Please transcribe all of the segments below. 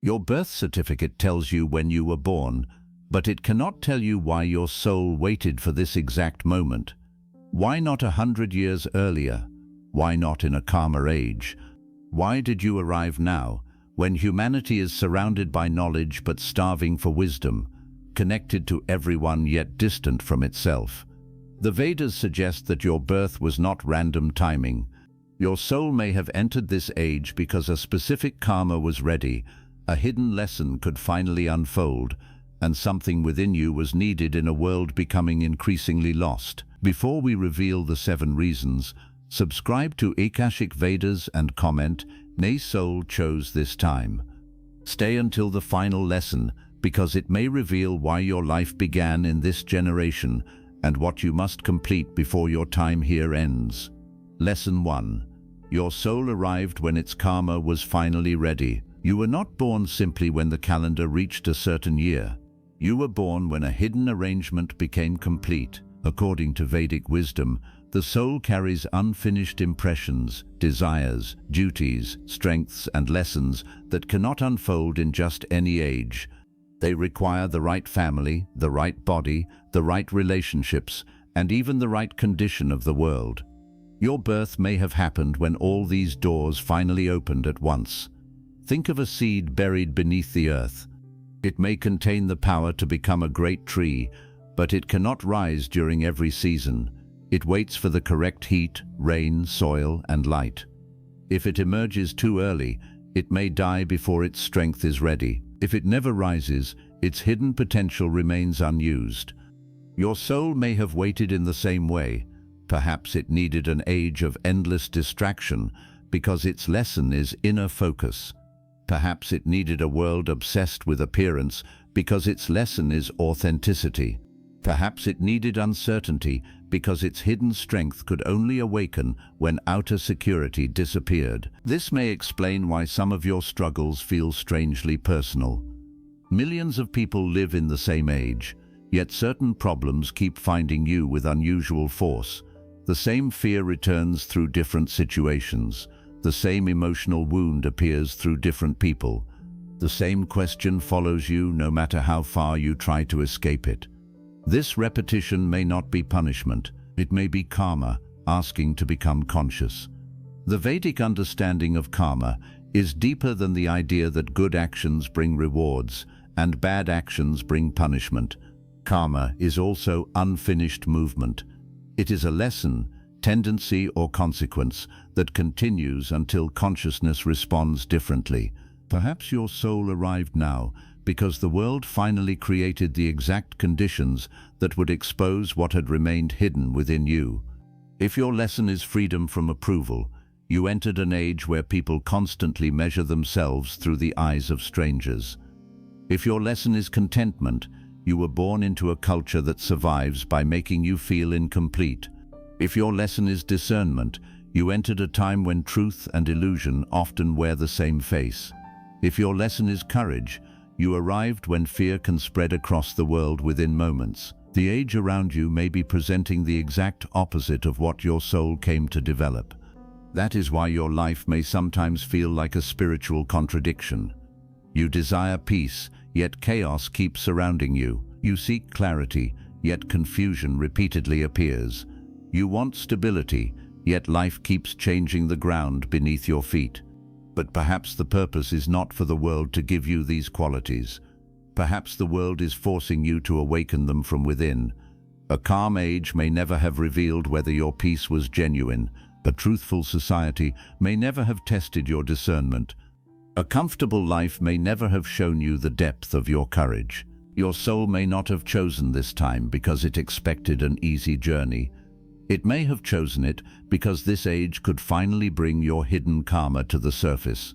Your birth certificate tells you when you were born, but it cannot tell you why your soul waited for this exact moment. Why not 100 years earlier? Why not in a calmer age? Why did you arrive now, when humanity is surrounded by knowledge but starving for wisdom, connected to everyone yet distant from itself? The Vedas suggest that your birth was not random timing. Your soul may have entered this age because a specific karma was ready, a hidden lesson could finally unfold, and something within you was needed in a world becoming increasingly lost. Before we reveal the 7 reasons, subscribe to Akashic Vedas and comment, "Nay, soul chose this time." Stay until the final lesson, because it may reveal why your life began in this generation and what you must complete before your time here ends. Lesson 1. Your soul arrived when its karma was finally ready. You were not born simply when the calendar reached a certain year. You were born when a hidden arrangement became complete. According to Vedic wisdom, the soul carries unfinished impressions, desires, duties, strengths, and lessons that cannot unfold in just any age. They require the right family, the right body, the right relationships, and even the right condition of the world. Your birth may have happened when all these doors finally opened at once. Think of a seed buried beneath the earth. It may contain the power to become a great tree, but it cannot rise during every season. It waits for the correct heat, rain, soil, and light. If it emerges too early, it may die before its strength is ready. If it never rises, its hidden potential remains unused. Your soul may have waited in the same way. Perhaps it needed an age of endless distraction because its lesson is inner focus. Perhaps it needed a world obsessed with appearance because its lesson is authenticity. Perhaps it needed uncertainty because its hidden strength could only awaken when outer security disappeared. This may explain why some of your struggles feel strangely personal. Millions of people live in the same age, yet certain problems keep finding you with unusual force. The same fear returns through different situations. The same emotional wound appears through different people. The same question follows you no matter how far you try to escape it. This repetition may not be punishment. It may be karma, asking to become conscious. The Vedic understanding of karma is deeper than the idea that good actions bring rewards and bad actions bring punishment. Karma is also unfinished movement. It is a lesson, tendency, or consequence that continues until consciousness responds differently. Perhaps your soul arrived now because the world finally created the exact conditions that would expose what had remained hidden within you. If your lesson is freedom from approval, you entered an age where people constantly measure themselves through the eyes of strangers. If your lesson is contentment, you were born into a culture that survives by making you feel incomplete. If your lesson is discernment, you entered a time when truth and illusion often wear the same face. If your lesson is courage, you arrived when fear can spread across the world within moments. The age around you may be presenting the exact opposite of what your soul came to develop. That is why your life may sometimes feel like a spiritual contradiction. You desire peace, yet chaos keeps surrounding you. You seek clarity, yet confusion repeatedly appears. You want stability, yet life keeps changing the ground beneath your feet. But perhaps the purpose is not for the world to give you these qualities. Perhaps the world is forcing you to awaken them from within. A calm age may never have revealed whether your peace was genuine. A truthful society may never have tested your discernment. A comfortable life may never have shown you the depth of your courage. Your soul may not have chosen this time because it expected an easy journey. It may have chosen it because this age could finally bring your hidden karma to the surface.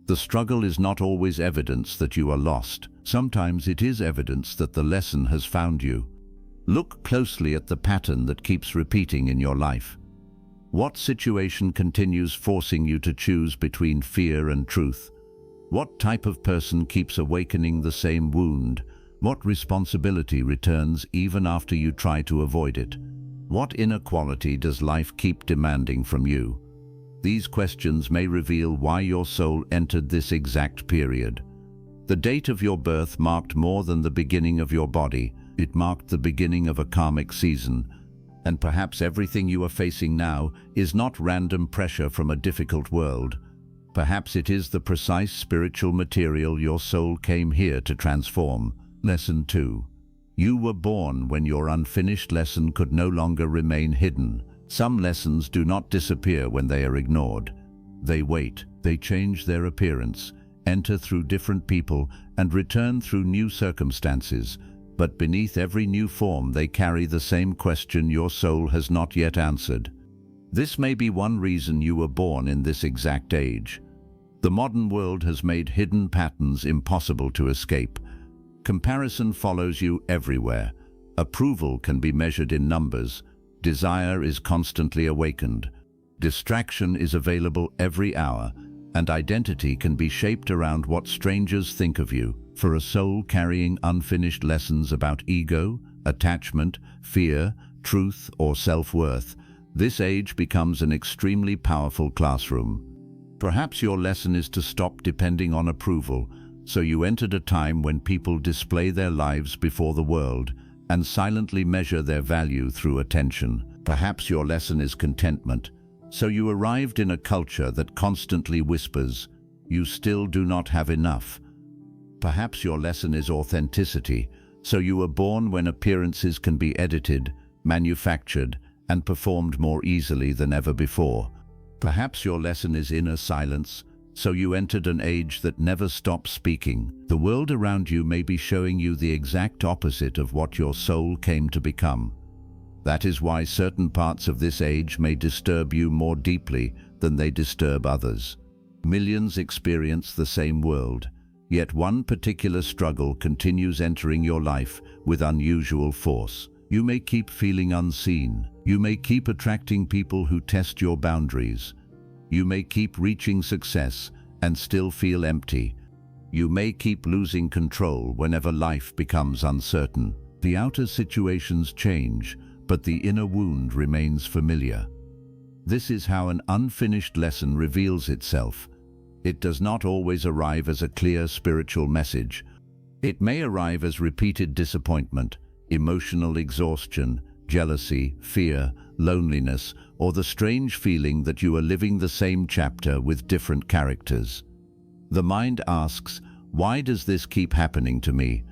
The struggle is not always evidence that you are lost. Sometimes it is evidence that the lesson has found you. Look closely at the pattern that keeps repeating in your life. What situation continues forcing you to choose between fear and truth? What type of person keeps awakening the same wound? What responsibility returns even after you try to avoid it? What inequality does life keep demanding from you? These questions may reveal why your soul entered this exact period. The date of your birth marked more than the beginning of your body. It marked the beginning of a karmic season. And perhaps everything you are facing now is not random pressure from a difficult world. Perhaps it is the precise spiritual material your soul came here to transform. Lesson 2. You were born when your unfinished lesson could no longer remain hidden. Some lessons do not disappear when they are ignored. They wait, they change their appearance, enter through different people, and return through new circumstances. But beneath every new form they carry the same question your soul has not yet answered. This may be one reason you were born in this exact age. The modern world has made hidden patterns impossible to escape. Comparison follows you everywhere. Approval can be measured in numbers. Desire is constantly awakened. Distraction is available every hour, and identity can be shaped around what strangers think of you. For a soul carrying unfinished lessons about ego, attachment, fear, truth, or self-worth, this age becomes an extremely powerful classroom. Perhaps your lesson is to stop depending on approval, so you entered a time when people display their lives before the world and silently measure their value through attention. Perhaps your lesson is contentment, so you arrived in a culture that constantly whispers, "You still do not have enough." Perhaps your lesson is authenticity, so you were born when appearances can be edited, manufactured, and performed more easily than ever before. Perhaps your lesson is inner silence, so you entered an age that never stops speaking. The world around you may be showing you the exact opposite of what your soul came to become. That is why certain parts of this age may disturb you more deeply than they disturb others. Millions experience the same world, yet one particular struggle continues entering your life with unusual force. You may keep feeling unseen. You may keep attracting people who test your boundaries. You may keep reaching success and still feel empty. You may keep losing control whenever life becomes uncertain. The outer situations change, but the inner wound remains familiar. This is how an unfinished lesson reveals itself. It does not always arrive as a clear spiritual message. It may arrive as repeated disappointment, emotional exhaustion, jealousy, fear, loneliness, or the strange feeling that you are living the same chapter with different characters. The mind asks, "Why does this keep happening to me?"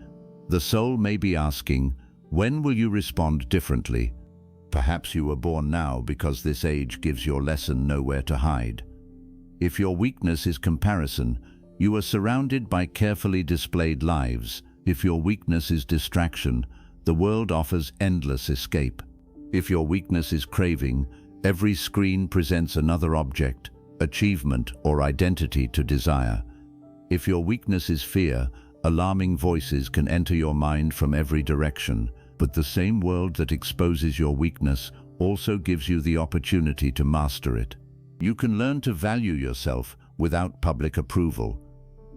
The soul may be asking, "When will you respond differently?" Perhaps you were born now because this age gives your lesson nowhere to hide. If your weakness is comparison, you are surrounded by carefully displayed lives. If your weakness is distraction, the world offers endless escape. If your weakness is craving, every screen presents another object, achievement, or identity to desire. If your weakness is fear, alarming voices can enter your mind from every direction. But the same world that exposes your weakness also gives you the opportunity to master it. You can learn to value yourself without public approval.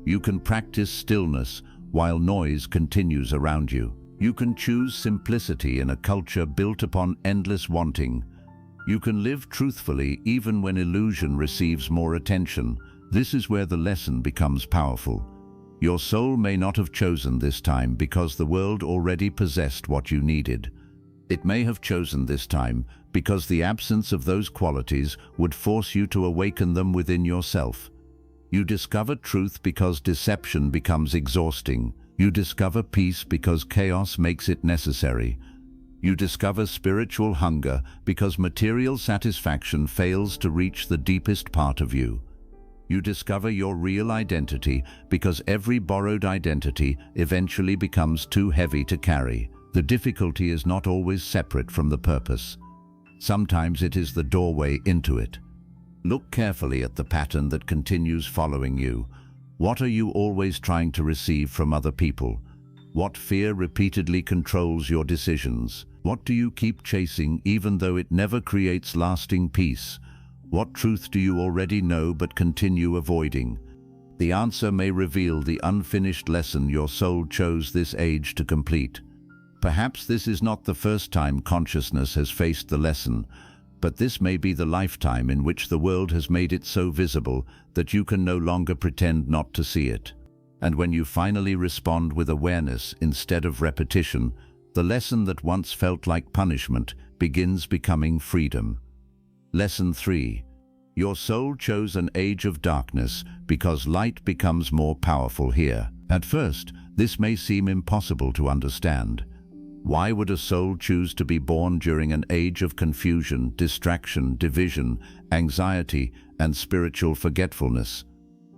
You can practice stillness while noise continues around you. You can choose simplicity in a culture built upon endless wanting. You can live truthfully even when illusion receives more attention. This is where the lesson becomes powerful. Your soul may not have chosen this time because the world already possessed what you needed. It may have chosen this time because the absence of those qualities would force you to awaken them within yourself. You discover truth because deception becomes exhausting. You discover peace because chaos makes it necessary. You discover spiritual hunger because material satisfaction fails to reach the deepest part of you. You discover your real identity because every borrowed identity eventually becomes too heavy to carry. The difficulty is not always separate from the purpose. Sometimes it is the doorway into it. Look carefully at the pattern that continues following you. What are you always trying to receive from other people? What fear repeatedly controls your decisions? What do you keep chasing even though it never creates lasting peace? What truth do you already know but continue avoiding? The answer may reveal the unfinished lesson your soul chose this age to complete. Perhaps this is not the first time consciousness has faced the lesson, but this may be the lifetime in which the world has made it so visible that you can no longer pretend not to see it. And when you finally respond with awareness instead of repetition, the lesson that once felt like punishment begins becoming freedom. Lesson 3. Your soul chose an age of darkness because light becomes more powerful here. At first, this may seem impossible to understand. Why would a soul choose to be born during an age of confusion, distraction, division, anxiety, and spiritual forgetfulness?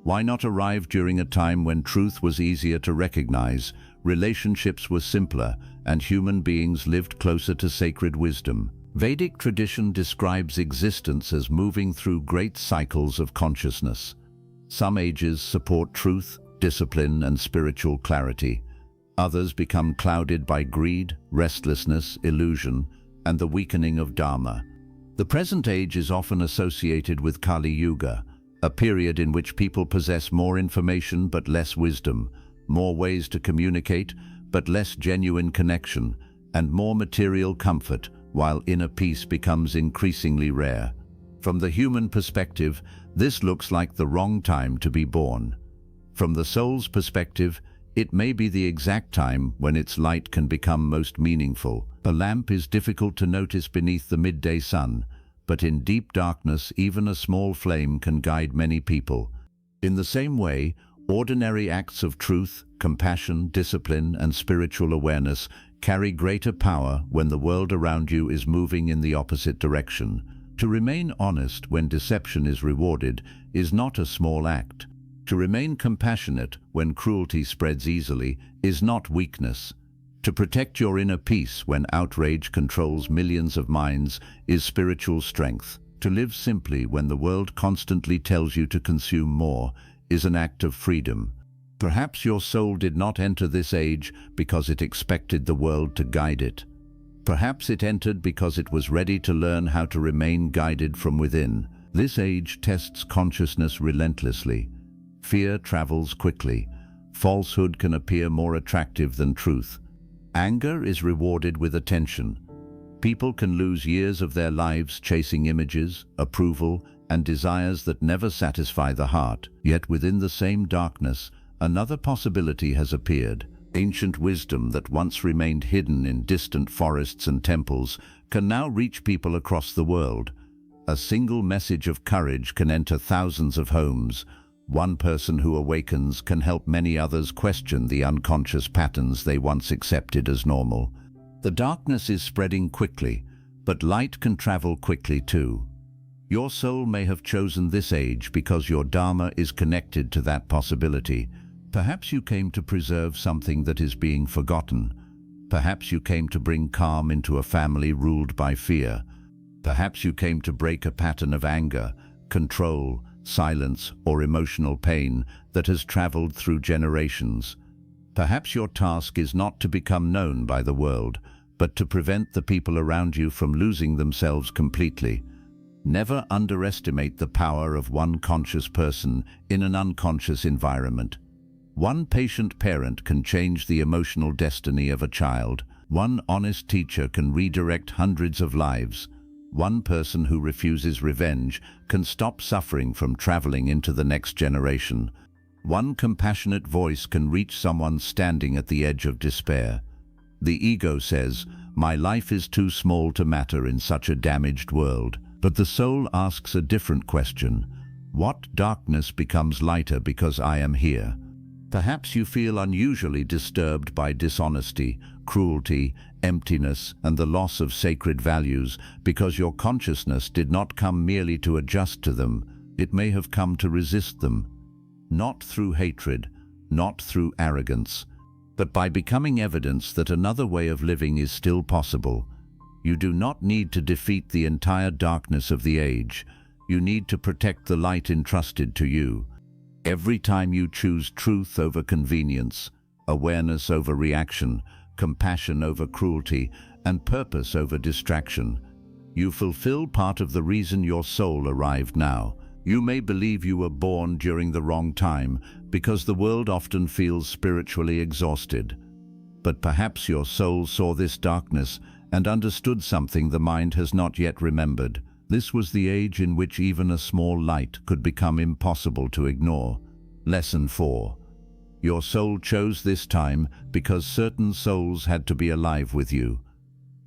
Why not arrive during a time when truth was easier to recognize, relationships were simpler, and human beings lived closer to sacred wisdom? Vedic tradition describes existence as moving through great cycles of consciousness. Some ages support truth, discipline, and spiritual clarity. Others become clouded by greed, restlessness, illusion, and the weakening of dharma. The present age is often associated with Kali Yuga, a period in which people possess more information but less wisdom, more ways to communicate but less genuine connection, and more material comfort, while inner peace becomes increasingly rare. From the human perspective, this looks like the wrong time to be born. From the soul's perspective, it may be the exact time when its light can become most meaningful. A lamp is difficult to notice beneath the midday sun, but in deep darkness, even a small flame can guide many people. In the same way, ordinary acts of truth, compassion, discipline, and spiritual awareness carry greater power when the world around you is moving in the opposite direction. To remain honest when deception is rewarded is not a small act. To remain compassionate when cruelty spreads easily is not weakness. To protect your inner peace when outrage controls millions of minds is spiritual strength. To live simply when the world constantly tells you to consume more is an act of freedom. Perhaps your soul did not enter this age because it expected the world to guide it. Perhaps it entered because it was ready to learn how to remain guided from within. This age tests consciousness relentlessly. Fear travels quickly. Falsehood can appear more attractive than truth. Anger is rewarded with attention. People can lose years of their lives chasing images, approval, and desires that never satisfy the heart. Yet within the same darkness, another possibility has appeared. Ancient wisdom that once remained hidden in distant forests and temples can now reach people across the world. A single message of courage can enter thousands of homes. One person who awakens can help many others question the unconscious patterns they once accepted as normal. The darkness is spreading quickly, but light can travel quickly too. Your soul may have chosen this age because your dharma is connected to that possibility. Perhaps you came to preserve something that is being forgotten. Perhaps you came to bring calm into a family ruled by fear. Perhaps you came to break a pattern of anger, control, silence, or emotional pain that has traveled through generations. Perhaps your task is not to become known by the world, but to prevent the people around you from losing themselves completely. Never underestimate the power of one conscious person in an unconscious environment. One patient parent can change the emotional destiny of a child. One honest teacher can redirect hundreds of lives. One person who refuses revenge can stop suffering from traveling into the next generation. One compassionate voice can reach someone standing at the edge of despair. The ego says, "My life is too small to matter in such a damaged world." But the soul asks a different question. What darkness becomes lighter because I am here? Perhaps you feel unusually disturbed by dishonesty, cruelty, emptiness, and the loss of sacred values because your consciousness did not come merely to adjust to them. It may have come to resist them. Not through hatred, not through arrogance, but by becoming evidence that another way of living is still possible. You do not need to defeat the entire darkness of the age. You need to protect the light entrusted to you. Every time you choose truth over convenience, awareness over reaction, compassion over cruelty, and purpose over distraction, you fulfill part of the reason your soul arrived now. You may believe you were born during the wrong time because the world often feels spiritually exhausted. But perhaps your soul saw this darkness and understood something the mind has not yet remembered. This was the age in which even a small light could become impossible to ignore. Lesson 4. Your soul chose this time because certain souls had to be alive with you.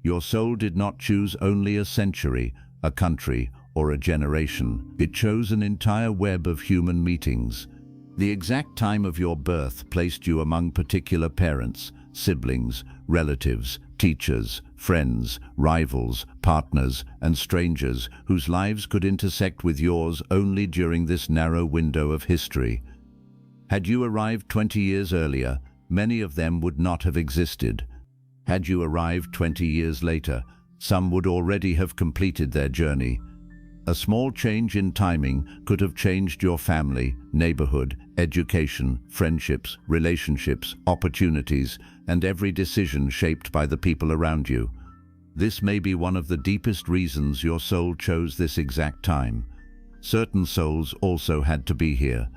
Your soul did not choose only a century, a country, or a generation. It chose an entire web of human meetings. The exact time of your birth placed you among particular parents, siblings, relatives, teachers, friends, rivals, partners, and strangers whose lives could intersect with yours only during this narrow window of history. Had you arrived 20 years earlier, many of them would not have existed. Had you arrived 20 years later, some would already have completed their journey. A small change in timing could have changed your family, neighborhood, education, friendships, relationships, opportunities, and every decision shaped by the people around you. This may be one of the deepest reasons your soul chose this exact time. Certain souls also had to be here.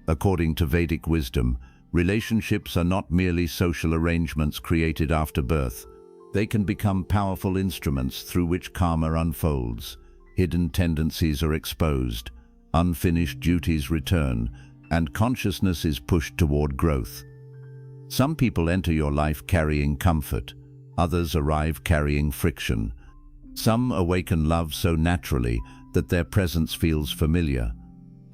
According to Vedic wisdom, relationships are not merely social arrangements created after birth. They can become powerful instruments through which karma unfolds. Hidden tendencies are exposed, unfinished duties return, and consciousness is pushed toward growth. Some people enter your life carrying comfort, others arrive carrying friction. Some awaken love so naturally that their presence feels familiar.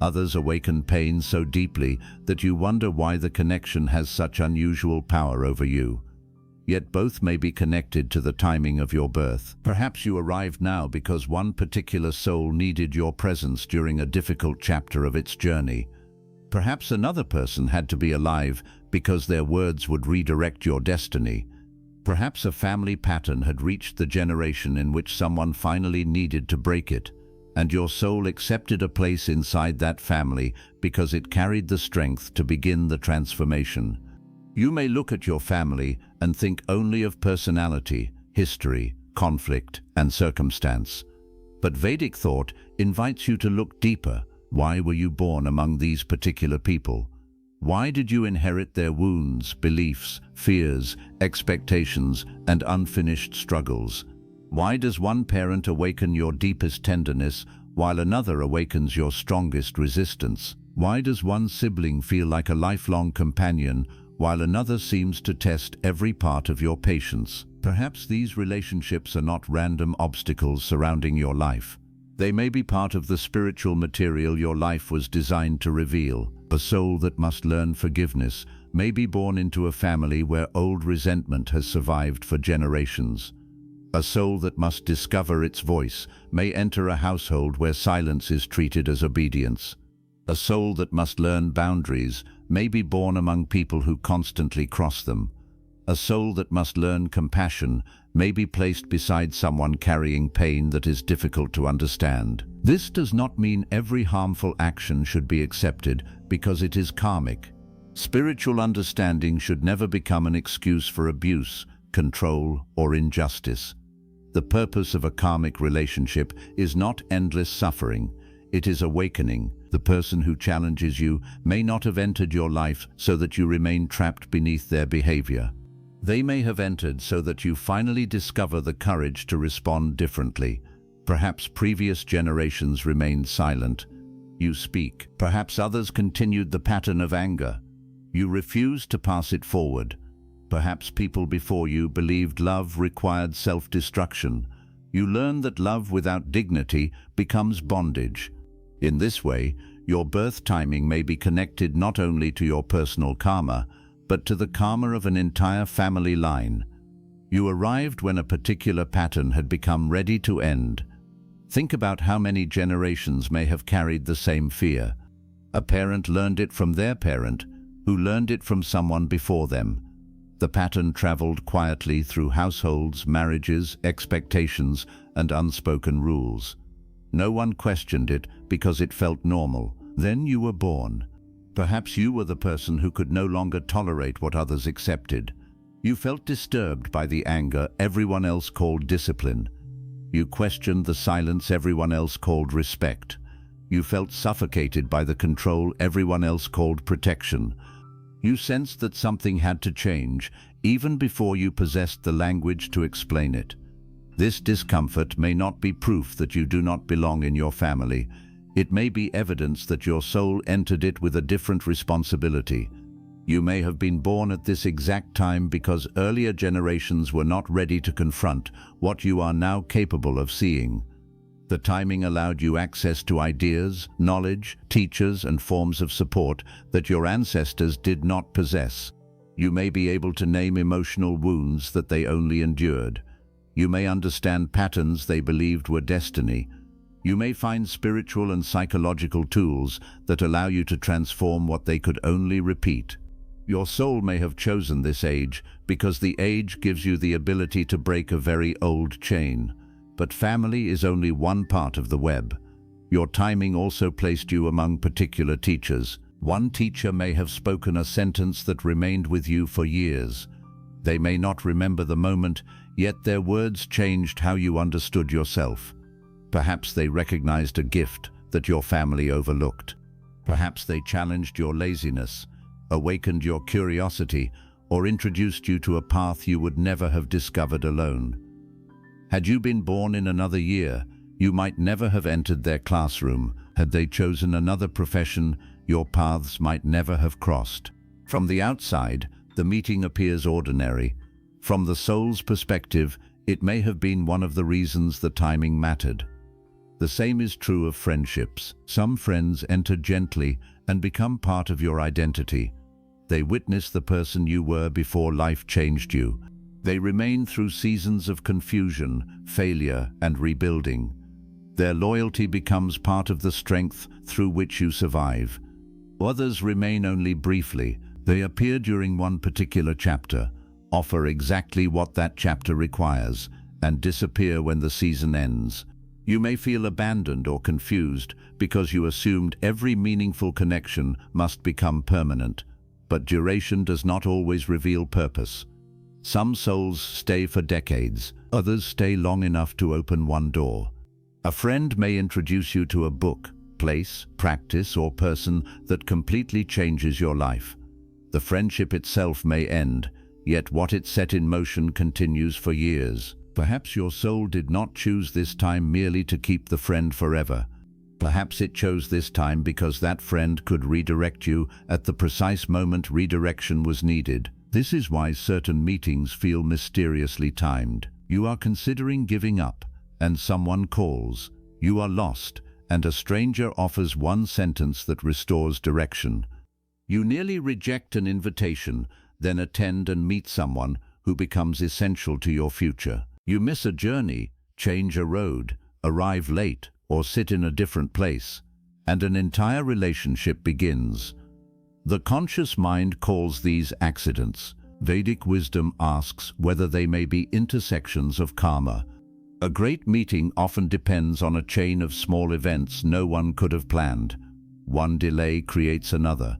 Others awaken pain so deeply that you wonder why the connection has such unusual power over you. Yet both may be connected to the timing of your birth. Perhaps you arrived now because one particular soul needed your presence during a difficult chapter of its journey. Perhaps another person had to be alive because their words would redirect your destiny. Perhaps a family pattern had reached the generation in which someone finally needed to break it, and your soul accepted a place inside that family because it carried the strength to begin the transformation. You may look at your family and think only of personality, history, conflict, and circumstance. But Vedic thought invites you to look deeper. Why were you born among these particular people? Why did you inherit their wounds, beliefs, fears, expectations, and unfinished struggles? Why does one parent awaken your deepest tenderness while another awakens your strongest resistance? Why does one sibling feel like a lifelong companion while another seems to test every part of your patience? Perhaps these relationships are not random obstacles surrounding your life. They may be part of the spiritual material your life was designed to reveal. A soul that must learn forgiveness may be born into a family where old resentment has survived for generations. A soul that must discover its voice may enter a household where silence is treated as obedience. A soul that must learn boundaries may be born among people who constantly cross them. A soul that must learn compassion may be placed beside someone carrying pain that is difficult to understand. This does not mean every harmful action should be accepted because it is karmic. Spiritual understanding should never become an excuse for abuse, control, or injustice. The purpose of a karmic relationship is not endless suffering, it is awakening. The person who challenges you may not have entered your life so that you remain trapped beneath their behavior. They may have entered so that you finally discover the courage to respond differently. Perhaps previous generations remained silent. You speak. Perhaps others continued the pattern of anger. You refused to pass it forward. Perhaps people before you believed love required self-destruction. You learn that love without dignity becomes bondage. In this way, your birth timing may be connected not only to your personal karma, but to the karma of an entire family line. You arrived when a particular pattern had become ready to end. Think about how many generations may have carried the same fear. A parent learned it from their parent, who learned it from someone before them. The pattern traveled quietly through households, marriages, expectations, and unspoken rules. No one questioned it because it felt normal. Then you were born. Perhaps you were the person who could no longer tolerate what others accepted. You felt disturbed by the anger everyone else called discipline. You questioned the silence everyone else called respect. You felt suffocated by the control everyone else called protection. You sensed that something had to change, even before you possessed the language to explain it. This discomfort may not be proof that you do not belong in your family. It may be evidence that your soul entered it with a different responsibility. You may have been born at this exact time because earlier generations were not ready to confront what you are now capable of seeing. The timing allowed you access to ideas, knowledge, teachers, and forms of support that your ancestors did not possess. You may be able to name emotional wounds that they only endured. You may understand patterns they believed were destiny. You may find spiritual and psychological tools that allow you to transform what they could only repeat. Your soul may have chosen this age because the age gives you the ability to break a very old chain. But family is only one part of the web. Your timing also placed you among particular teachers. One teacher may have spoken a sentence that remained with you for years. They may not remember the moment, yet their words changed how you understood yourself. Perhaps they recognized a gift that your family overlooked. Perhaps they challenged your laziness, awakened your curiosity, or introduced you to a path you would never have discovered alone. Had you been born in another year, you might never have entered their classroom. Had they chosen another profession, your paths might never have crossed. From the outside, the meeting appears ordinary. From the soul's perspective, it may have been one of the reasons the timing mattered. The same is true of friendships. Some friends enter gently and become part of your identity. They witness the person you were before life changed you. They remain through seasons of confusion, failure, and rebuilding. Their loyalty becomes part of the strength through which you survive. Others remain only briefly. They appear during one particular chapter, offer exactly what that chapter requires, and disappear when the season ends. You may feel abandoned or confused because you assumed every meaningful connection must become permanent. But duration does not always reveal purpose. Some souls stay for decades, others stay long enough to open one door. A friend may introduce you to a book, place, practice, or person that completely changes your life. The friendship itself may end, yet what it set in motion continues for years. Perhaps your soul did not choose this time merely to keep the friend forever. Perhaps it chose this time because that friend could redirect you at the precise moment redirection was needed. This is why certain meetings feel mysteriously timed. You are considering giving up, and someone calls. You are lost, and a stranger offers one sentence that restores direction. You nearly reject an invitation, then attend and meet someone who becomes essential to your future. You miss a journey, change a road, arrive late, or sit in a different place, and an entire relationship begins. The conscious mind calls these accidents. Vedic wisdom asks whether they may be intersections of karma. A great meeting often depends on a chain of small events no one could have planned. One delay creates another.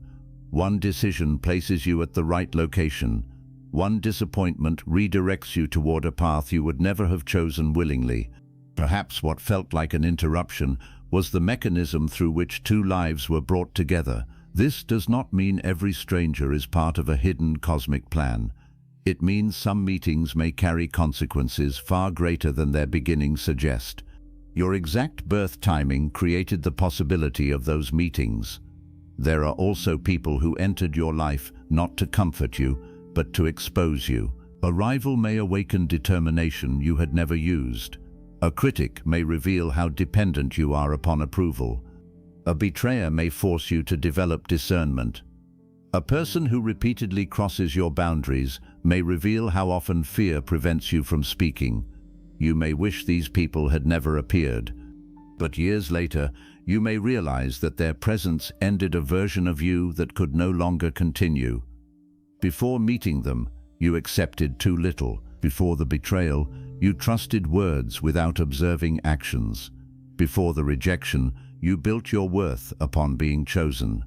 One decision places you at the right location. One disappointment redirects you toward a path you would never have chosen willingly. Perhaps what felt like an interruption was the mechanism through which two lives were brought together. This does not mean every stranger is part of a hidden cosmic plan. It means some meetings may carry consequences far greater than their beginnings suggest. Your exact birth timing created the possibility of those meetings. There are also people who entered your life not to comfort you, but to expose you. Arrival may awaken determination you had never used. A critic may reveal how dependent you are upon approval. A betrayer may force you to develop discernment. A person who repeatedly crosses your boundaries may reveal how often fear prevents you from speaking. You may wish these people had never appeared. But years later, you may realize that their presence ended a version of you that could no longer continue. Before meeting them, you accepted too little. Before the betrayal, you trusted words without observing actions. Before the rejection, you built your worth upon being chosen.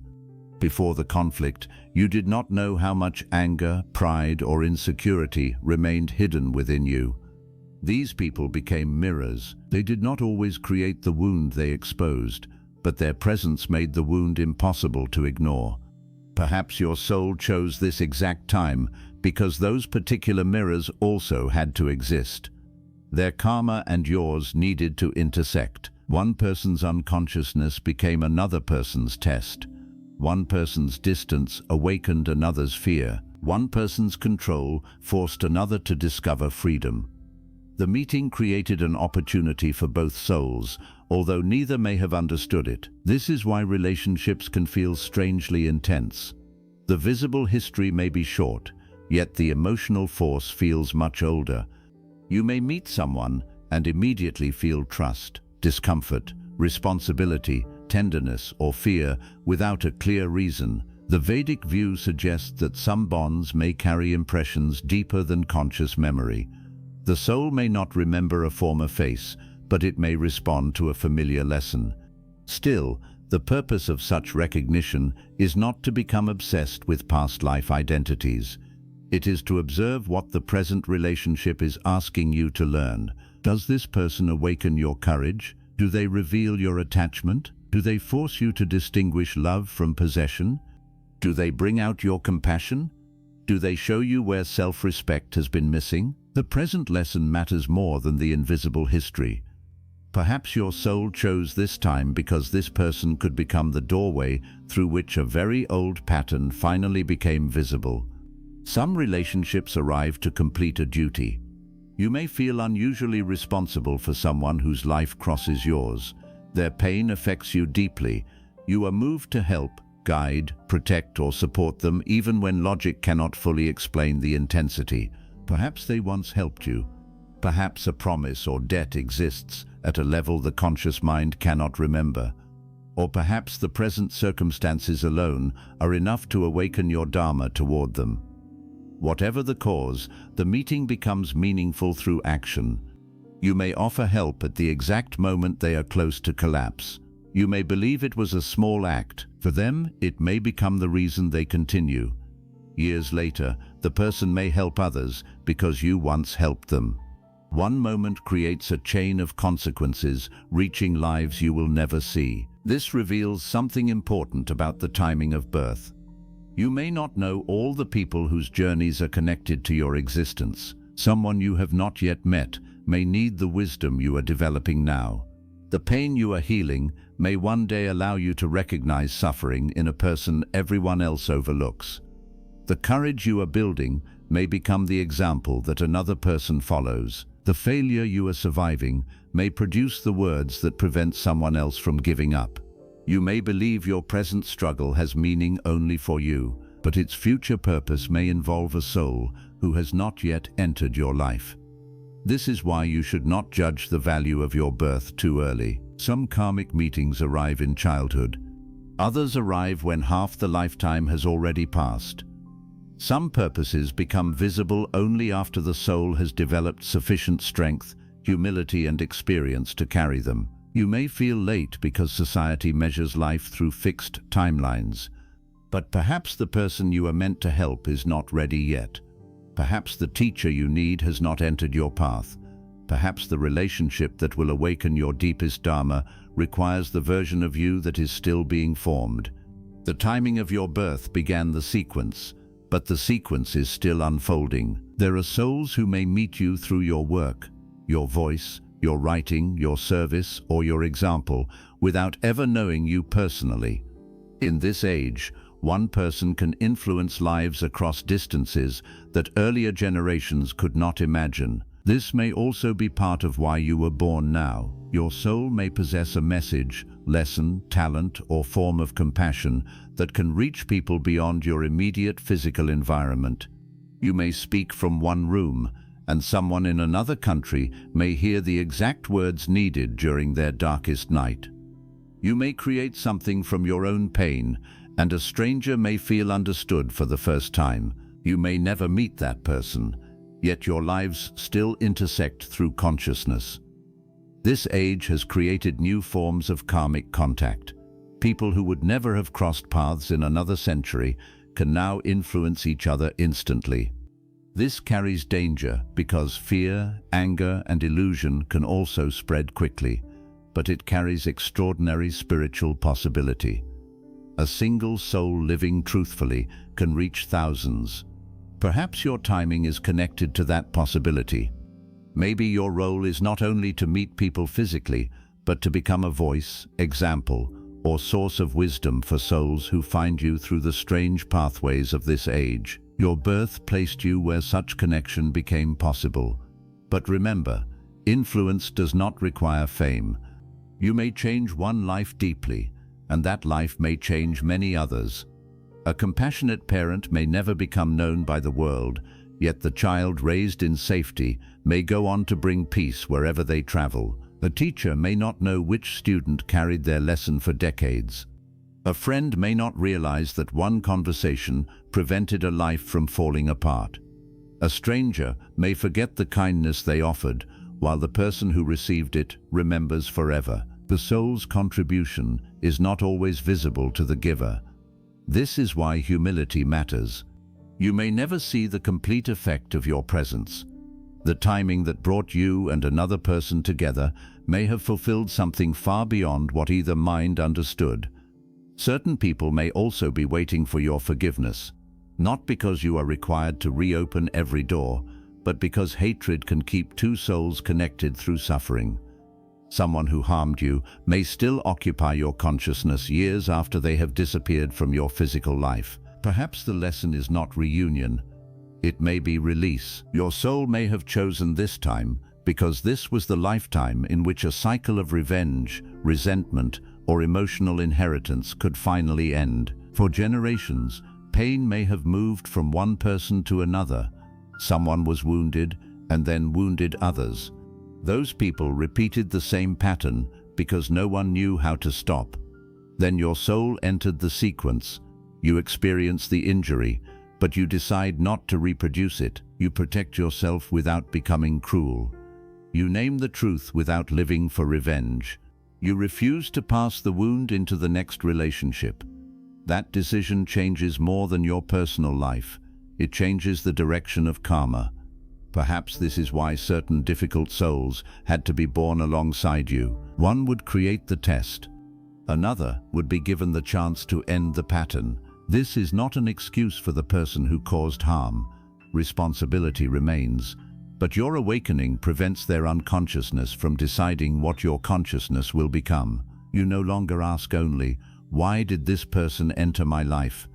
Before the conflict, you did not know how much anger, pride, or insecurity remained hidden within you. These people became mirrors. They did not always create the wound they exposed, but their presence made the wound impossible to ignore. Perhaps your soul chose this exact time because those particular mirrors also had to exist. Their karma and yours needed to intersect. One person's unconsciousness became another person's test. One person's distance awakened another's fear. One person's control forced another to discover freedom. The meeting created an opportunity for both souls, although neither may have understood it. This is why relationships can feel strangely intense. The visible history may be short, yet the emotional force feels much older. You may meet someone and immediately feel trust, discomfort, responsibility, tenderness, or fear without a clear reason. The Vedic view suggests that some bonds may carry impressions deeper than conscious memory. The soul may not remember a former face, but it may respond to a familiar lesson. Still, the purpose of such recognition is not to become obsessed with past life identities. It is to observe what the present relationship is asking you to learn. Does this person awaken your courage? Do they reveal your attachment? Do they force you to distinguish love from possession? Do they bring out your compassion? Do they show you where self-respect has been missing? The present lesson matters more than the invisible history. Perhaps your soul chose this time because this person could become the doorway through which a very old pattern finally became visible. Some relationships arrive to complete a duty. You may feel unusually responsible for someone whose life crosses yours. Their pain affects you deeply. You are moved to help, guide, protect, or support them even when logic cannot fully explain the intensity. Perhaps they once helped you. Perhaps a promise or debt exists at a level the conscious mind cannot remember. Or perhaps the present circumstances alone are enough to awaken your dharma toward them. Whatever the cause, the meeting becomes meaningful through action. You may offer help at the exact moment they are close to collapse. You may believe it was a small act. For them, it may become the reason they continue. Years later, the person may help others because you once helped them. One moment creates a chain of consequences, reaching lives you will never see. This reveals something important about the timing of birth. You may not know all the people whose journeys are connected to your existence. Someone you have not yet met may need the wisdom you are developing now. The pain you are healing may one day allow you to recognize suffering in a person everyone else overlooks. The courage you are building may become the example that another person follows. The failure you are surviving may produce the words that prevent someone else from giving up. You may believe your present struggle has meaning only for you, but its future purpose may involve a soul who has not yet entered your life. This is why you should not judge the value of your birth too early. Some karmic meetings arrive in childhood. Others arrive when half the lifetime has already passed. Some purposes become visible only after the soul has developed sufficient strength, humility, and experience to carry them. You may feel late because society measures life through fixed timelines. But perhaps the person you are meant to help is not ready yet. Perhaps the teacher you need has not entered your path. Perhaps the relationship that will awaken your deepest dharma requires the version of you that is still being formed. The timing of your birth began the sequence, but the sequence is still unfolding. There are souls who may meet you through your work, your voice, your writing, your service, or your example, without ever knowing you personally. In this age, one person can influence lives across distances that earlier generations could not imagine. This may also be part of why you were born now. Your soul may possess a message, lesson, talent, or form of compassion that can reach people beyond your immediate physical environment. You may speak from one room, and someone in another country may hear the exact words needed during their darkest night. You may create something from your own pain, and a stranger may feel understood for the first time. You may never meet that person, yet your lives still intersect through consciousness. This age has created new forms of karmic contact. People who would never have crossed paths in another century can now influence each other instantly. This carries danger because fear, anger, and illusion can also spread quickly, but it carries extraordinary spiritual possibility. A single soul living truthfully can reach thousands. Perhaps your timing is connected to that possibility. Maybe your role is not only to meet people physically, but to become a voice, example, or source of wisdom for souls who find you through the strange pathways of this age. Your birth placed you where such connection became possible. But remember, influence does not require fame. You may change one life deeply, and that life may change many others. A compassionate parent may never become known by the world, yet the child raised in safety may go on to bring peace wherever they travel. A teacher may not know which student carried their lesson for decades. A friend may not realize that one conversation prevented a life from falling apart. A stranger may forget the kindness they offered, while the person who received it remembers forever. The soul's contribution is not always visible to the giver. This is why humility matters. You may never see the complete effect of your presence. The timing that brought you and another person together may have fulfilled something far beyond what either mind understood. Certain people may also be waiting for your forgiveness, not because you are required to reopen every door, but because hatred can keep two souls connected through suffering. Someone who harmed you may still occupy your consciousness years after they have disappeared from your physical life. Perhaps the lesson is not reunion. It may be release. Your soul may have chosen this time because this was the lifetime in which a cycle of revenge, resentment, or emotional inheritance could finally end. For generations, pain may have moved from one person to another. Someone was wounded and then wounded others. Those people repeated the same pattern because no one knew how to stop. Then your soul entered the sequence. You experience the injury, but you decide not to reproduce it. You protect yourself without becoming cruel. You name the truth without living for revenge. You refuse to pass the wound into the next relationship. That decision changes more than your personal life. It changes the direction of karma. Perhaps this is why certain difficult souls had to be born alongside you. One would create the test. Another would be given the chance to end the pattern. This is not an excuse for the person who caused harm. Responsibility remains. But your awakening prevents their unconsciousness from deciding what your consciousness will become. You no longer ask only, why did this person enter my life?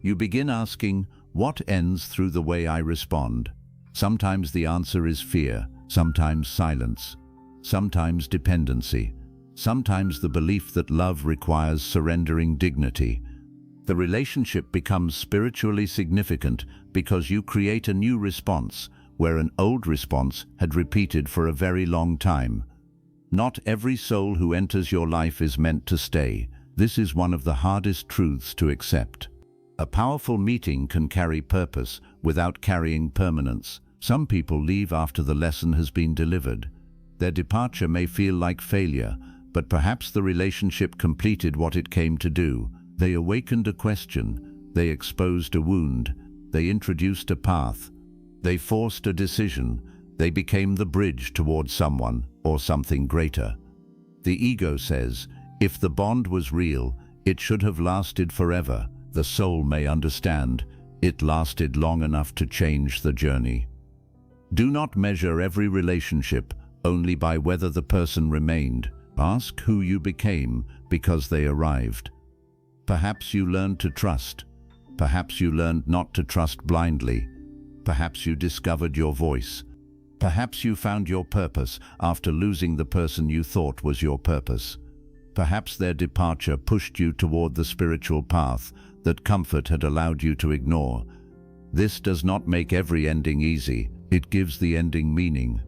You begin asking, what ends through the way I respond? Sometimes the answer is fear, sometimes silence, sometimes dependency, sometimes the belief that love requires surrendering dignity. The relationship becomes spiritually significant because you create a new response, where an old response had repeated for a very long time. Not every soul who enters your life is meant to stay. This is one of the hardest truths to accept. A powerful meeting can carry purpose without carrying permanence. Some people leave after the lesson has been delivered. Their departure may feel like failure, but perhaps the relationship completed what it came to do. They awakened a question, they exposed a wound, they introduced a path. They forced a decision. They became the bridge towards someone or something greater. The ego says, if the bond was real, it should have lasted forever. The soul may understand, it lasted long enough to change the journey. Do not measure every relationship only by whether the person remained. Ask who you became because they arrived. Perhaps you learned to trust. Perhaps you learned not to trust blindly. Perhaps you discovered your voice. Perhaps you found your purpose after losing the person you thought was your purpose. Perhaps their departure pushed you toward the spiritual path that comfort had allowed you to ignore. This does not make every ending easy. It gives the ending meaning.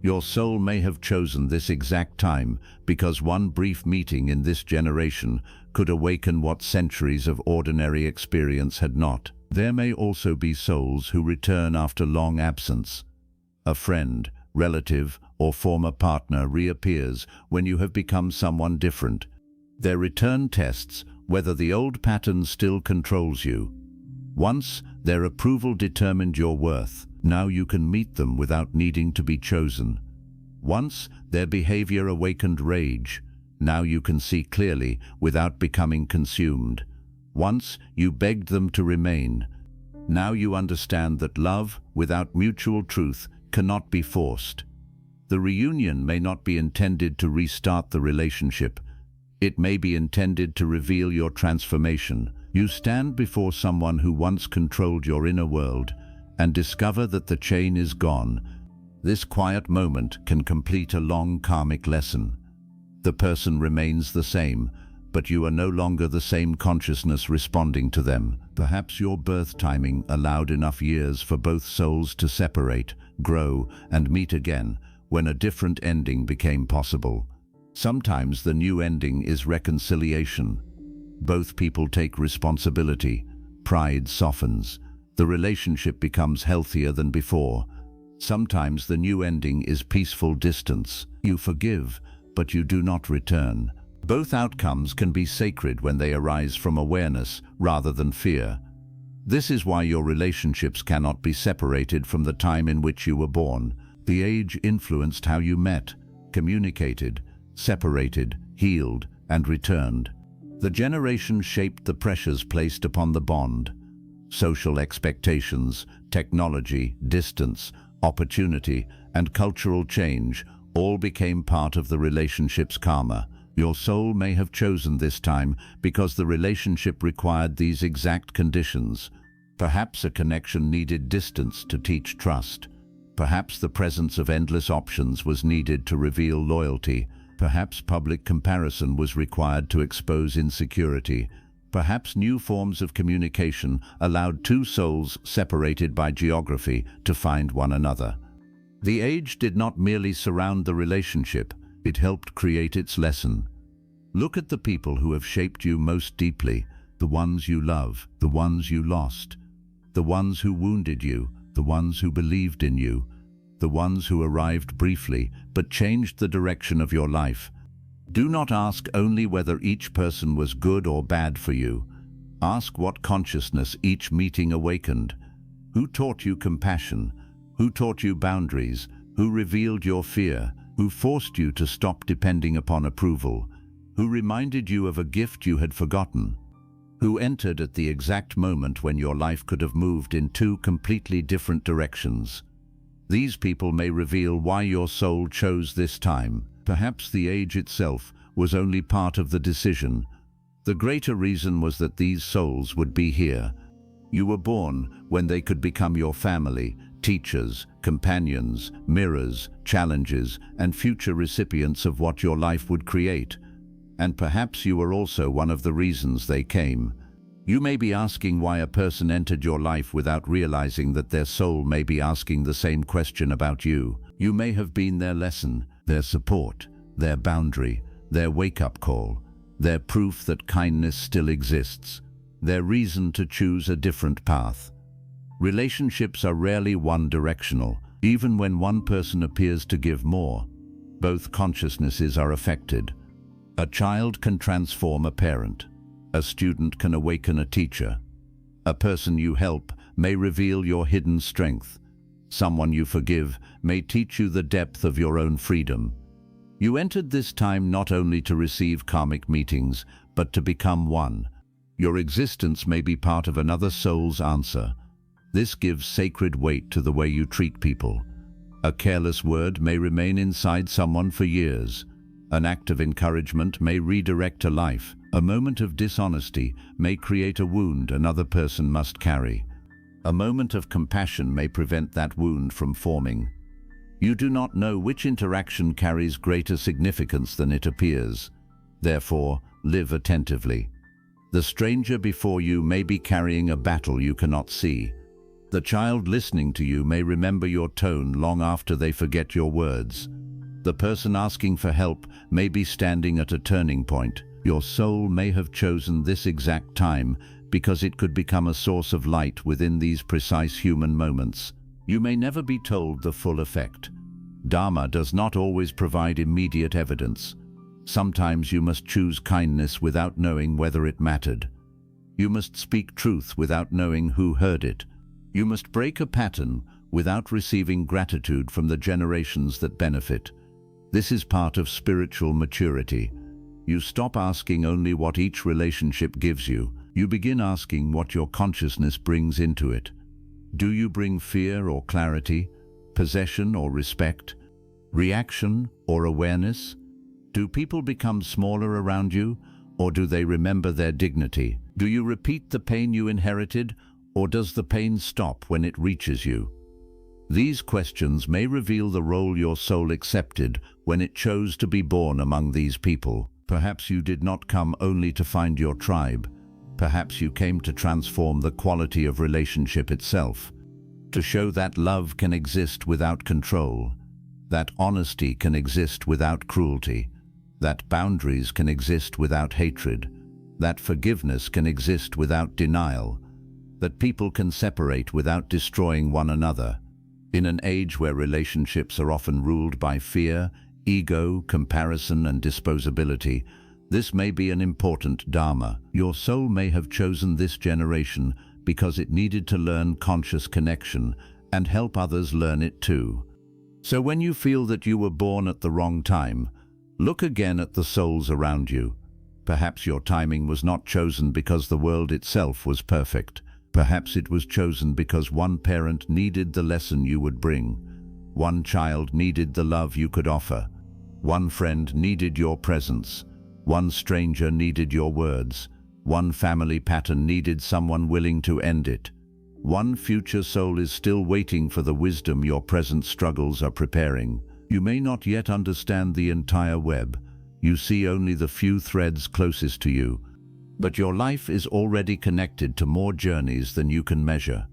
Your soul may have chosen this exact time because one brief meeting in this generation could awaken what centuries of ordinary experience had not. There may also be souls who return after long absence. A friend, relative, or former partner reappears when you have become someone different. Their return tests whether the old pattern still controls you. Once, their approval determined your worth. Now you can meet them without needing to be chosen. Once, their behavior awakened rage. Now you can see clearly without becoming consumed. Once, you begged them to remain. Now you understand that love, without mutual truth, cannot be forced. The reunion may not be intended to restart the relationship. It may be intended to reveal your transformation. You stand before someone who once controlled your inner world and discover that the chain is gone. This quiet moment can complete a long karmic lesson. The person remains the same, but you are no longer the same consciousness responding to them. Perhaps your birth timing allowed enough years for both souls to separate, grow, and meet again, when a different ending became possible. Sometimes the new ending is reconciliation. Both people take responsibility. Pride softens. The relationship becomes healthier than before. Sometimes the new ending is peaceful distance. You forgive, but you do not return. Both outcomes can be sacred when they arise from awareness rather than fear. This is why your relationships cannot be separated from the time in which you were born. The age influenced how you met, communicated, separated, healed, and returned. The generation shaped the pressures placed upon the bond. Social expectations, technology, distance, opportunity, and cultural change all became part of the relationship's karma. Your soul may have chosen this time because the relationship required these exact conditions. Perhaps a connection needed distance to teach trust. Perhaps the presence of endless options was needed to reveal loyalty. Perhaps public comparison was required to expose insecurity. Perhaps new forms of communication allowed two souls separated by geography to find one another. The age did not merely surround the relationship, it helped create its lesson. Look at the people who have shaped you most deeply, the ones you love, the ones you lost, the ones who wounded you, the ones who believed in you, the ones who arrived briefly but changed the direction of your life. Do not ask only whether each person was good or bad for you. Ask what consciousness each meeting awakened. Who taught you compassion? Who taught you boundaries? Who revealed your fear? Who forced you to stop depending upon approval? Who reminded you of a gift you had forgotten? Who entered at the exact moment when your life could have moved in two completely different directions? These people may reveal why your soul chose this time. Perhaps the age itself was only part of the decision. The greater reason was that these souls would be here. You were born when they could become your family, teachers, companions, mirrors, challenges, and future recipients of what your life would create. And perhaps you were also one of the reasons they came. You may be asking why a person entered your life without realizing that their soul may be asking the same question about you. You may have been their lesson, their support, their boundary, their wake-up call, their proof that kindness still exists, their reason to choose a different path. Relationships are rarely one-directional. Even when one person appears to give more, both consciousnesses are affected. A child can transform a parent. A student can awaken a teacher. A person you help may reveal your hidden strength. Someone you forgive may teach you the depth of your own freedom. You entered this time not only to receive karmic meetings, but to become one. Your existence may be part of another soul's answer. This gives sacred weight to the way you treat people. A careless word may remain inside someone for years. An act of encouragement may redirect a life. A moment of dishonesty may create a wound another person must carry. A moment of compassion may prevent that wound from forming. You do not know which interaction carries greater significance than it appears. Therefore, live attentively. The stranger before you may be carrying a battle you cannot see. The child listening to you may remember your tone long after they forget your words. The person asking for help may be standing at a turning point. Your soul may have chosen this exact time because it could become a source of light within these precise human moments. You may never be told the full effect. Dharma does not always provide immediate evidence. Sometimes you must choose kindness without knowing whether it mattered. You must speak truth without knowing who heard it. You must break a pattern without receiving gratitude from the generations that benefit. This is part of spiritual maturity. You stop asking only what each relationship gives you. You begin asking what your consciousness brings into it. Do you bring fear or clarity, possession or respect, reaction or awareness? Do people become smaller around you, or do they remember their dignity? Do you repeat the pain you inherited, or does the pain stop when it reaches you? These questions may reveal the role your soul accepted when it chose to be born among these people. Perhaps you did not come only to find your tribe. Perhaps you came to transform the quality of relationship itself, to show that love can exist without control, that honesty can exist without cruelty, that boundaries can exist without hatred, that forgiveness can exist without denial, that people can separate without destroying one another. In an age where relationships are often ruled by fear, ego, comparison, and disposability, this may be an important dharma. Your soul may have chosen this generation because it needed to learn conscious connection and help others learn it too. So when you feel that you were born at the wrong time, look again at the souls around you. Perhaps your timing was not chosen because the world itself was perfect. Perhaps it was chosen because one parent needed the lesson you would bring. One child needed the love you could offer. One friend needed your presence. One stranger needed your words. One family pattern needed someone willing to end it. One future soul is still waiting for the wisdom your present struggles are preparing. You may not yet understand the entire web. You see only the few threads closest to you. But your life is already connected to more journeys than you can measure.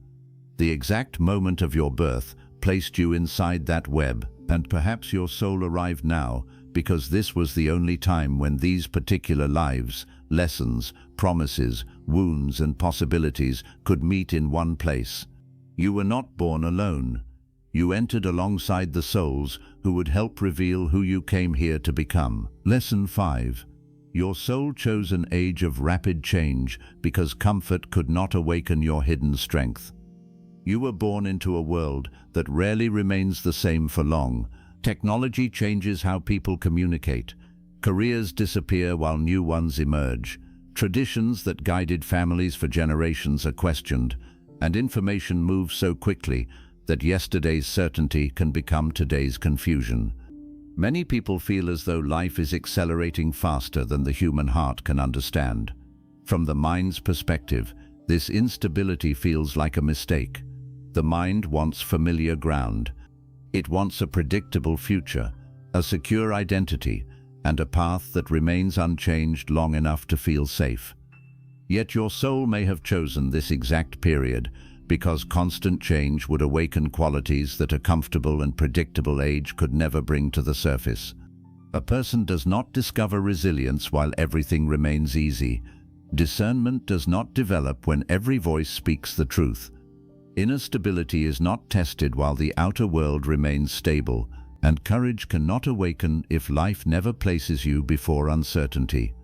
The exact moment of your birth placed you inside that web, and perhaps your soul arrived now because this was the only time when these particular lives, lessons, promises, wounds, and possibilities could meet in one place. You were not born alone. You entered alongside the souls who would help reveal who you came here to become. Lesson 5. Your soul chose an age of rapid change because comfort could not awaken your hidden strength. You were born into a world that rarely remains the same for long. Technology changes how people communicate. Careers disappear while new ones emerge. Traditions that guided families for generations are questioned, and information moves so quickly that yesterday's certainty can become today's confusion. Many people feel as though life is accelerating faster than the human heart can understand. From the mind's perspective, this instability feels like a mistake. The mind wants familiar ground. It wants a predictable future, a secure identity, and a path that remains unchanged long enough to feel safe. Yet your soul may have chosen this exact period because constant change would awaken qualities that a comfortable and predictable age could never bring to the surface. A person does not discover resilience while everything remains easy. Discernment does not develop when every voice speaks the truth. Inner stability is not tested while the outer world remains stable, and courage cannot awaken if life never places you before uncertainty.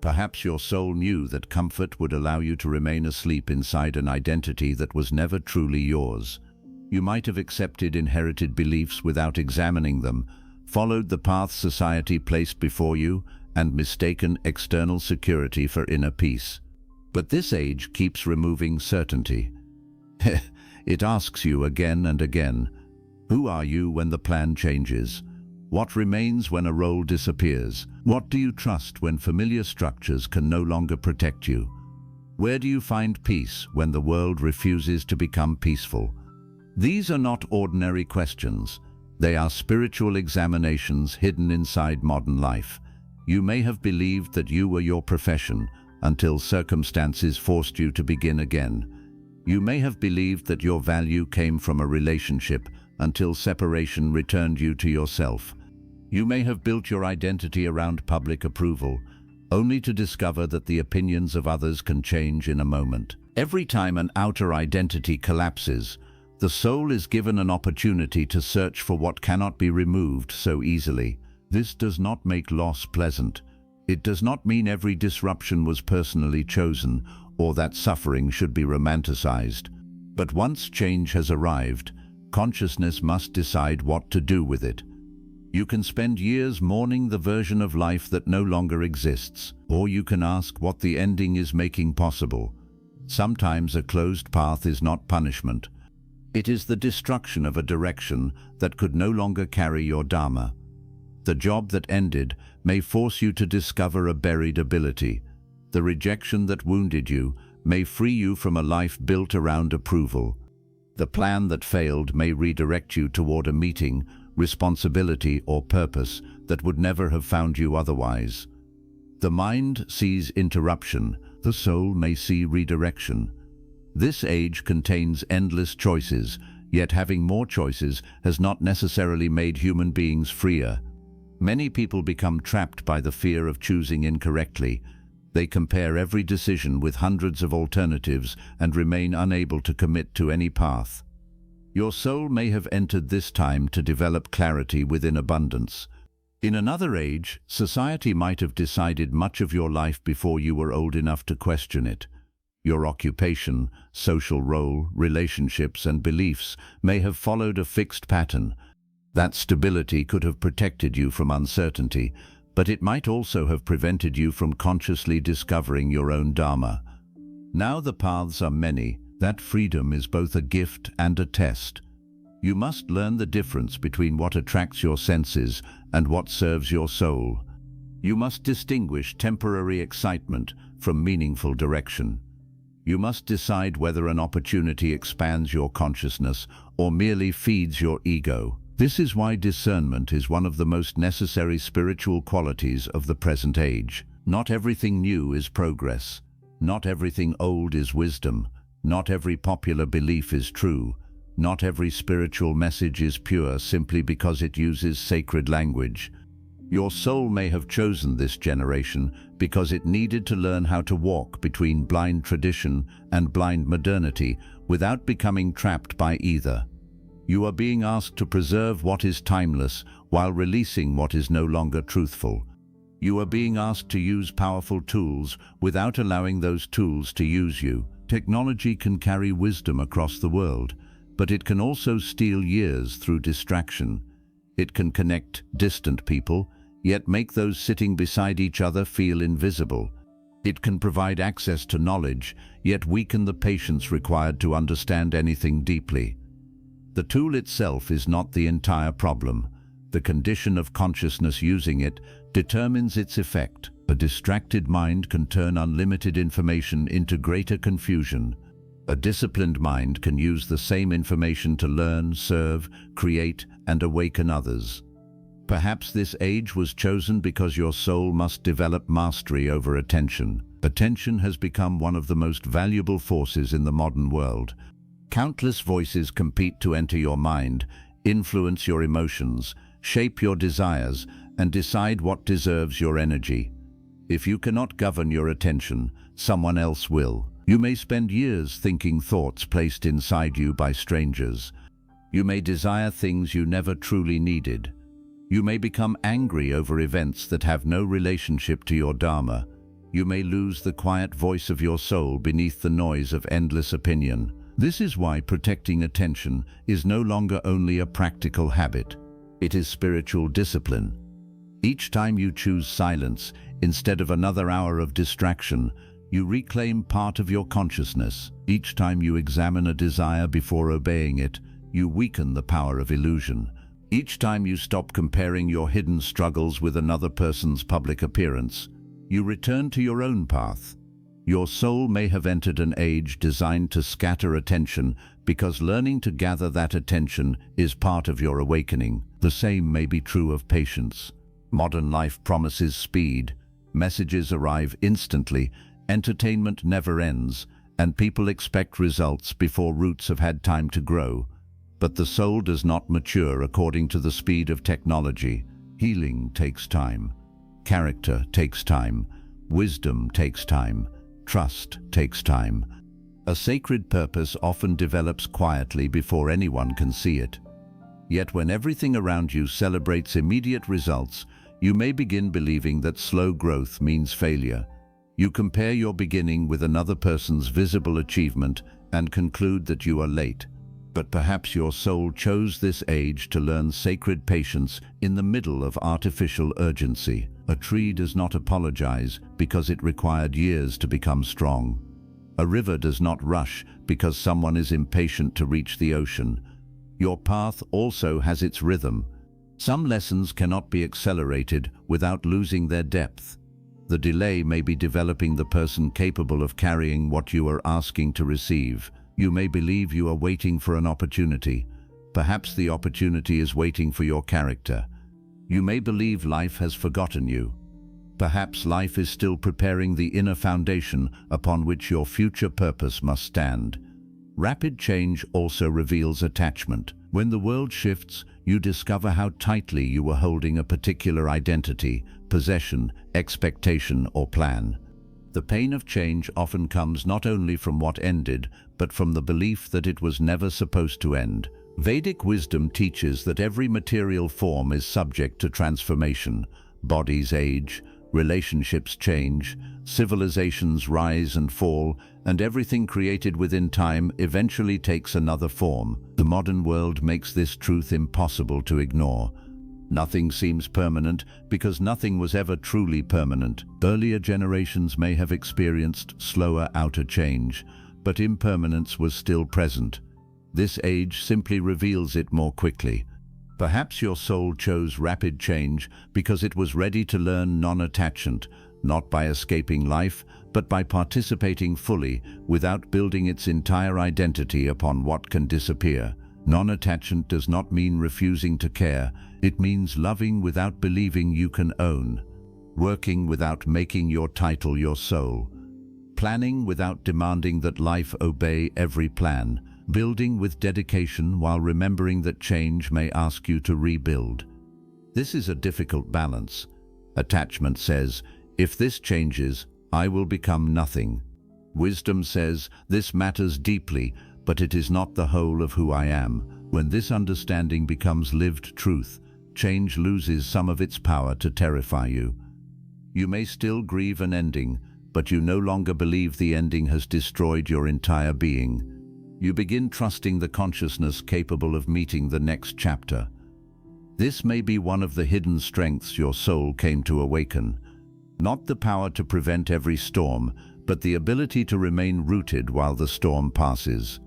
Perhaps your soul knew that comfort would allow you to remain asleep inside an identity that was never truly yours. You might have accepted inherited beliefs without examining them, followed the path society placed before you, and mistaken external security for inner peace. But this age keeps removing certainty. It asks you again and again, who are you when the plan changes? What remains when a role disappears? What do you trust when familiar structures can no longer protect you? Where do you find peace when the world refuses to become peaceful? These are not ordinary questions. They are spiritual examinations hidden inside modern life. You may have believed that you were your profession until circumstances forced you to begin again. You may have believed that your value came from a relationship until separation returned you to yourself. You may have built your identity around public approval, only to discover that the opinions of others can change in a moment. Every time an outer identity collapses, the soul is given an opportunity to search for what cannot be removed so easily. This does not make loss pleasant. It does not mean every disruption was personally chosen or that suffering should be romanticized. But once change has arrived, consciousness must decide what to do with it. You can spend years mourning the version of life that no longer exists, or you can ask what the ending is making possible. Sometimes a closed path is not punishment. It is the destruction of a direction that could no longer carry your dharma. The job that ended may force you to discover a buried ability. The rejection that wounded you may free you from a life built around approval. The plan that failed may redirect you toward a meeting, responsibility, or purpose that would never have found you otherwise. The mind sees interruption, the soul may see redirection. This age contains endless choices, yet having more choices has not necessarily made human beings freer. Many people become trapped by the fear of choosing incorrectly. They compare every decision with hundreds of alternatives and remain unable to commit to any path. Your soul may have entered this time to develop clarity within abundance. In another age, society might have decided much of your life before you were old enough to question it. Your occupation, social role, relationships, and beliefs may have followed a fixed pattern. That stability could have protected you from uncertainty, but it might also have prevented you from consciously discovering your own dharma. Now the paths are many. That freedom is both a gift and a test. You must learn the difference between what attracts your senses and what serves your soul. You must distinguish temporary excitement from meaningful direction. You must decide whether an opportunity expands your consciousness or merely feeds your ego. This is why discernment is one of the most necessary spiritual qualities of the present age. Not everything new is progress. Not everything old is wisdom. Not every popular belief is true. Not every spiritual message is pure simply because it uses sacred language. Your soul may have chosen this generation because it needed to learn how to walk between blind tradition and blind modernity without becoming trapped by either. You are being asked to preserve what is timeless while releasing what is no longer truthful. You are being asked to use powerful tools without allowing those tools to use you. Technology can carry wisdom across the world, but it can also steal years through distraction. It can connect distant people, yet make those sitting beside each other feel invisible. It can provide access to knowledge, yet weaken the patience required to understand anything deeply. The tool itself is not the entire problem. The condition of consciousness using it determines its effect. A distracted mind can turn unlimited information into greater confusion. A disciplined mind can use the same information to learn, serve, create, and awaken others. Perhaps this age was chosen because your soul must develop mastery over attention. Attention has become one of the most valuable forces in the modern world. Countless voices compete to enter your mind, influence your emotions, shape your desires, and decide what deserves your energy. If you cannot govern your attention, someone else will. You may spend years thinking thoughts placed inside you by strangers. You may desire things you never truly needed. You may become angry over events that have no relationship to your dharma. You may lose the quiet voice of your soul beneath the noise of endless opinion. This is why protecting attention is no longer only a practical habit. It is spiritual discipline. Each time you choose silence instead of another hour of distraction, you reclaim part of your consciousness. Each time you examine a desire before obeying it, you weaken the power of illusion. Each time you stop comparing your hidden struggles with another person's public appearance, you return to your own path. Your soul may have entered an age designed to scatter attention because learning to gather that attention is part of your awakening. The same may be true of patience. Modern life promises speed. Messages arrive instantly, entertainment never ends, and people expect results before roots have had time to grow. But the soul does not mature according to the speed of technology. Healing takes time. Character takes time. Wisdom takes time. Trust takes time. A sacred purpose often develops quietly before anyone can see it. Yet when everything around you celebrates immediate results, you may begin believing that slow growth means failure. You compare your beginning with another person's visible achievement and conclude that you are late. But perhaps your soul chose this age to learn sacred patience in the middle of artificial urgency. A tree does not apologize because it required years to become strong. A river does not rush because someone is impatient to reach the ocean. Your path also has its rhythm. Some lessons cannot be accelerated without losing their depth. The delay may be developing the person capable of carrying what you are asking to receive. You may believe you are waiting for an opportunity. Perhaps the opportunity is waiting for your character. You may believe life has forgotten you. Perhaps life is still preparing the inner foundation upon which your future purpose must stand. Rapid change also reveals attachment. When the world shifts, you discover how tightly you were holding a particular identity, possession, expectation, or plan. The pain of change often comes not only from what ended, but from the belief that it was never supposed to end. Vedic wisdom teaches that every material form is subject to transformation. Bodies age, relationships change, civilizations rise and fall, and everything created within time eventually takes another form. The modern world makes this truth impossible to ignore. Nothing seems permanent because nothing was ever truly permanent. Earlier generations may have experienced slower outer change, but impermanence was still present. This age simply reveals it more quickly. Perhaps your soul chose rapid change because it was ready to learn non-attachment, not by escaping life, but by participating fully without building its entire identity upon what can disappear. Non-attachment does not mean refusing to care. It means loving without believing you can own, working without making your title your soul, planning without demanding that life obey every plan, building with dedication while remembering that change may ask you to rebuild. This is a difficult balance. Attachment says, if this changes, I will become nothing. Wisdom says, this matters deeply, but it is not the whole of who I am. When this understanding becomes lived truth, change loses some of its power to terrify you. You may still grieve an ending, but you no longer believe the ending has destroyed your entire being. You begin trusting the consciousness capable of meeting the next chapter. This may be one of the hidden strengths your soul came to awaken. Not the power to prevent every storm, but the ability to remain rooted while the storm passes.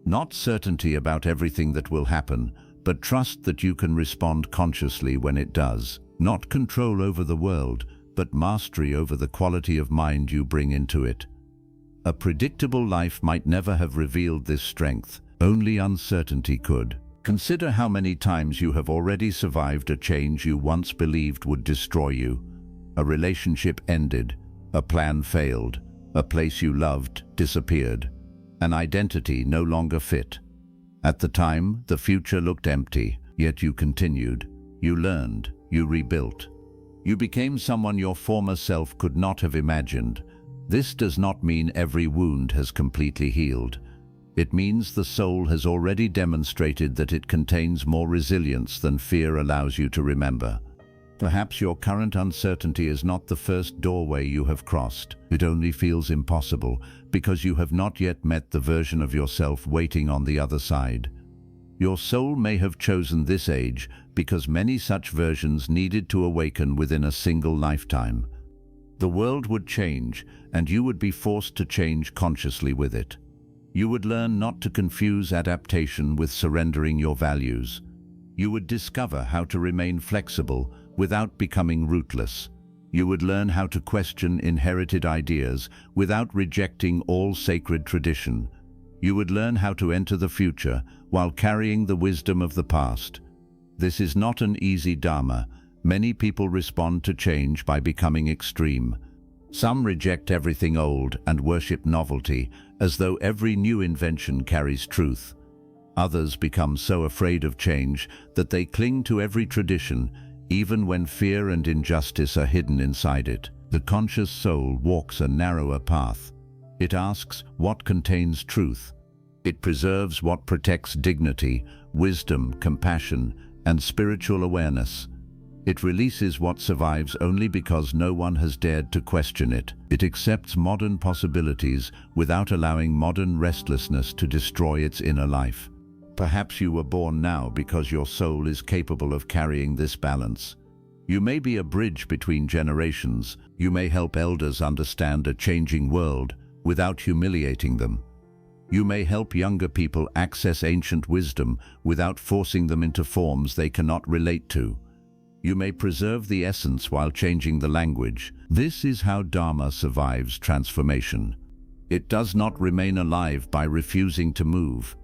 Not certainty about everything that will happen, but trust that you can respond consciously when it does. Not control over the world, but mastery over the quality of mind you bring into it. A predictable life might never have revealed this strength. Only uncertainty could. Consider how many times you have already survived a change you once believed would destroy you. A relationship ended, a plan failed, a place you loved disappeared, an identity no longer fit. At the time, the future looked empty, yet you continued. You learned, you rebuilt. You became someone your former self could not have imagined. This does not mean every wound has completely healed. It means the soul has already demonstrated that it contains more resilience than fear allows you to remember. Perhaps your current uncertainty is not the first doorway you have crossed. It only feels impossible because you have not yet met the version of yourself waiting on the other side. Your soul may have chosen this age because many such versions needed to awaken within a single lifetime. The world would change, and you would be forced to change consciously with it. You would learn not to confuse adaptation with surrendering your values. You would discover how to remain flexible without becoming rootless. You would learn how to question inherited ideas without rejecting all sacred tradition. You would learn how to enter the future while carrying the wisdom of the past. This is not an easy dharma. Many people respond to change by becoming extreme. Some reject everything old and worship novelty, as though every new invention carries truth. Others become so afraid of change that they cling to every tradition, even when fear and injustice are hidden inside it. The conscious soul walks a narrower path. It asks what contains truth. It preserves what protects dignity, wisdom, compassion, and spiritual awareness. It releases what survives only because no one has dared to question it. It accepts modern possibilities without allowing modern restlessness to destroy its inner life. Perhaps you were born now because your soul is capable of carrying this balance. You may be a bridge between generations. You may help elders understand a changing world without humiliating them. You may help younger people access ancient wisdom without forcing them into forms they cannot relate to. You may preserve the essence while changing the language. This is how Dharma survives transformation. It does not remain alive by refusing to move.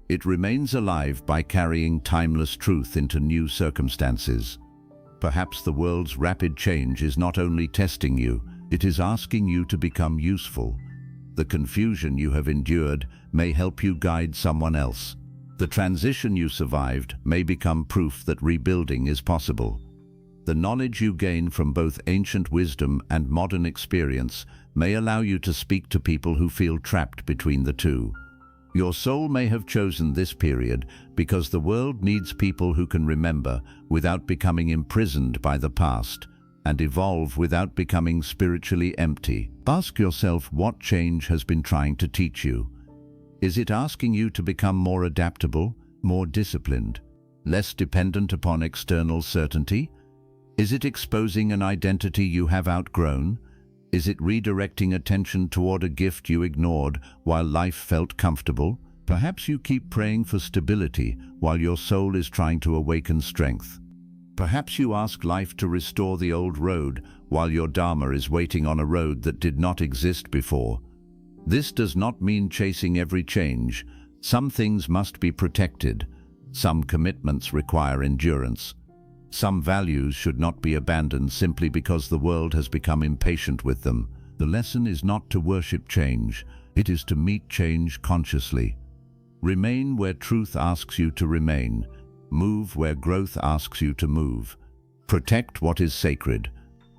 It remains alive by carrying timeless truth into new circumstances. Perhaps the world's rapid change is not only testing you, it is asking you to become useful. The confusion you have endured may help you guide someone else. The transition you survived may become proof that rebuilding is possible. The knowledge you gain from both ancient wisdom and modern experience may allow you to speak to people who feel trapped between the two. Your soul may have chosen this period because the world needs people who can remember without becoming imprisoned by the past, and evolve without becoming spiritually empty. Ask yourself what change has been trying to teach you. Is it asking you to become more adaptable, more disciplined, less dependent upon external certainty? Is it exposing an identity you have outgrown? Is it redirecting attention toward a gift you ignored while life felt comfortable? Perhaps you keep praying for stability while your soul is trying to awaken strength. Perhaps you ask life to restore the old road while your Dharma is waiting on a road that did not exist before. This does not mean chasing every change. Some things must be protected. Some commitments require endurance. Some values should not be abandoned simply because the world has become impatient with them. The lesson is not to worship change. It is to meet change consciously. Remain where truth asks you to remain. Move where growth asks you to move. Protect what is sacred.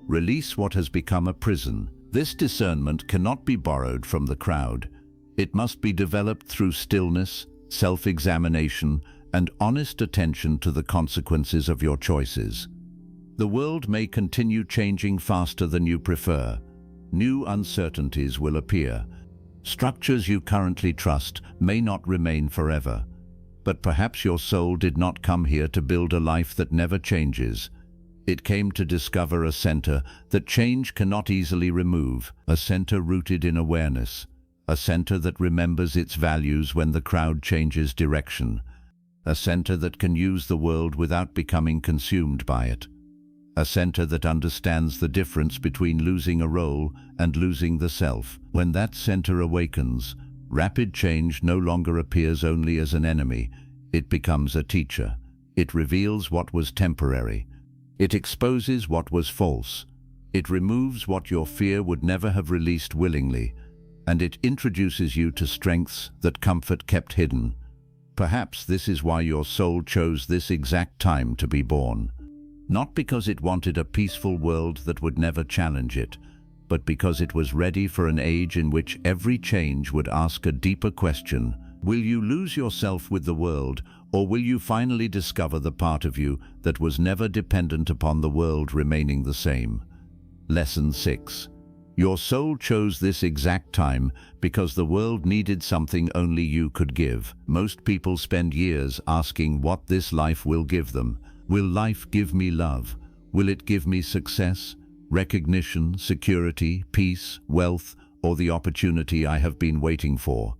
Release what has become a prison. This discernment cannot be borrowed from the crowd. It must be developed through stillness, self-examination, and honest attention to the consequences of your choices. The world may continue changing faster than you prefer. New uncertainties will appear. Structures you currently trust may not remain forever. But perhaps your soul did not come here to build a life that never changes. It came to discover a center that change cannot easily remove, a center rooted in awareness, a center that remembers its values when the crowd changes direction, a center that can use the world without becoming consumed by it, a center that understands the difference between losing a role and losing the self. When that center awakens, rapid change no longer appears only as an enemy. It becomes a teacher. It reveals what was temporary. It exposes what was false. It removes what your fear would never have released willingly, and it introduces you to strengths that comfort kept hidden. Perhaps this is why your soul chose this exact time to be born. Not because it wanted a peaceful world that would never challenge it, but because it was ready for an age in which every change would ask a deeper question. Will you lose yourself with the world, or will you finally discover the part of you that was never dependent upon the world remaining the same? Lesson 6. Your soul chose this exact time because the world needed something only you could give. Most people spend years asking what this life will give them. Will life give me love? Will it give me success, recognition, security, peace, wealth, or the opportunity I have been waiting for?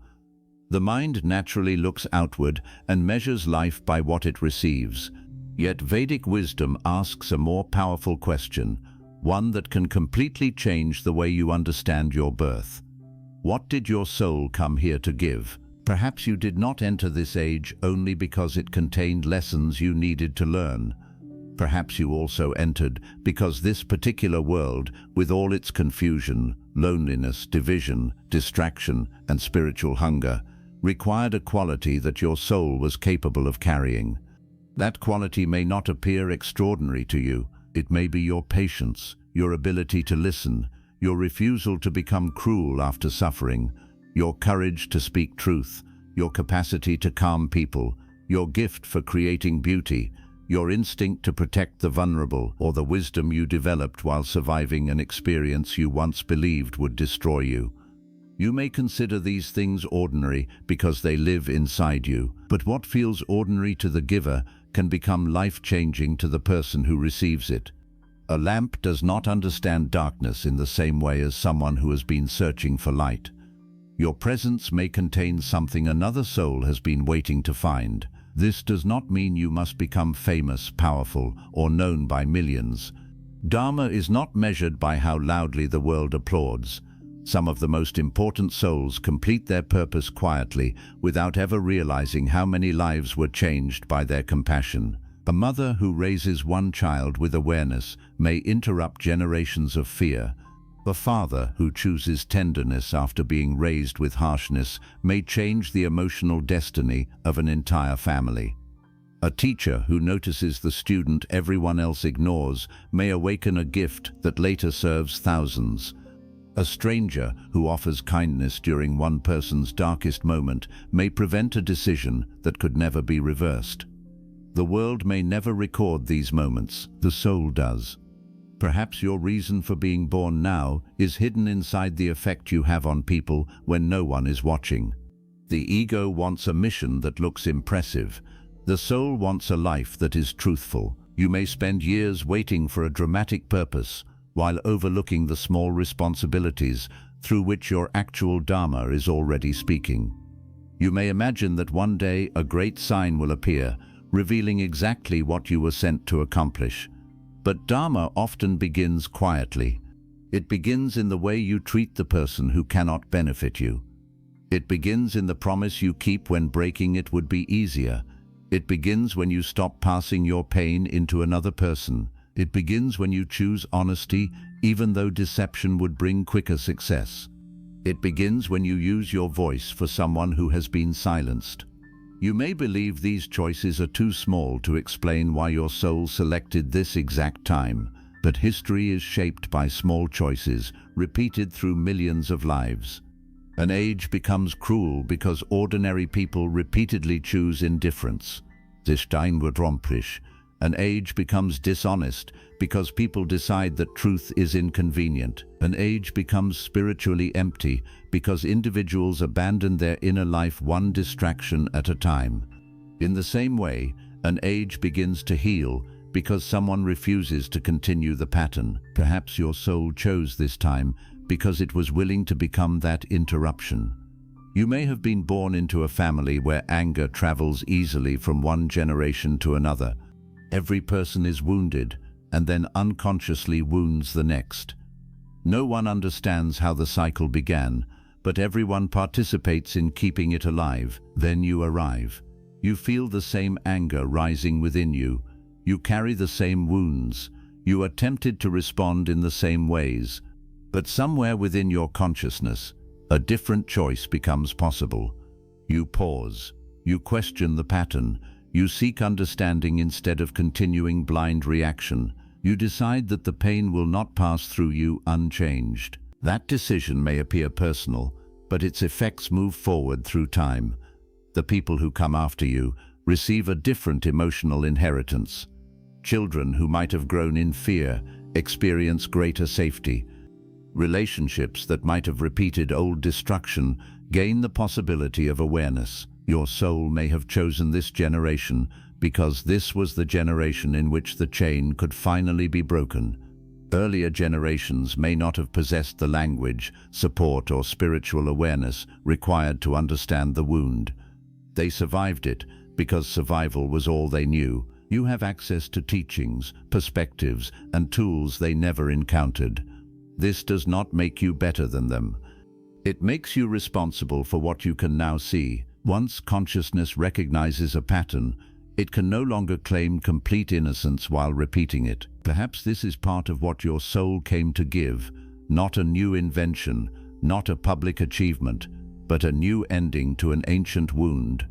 The mind naturally looks outward and measures life by what it receives. Yet Vedic wisdom asks a more powerful question, one that can completely change the way you understand your birth. What did your soul come here to give? Perhaps you did not enter this age only because it contained lessons you needed to learn. Perhaps you also entered because this particular world, with all its confusion, loneliness, division, distraction, and spiritual hunger, required a quality that your soul was capable of carrying. That quality may not appear extraordinary to you. It may be your patience, your ability to listen, your refusal to become cruel after suffering, your courage to speak truth, your capacity to calm people, your gift for creating beauty, your instinct to protect the vulnerable, or the wisdom you developed while surviving an experience you once believed would destroy you. You may consider these things ordinary because they live inside you, but what feels ordinary to the giver can become life-changing to the person who receives it. A lamp does not understand darkness in the same way as someone who has been searching for light. Your presence may contain something another soul has been waiting to find. This does not mean you must become famous, powerful, or known by millions. Dharma is not measured by how loudly the world applauds. Some of the most important souls complete their purpose quietly, without ever realizing how many lives were changed by their compassion. A mother who raises one child with awareness may interrupt generations of fear. A father who chooses tenderness after being raised with harshness may change the emotional destiny of an entire family. A teacher who notices the student everyone else ignores may awaken a gift that later serves thousands. A stranger who offers kindness during one person's darkest moment may prevent a decision that could never be reversed. The world may never record these moments, the soul does. Perhaps your reason for being born now is hidden inside the effect you have on people when no one is watching. The ego wants a mission that looks impressive. The soul wants a life that is truthful. You may spend years waiting for a dramatic purpose, while overlooking the small responsibilities through which your actual dharma is already speaking. You may imagine that one day a great sign will appear, revealing exactly what you were sent to accomplish. But dharma often begins quietly. It begins in the way you treat the person who cannot benefit you. It begins in the promise you keep when breaking it would be easier. It begins when you stop passing your pain into another person. It begins when you choose honesty, even though deception would bring quicker success. It begins when you use your voice for someone who has been silenced. You may believe these choices are too small to explain why your soul selected this exact time, but history is shaped by small choices, repeated through millions of lives. An age becomes cruel because ordinary people repeatedly choose indifference. An age becomes dishonest because people decide that truth is inconvenient. An age becomes spiritually empty because individuals abandon their inner life one distraction at a time. In the same way, an age begins to heal because someone refuses to continue the pattern. Perhaps your soul chose this time because it was willing to become that interruption. You may have been born into a family where anger travels easily from one generation to another. Every person is wounded and then unconsciously wounds the next. No one understands how the cycle began, but everyone participates in keeping it alive. Then you arrive. You feel the same anger rising within you. You carry the same wounds. You are tempted to respond in the same ways. But somewhere within your consciousness, a different choice becomes possible. You pause. You question the pattern. You seek understanding instead of continuing blind reaction. You decide that the pain will not pass through you unchanged. That decision may appear personal, but its effects move forward through time. The people who come after you receive a different emotional inheritance. Children who might have grown in fear experience greater safety. Relationships that might have repeated old destruction gain the possibility of awareness. Your soul may have chosen this generation because this was the generation in which the chain could finally be broken. Earlier generations may not have possessed the language, support, or spiritual awareness required to understand the wound. They survived it because survival was all they knew. You have access to teachings, perspectives, and tools they never encountered. This does not make you better than them. It makes you responsible for what you can now see. Once consciousness recognizes a pattern, it can no longer claim complete innocence while repeating it. Perhaps this is part of what your soul came to give, not a new invention, not a public achievement, but a new ending to an ancient wound.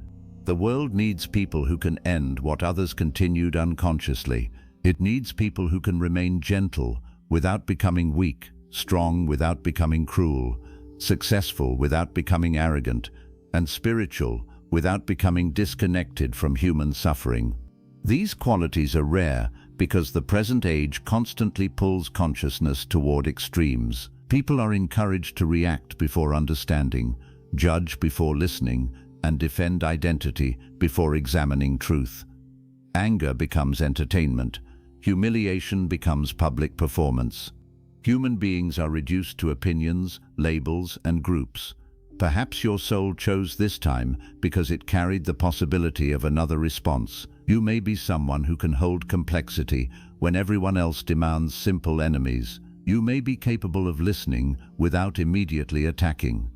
The world needs people who can end what others continued unconsciously. It needs people who can remain gentle without becoming weak, strong without becoming cruel, successful without becoming arrogant, and spiritual without becoming disconnected from human suffering. These qualities are rare because the present age constantly pulls consciousness toward extremes. People are encouraged to react before understanding, judge before listening, and defend identity before examining truth. Anger becomes entertainment. Humiliation becomes public performance. Human beings are reduced to opinions, labels, and groups. Perhaps your soul chose this time because it carried the possibility of another response. You may be someone who can hold complexity when everyone else demands simple enemies. You may be capable of listening without immediately attacking.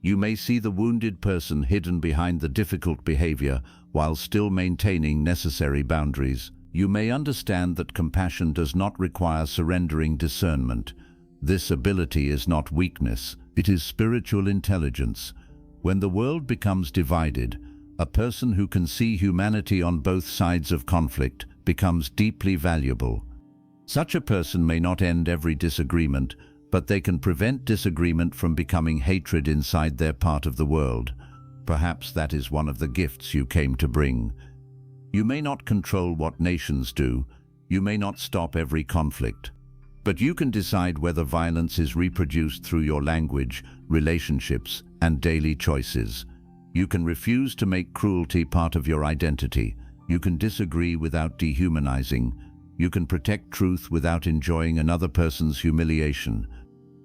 You may see the wounded person hidden behind the difficult behavior while still maintaining necessary boundaries. You may understand that compassion does not require surrendering discernment. This ability is not weakness, it is spiritual intelligence. When the world becomes divided, a person who can see humanity on both sides of conflict becomes deeply valuable. Such a person may not end every disagreement, but they can prevent disagreement from becoming hatred inside their part of the world. Perhaps that is one of the gifts you came to bring. You may not control what nations do, you may not stop every conflict, but you can decide whether violence is reproduced through your language, relationships, and daily choices. You can refuse to make cruelty part of your identity. You can disagree without dehumanizing. You can protect truth without enjoying another person's humiliation.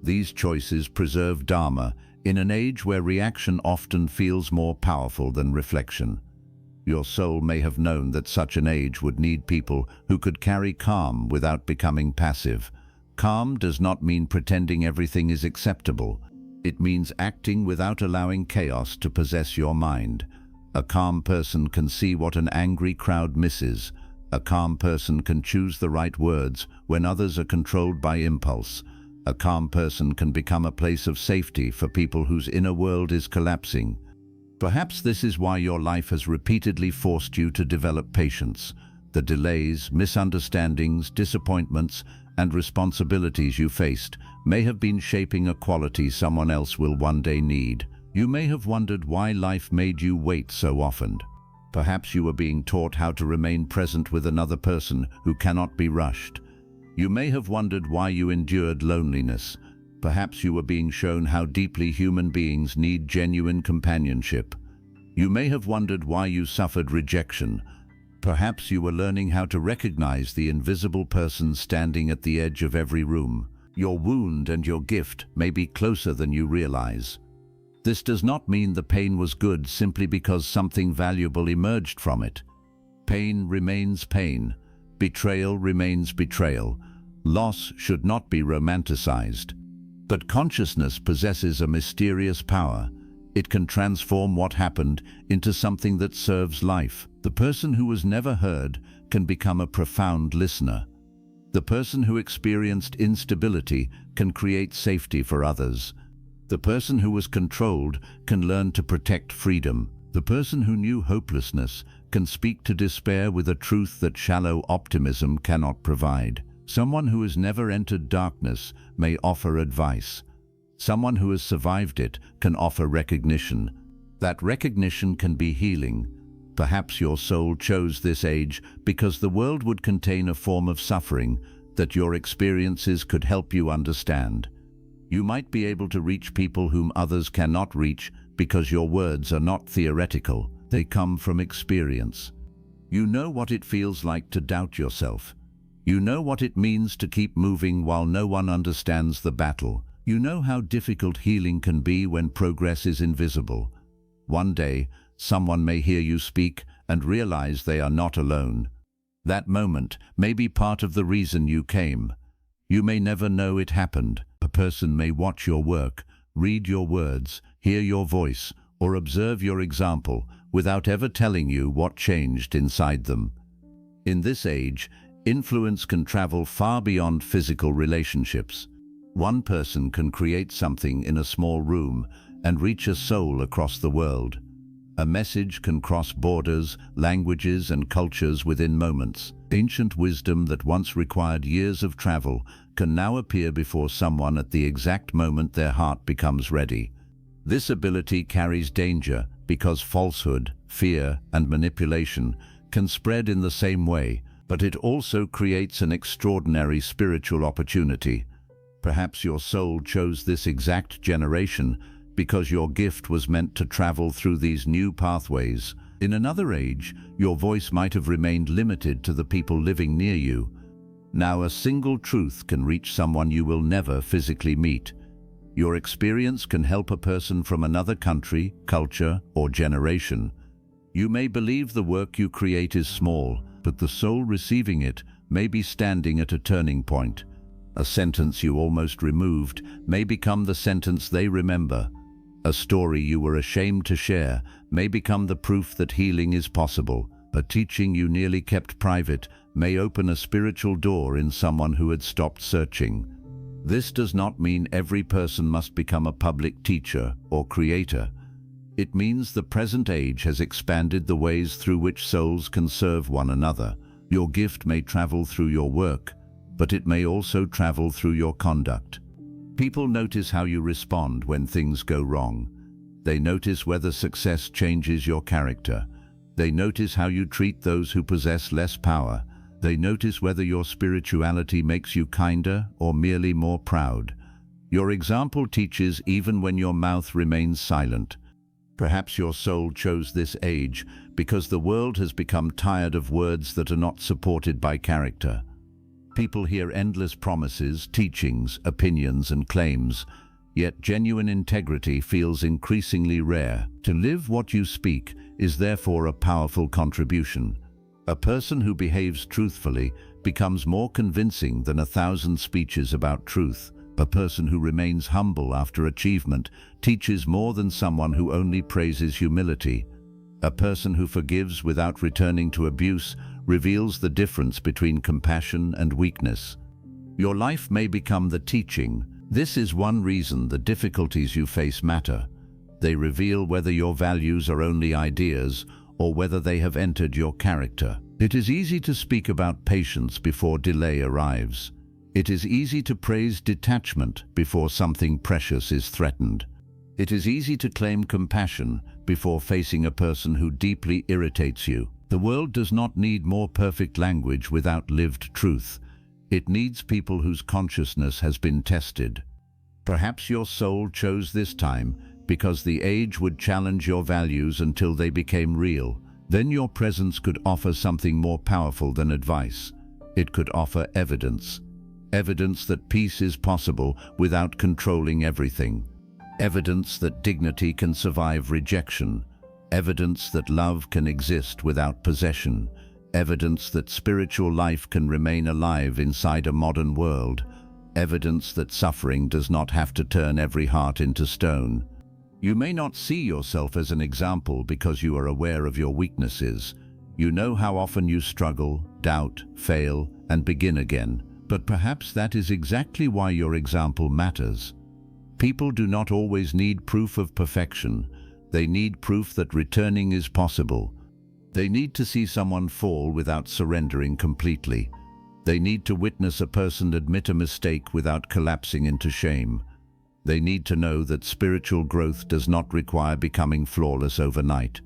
These choices preserve dharma in an age where reaction often feels more powerful than reflection. Your soul may have known that such an age would need people who could carry calm without becoming passive. Calm does not mean pretending everything is acceptable. It means acting without allowing chaos to possess your mind. A calm person can see what an angry crowd misses. A calm person can choose the right words when others are controlled by impulse. A calm person can become a place of safety for people whose inner world is collapsing. Perhaps this is why your life has repeatedly forced you to develop patience. The delays, misunderstandings, disappointments, and responsibilities you faced may have been shaping a quality someone else will one day need. You may have wondered why life made you wait so often. Perhaps you were being taught how to remain present with another person who cannot be rushed. You may have wondered why you endured loneliness. Perhaps you were being shown how deeply human beings need genuine companionship. You may have wondered why you suffered rejection. Perhaps you were learning how to recognize the invisible person standing at the edge of every room. Your wound and your gift may be closer than you realize. This does not mean the pain was good simply because something valuable emerged from it. Pain remains pain. Betrayal remains betrayal. Loss should not be romanticized. But consciousness possesses a mysterious power. It can transform what happened into something that serves life. The person who was never heard can become a profound listener. The person who experienced instability can create safety for others. The person who was controlled can learn to protect freedom. The person who knew hopelessness can speak to despair with a truth that shallow optimism cannot provide. Someone who has never entered darkness may offer advice. Someone who has survived it can offer recognition. That recognition can be healing. Perhaps your soul chose this age because the world would contain a form of suffering that your experiences could help you understand. You might be able to reach people whom others cannot reach because your words are not theoretical. They come from experience. You know what it feels like to doubt yourself. You know what it means to keep moving while no one understands the battle. You know how difficult healing can be when progress is invisible. One day, someone may hear you speak and realize they are not alone. That moment may be part of the reason you came. You may never know it happened. A person may watch your work, read your words, hear your voice, or observe your example without ever telling you what changed inside them. In this age, influence can travel far beyond physical relationships. One person can create something in a small room and reach a soul across the world. A message can cross borders, languages, and cultures within moments. Ancient wisdom that once required years of travel can now appear before someone at the exact moment their heart becomes ready. This ability carries danger because falsehood, fear, and manipulation can spread in the same way, but it also creates an extraordinary spiritual opportunity. Perhaps your soul chose this exact generation because your gift was meant to travel through these new pathways. In another age, your voice might have remained limited to the people living near you. Now a single truth can reach someone you will never physically meet. Your experience can help a person from another country, culture, or generation. You may believe the work you create is small, but the soul receiving it may be standing at a turning point. A sentence you almost removed may become the sentence they remember. A story you were ashamed to share may become the proof that healing is possible. A teaching you nearly kept private may open a spiritual door in someone who had stopped searching. This does not mean every person must become a public teacher or creator. It means the present age has expanded the ways through which souls can serve one another. Your gift may travel through your work, but it may also travel through your conduct. People notice how you respond when things go wrong. They notice whether success changes your character. They notice how you treat those who possess less power. They notice whether your spirituality makes you kinder or merely more proud. Your example teaches even when your mouth remains silent. Perhaps your soul chose this age because the world has become tired of words that are not supported by character. People hear endless promises, teachings, opinions, and claims, yet genuine integrity feels increasingly rare. To live what you speak is therefore a powerful contribution. A person who behaves truthfully becomes more convincing than 1,000 speeches about truth. A person who remains humble after achievement teaches more than someone who only praises humility. A person who forgives without returning to abuse reveals the difference between compassion and weakness. Your life may become the teaching. This is one reason the difficulties you face matter. They reveal whether your values are only ideas or whether they have entered your character. It is easy to speak about patience before delay arrives. It is easy to praise detachment before something precious is threatened. It is easy to claim compassion before facing a person who deeply irritates you. The world does not need more perfect language without lived truth. It needs people whose consciousness has been tested. Perhaps your soul chose this time because the age would challenge your values until they became real. Then your presence could offer something more powerful than advice. It could offer evidence. Evidence that peace is possible without controlling everything. Evidence that dignity can survive rejection. Evidence that love can exist without possession. Evidence that spiritual life can remain alive inside a modern world. Evidence that suffering does not have to turn every heart into stone. You may not see yourself as an example because you are aware of your weaknesses. You know how often you struggle, doubt, fail, and begin again. But perhaps that is exactly why your example matters. People do not always need proof of perfection. They need proof that returning is possible. They need to see someone fall without surrendering completely. They need to witness a person admit a mistake without collapsing into shame. They need to know that spiritual growth does not require becoming flawless overnight.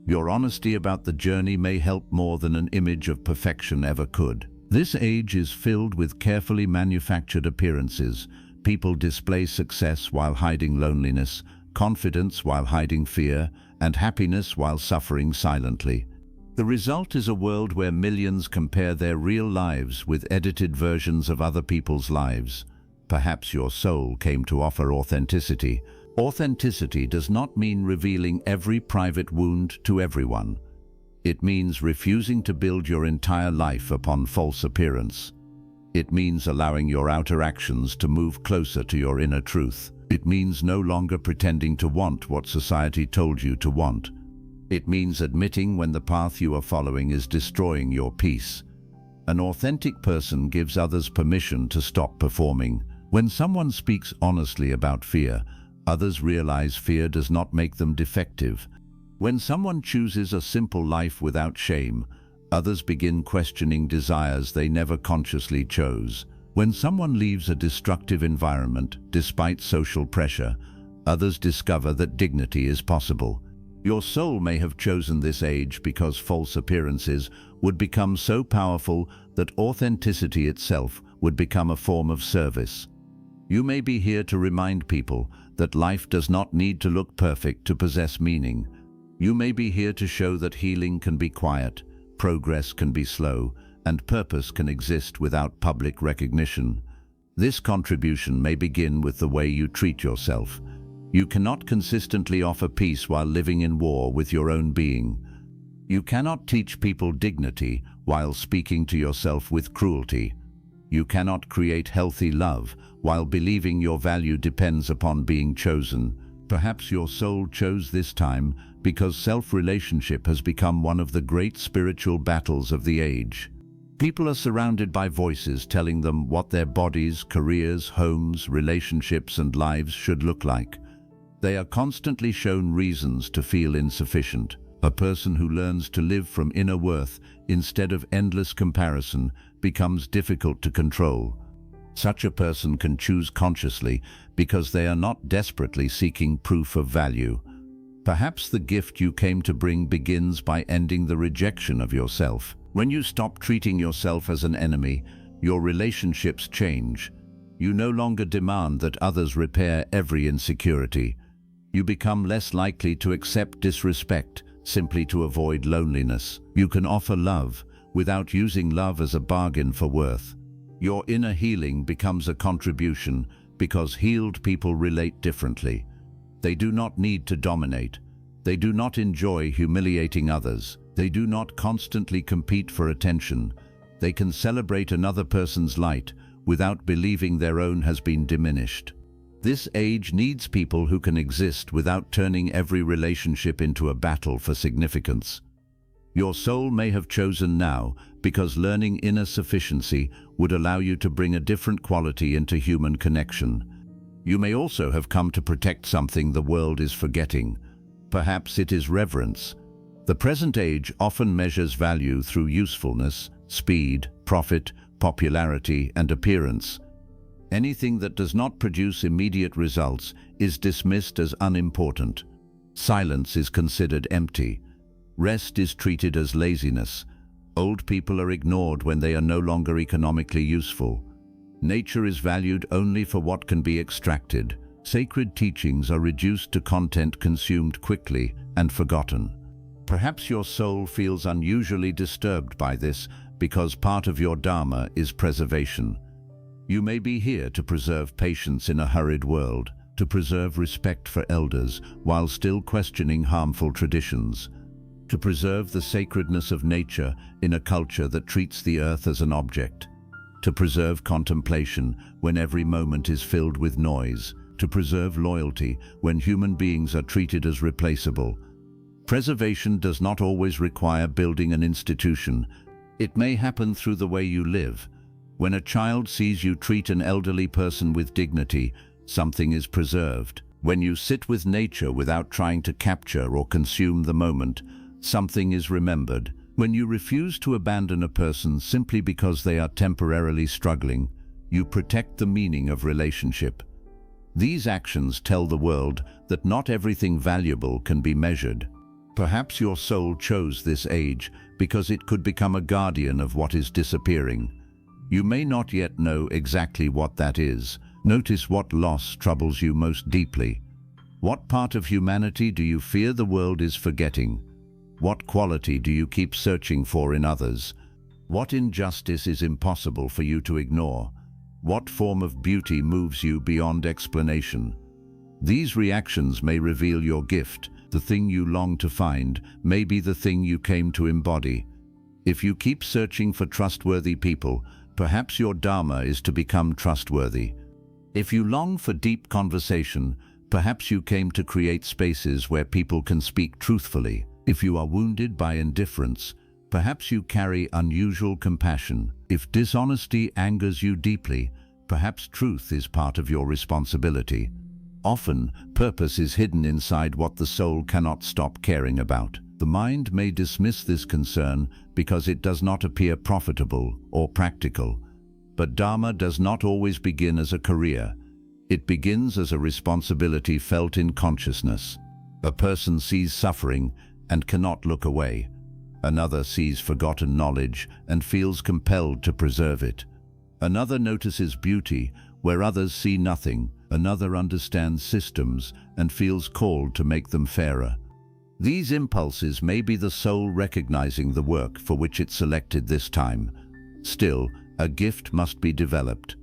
Your honesty about the journey may help more than an image of perfection ever could. This age is filled with carefully manufactured appearances. People display success while hiding loneliness, confidence while hiding fear, and happiness while suffering silently. The result is a world where millions compare their real lives with edited versions of other people's lives. Perhaps your soul came to offer authenticity. Authenticity does not mean revealing every private wound to everyone. It means refusing to build your entire life upon false appearance. It means allowing your outer actions to move closer to your inner truth. It means no longer pretending to want what society told you to want. It means admitting when the path you are following is destroying your peace. An authentic person gives others permission to stop performing. When someone speaks honestly about fear, others realize fear does not make them defective. When someone chooses a simple life without shame, others begin questioning desires they never consciously chose. When someone leaves a destructive environment, despite social pressure, others discover that dignity is possible. Your soul may have chosen this age because false appearances would become so powerful that authenticity itself would become a form of service. You may be here to remind people that life does not need to look perfect to possess meaning. You may be here to show that healing can be quiet, progress can be slow, and purpose can exist without public recognition. This contribution may begin with the way you treat yourself. You cannot consistently offer peace while living in war with your own being. You cannot teach people dignity while speaking to yourself with cruelty. You cannot create healthy love while believing your value depends upon being chosen. Perhaps your soul chose this time because self-relationship has become one of the great spiritual battles of the age. People are surrounded by voices telling them what their bodies, careers, homes, relationships, and lives should look like. They are constantly shown reasons to feel insufficient. A person who learns to live from inner worth instead of endless comparison becomes difficult to control. Such a person can choose consciously because they are not desperately seeking proof of value. Perhaps the gift you came to bring begins by ending the rejection of yourself. When you stop treating yourself as an enemy, your relationships change. You no longer demand that others repair every insecurity. You become less likely to accept disrespect simply to avoid loneliness. You can offer love without using love as a bargain for worth. Your inner healing becomes a contribution because healed people relate differently. They do not need to dominate. They do not enjoy humiliating others. They do not constantly compete for attention. They can celebrate another person's light without believing their own has been diminished. This age needs people who can exist without turning every relationship into a battle for significance. Your soul may have chosen now because learning inner sufficiency would allow you to bring a different quality into human connection. You may also have come to protect something the world is forgetting. Perhaps it is reverence. The present age often measures value through usefulness, speed, profit, popularity, and appearance. Anything that does not produce immediate results is dismissed as unimportant. Silence is considered empty. Rest is treated as laziness. Old people are ignored when they are no longer economically useful. Nature is valued only for what can be extracted. Sacred teachings are reduced to content consumed quickly and forgotten. Perhaps your soul feels unusually disturbed by this because part of your dharma is preservation. You may be here to preserve patience in a hurried world, to preserve respect for elders while still questioning harmful traditions, to preserve the sacredness of nature in a culture that treats the earth as an object, to preserve contemplation when every moment is filled with noise, to preserve loyalty when human beings are treated as replaceable. Preservation does not always require building an institution. It may happen through the way you live. When a child sees you treat an elderly person with dignity, something is preserved. When you sit with nature without trying to capture or consume the moment, something is remembered. When you refuse to abandon a person simply because they are temporarily struggling, you protect the meaning of relationship. These actions tell the world that not everything valuable can be measured. Perhaps your soul chose this age because it could become a guardian of what is disappearing. You may not yet know exactly what that is. Notice what loss troubles you most deeply. What part of humanity do you fear the world is forgetting? What quality do you keep searching for in others? What injustice is impossible for you to ignore? What form of beauty moves you beyond explanation? These reactions may reveal your gift. The thing you long to find may be the thing you came to embody. If you keep searching for trustworthy people, perhaps your dharma is to become trustworthy. If you long for deep conversation, perhaps you came to create spaces where people can speak truthfully. If you are wounded by indifference, perhaps you carry unusual compassion. If dishonesty angers you deeply, perhaps truth is part of your responsibility. Often, purpose is hidden inside what the soul cannot stop caring about. The mind may dismiss this concern because it does not appear profitable or practical. But dharma does not always begin as a career. It begins as a responsibility felt in consciousness. A person sees suffering and cannot look away. Another sees forgotten knowledge and feels compelled to preserve it. Another notices beauty where others see nothing. Another understands systems and feels called to make them fairer. These impulses may be the soul recognizing the work for which it selected this time. Still, a gift must be developed.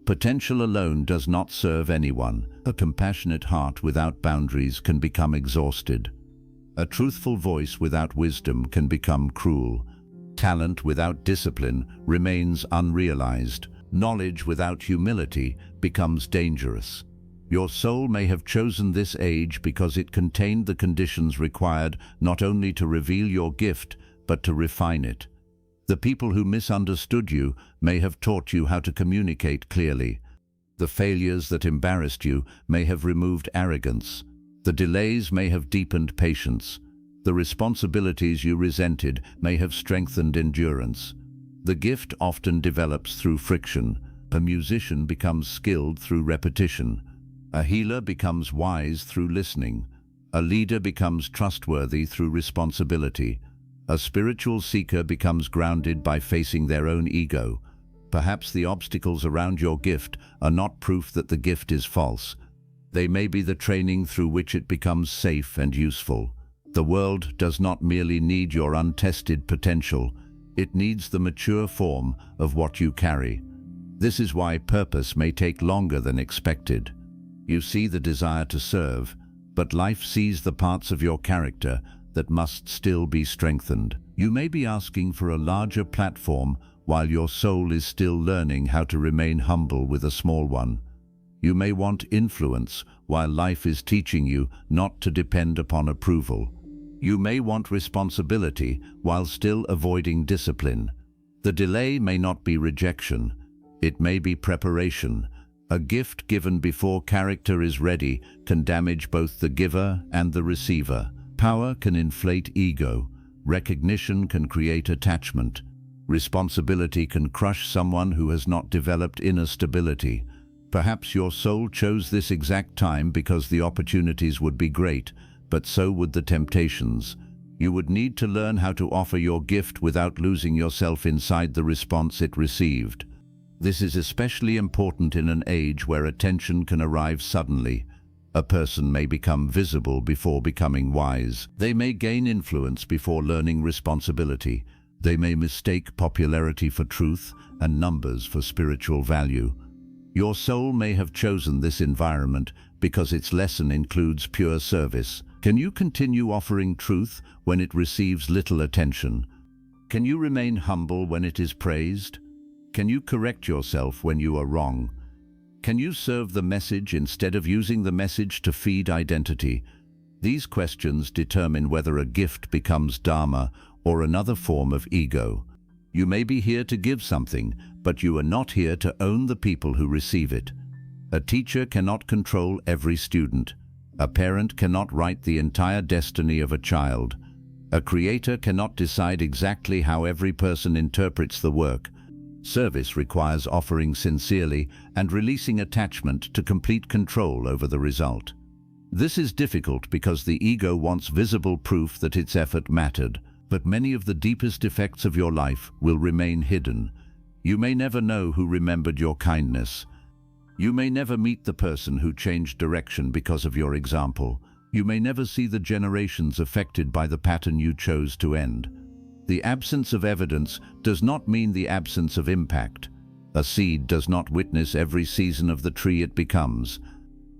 Potential alone does not serve anyone. A compassionate heart without boundaries can become exhausted. A truthful voice without wisdom can become cruel. Talent without discipline remains unrealized. Knowledge without humility becomes dangerous. Your soul may have chosen this age because it contained the conditions required not only to reveal your gift, but to refine it. The people who misunderstood you may have taught you how to communicate clearly. The failures that embarrassed you may have removed arrogance. The delays may have deepened patience. The responsibilities you resented may have strengthened endurance. The gift often develops through friction. A musician becomes skilled through repetition. A healer becomes wise through listening. A leader becomes trustworthy through responsibility. A spiritual seeker becomes grounded by facing their own ego. Perhaps the obstacles around your gift are not proof that the gift is false. They may be the training through which it becomes safe and useful. The world does not merely need your untested potential. It needs the mature form of what you carry. This is why purpose may take longer than expected. You see the desire to serve, but life sees the parts of your character that must still be strengthened. You may be asking for a larger platform while your soul is still learning how to remain humble with a small one. You may want influence while life is teaching you not to depend upon approval. You may want responsibility while still avoiding discipline. The delay may not be rejection. It may be preparation. A gift given before character is ready can damage both the giver and the receiver. Power can inflate ego. Recognition can create attachment. Responsibility can crush someone who has not developed inner stability. Perhaps your soul chose this exact time because the opportunities would be great, but so would the temptations. You would need to learn how to offer your gift without losing yourself inside the response it received. This is especially important in an age where attention can arrive suddenly. A person may become visible before becoming wise. They may gain influence before learning responsibility. They may mistake popularity for truth and numbers for spiritual value. Your soul may have chosen this environment because its lesson includes pure service. Can you continue offering truth when it receives little attention? Can you remain humble when it is praised? Can you correct yourself when you are wrong? Can you serve the message instead of using the message to feed identity? These questions determine whether a gift becomes dharma or another form of ego. You may be here to give something, but you are not here to own the people who receive it. A teacher cannot control every student. A parent cannot write the entire destiny of a child. A creator cannot decide exactly how every person interprets the work. Service requires offering sincerely and releasing attachment to complete control over the result. This is difficult because the ego wants visible proof that its effort mattered, but many of the deepest effects of your life will remain hidden. You may never know who remembered your kindness. You may never meet the person who changed direction because of your example. You may never see the generations affected by the pattern you chose to end. The absence of evidence does not mean the absence of impact. A seed does not witness every season of the tree it becomes.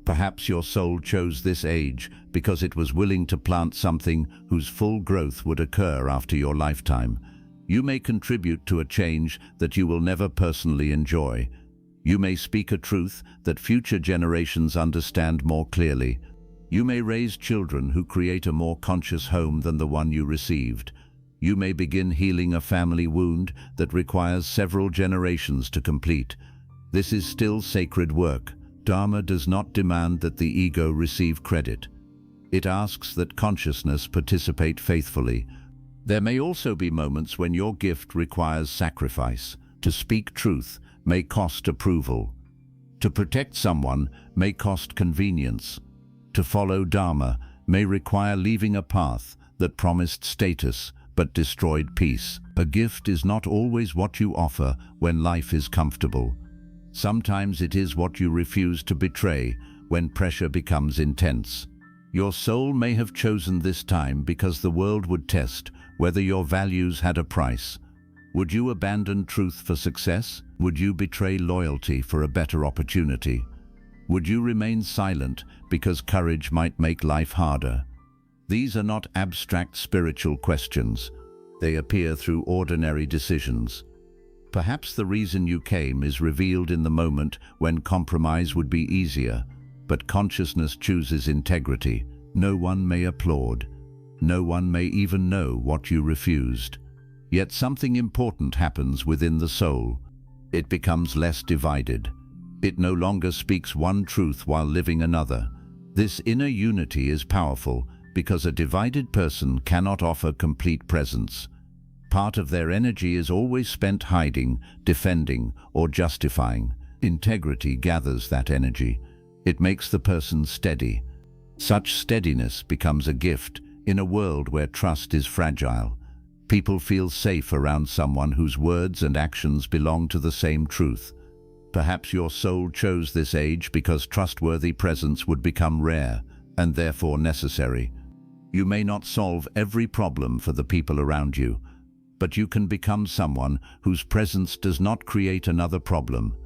Perhaps your soul chose this age because it was willing to plant something whose full growth would occur after your lifetime. You may contribute to a change that you will never personally enjoy. You may speak a truth that future generations understand more clearly. You may raise children who create a more conscious home than the one you received. You may begin healing a family wound that requires several generations to complete. This is still sacred work. Dharma does not demand that the ego receive credit. It asks that consciousness participate faithfully. There may also be moments when your gift requires sacrifice. To speak truth may cost approval. To protect someone may cost convenience. To follow Dharma may require leaving a path that promised status but destroyed peace. A gift is not always what you offer when life is comfortable. Sometimes it is what you refuse to betray when pressure becomes intense. Your soul may have chosen this time because the world would test whether your values had a price. Would you abandon truth for success? Would you betray loyalty for a better opportunity? Would you remain silent because courage might make life harder? These are not abstract spiritual questions. They appear through ordinary decisions. Perhaps the reason you came is revealed in the moment when compromise would be easier, but consciousness chooses integrity. No one may applaud. No one may even know what you refused. Yet something important happens within the soul. It becomes less divided. It no longer speaks one truth while living another. This inner unity is powerful because a divided person cannot offer complete presence. Part of their energy is always spent hiding, defending, or justifying. Integrity gathers that energy. It makes the person steady. Such steadiness becomes a gift in a world where trust is fragile. People feel safe around someone whose words and actions belong to the same truth. Perhaps your soul chose this age because trustworthy presence would become rare and therefore necessary. You may not solve every problem for the people around you, but you can become someone whose presence does not create another problem.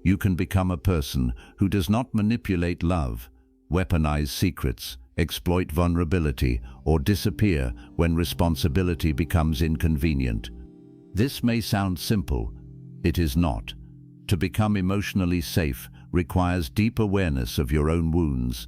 You can become a person who does not manipulate love, weaponize secrets, exploit vulnerability, or disappear when responsibility becomes inconvenient. This may sound simple. It is not. To become emotionally safe requires deep awareness of your own wounds.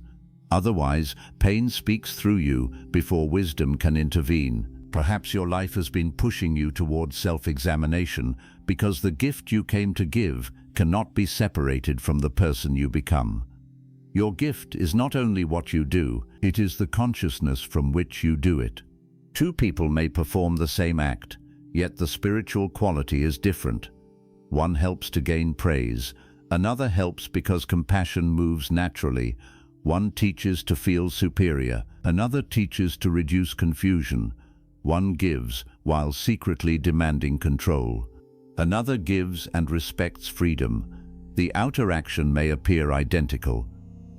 Otherwise, pain speaks through you before wisdom can intervene. Perhaps your life has been pushing you towards self-examination because the gift you came to give cannot be separated from the person you become. Your gift is not only what you do, it is the consciousness from which you do it. Two people may perform the same act, yet the spiritual quality is different. One helps to gain praise, another helps because compassion moves naturally. One teaches to feel superior, another teaches to reduce confusion. One gives while secretly demanding control. Another gives and respects freedom. The outer action may appear identical.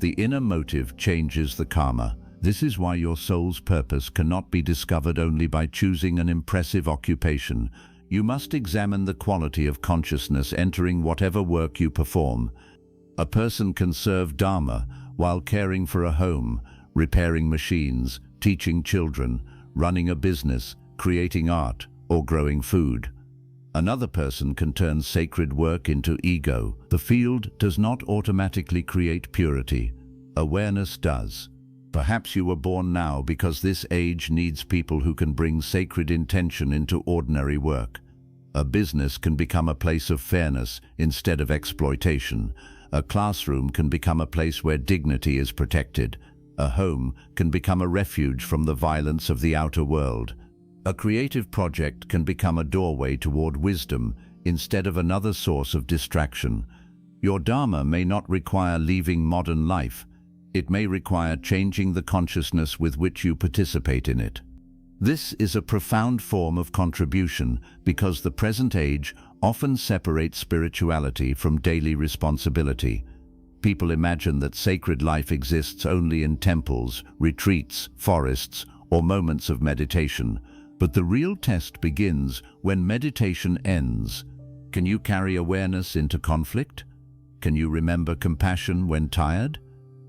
The inner motive changes the karma. This is why your soul's purpose cannot be discovered only by choosing an impressive occupation. You must examine the quality of consciousness entering whatever work you perform. A person can serve dharma while caring for a home, repairing machines, teaching children, running a business, creating art, or growing food. Another person can turn sacred work into ego. The field does not automatically create purity. Awareness does. Perhaps you were born now because this age needs people who can bring sacred intention into ordinary work. A business can become a place of fairness instead of exploitation. A classroom can become a place where dignity is protected. A home can become a refuge from the violence of the outer world. A creative project can become a doorway toward wisdom instead of another source of distraction. Your dharma may not require leaving modern life. It may require changing the consciousness with which you participate in it. This is a profound form of contribution because the present age often separates spirituality from daily responsibility. People imagine that sacred life exists only in temples, retreats, forests, or moments of meditation. But the real test begins when meditation ends. Can you carry awareness into conflict? Can you remember compassion when tired?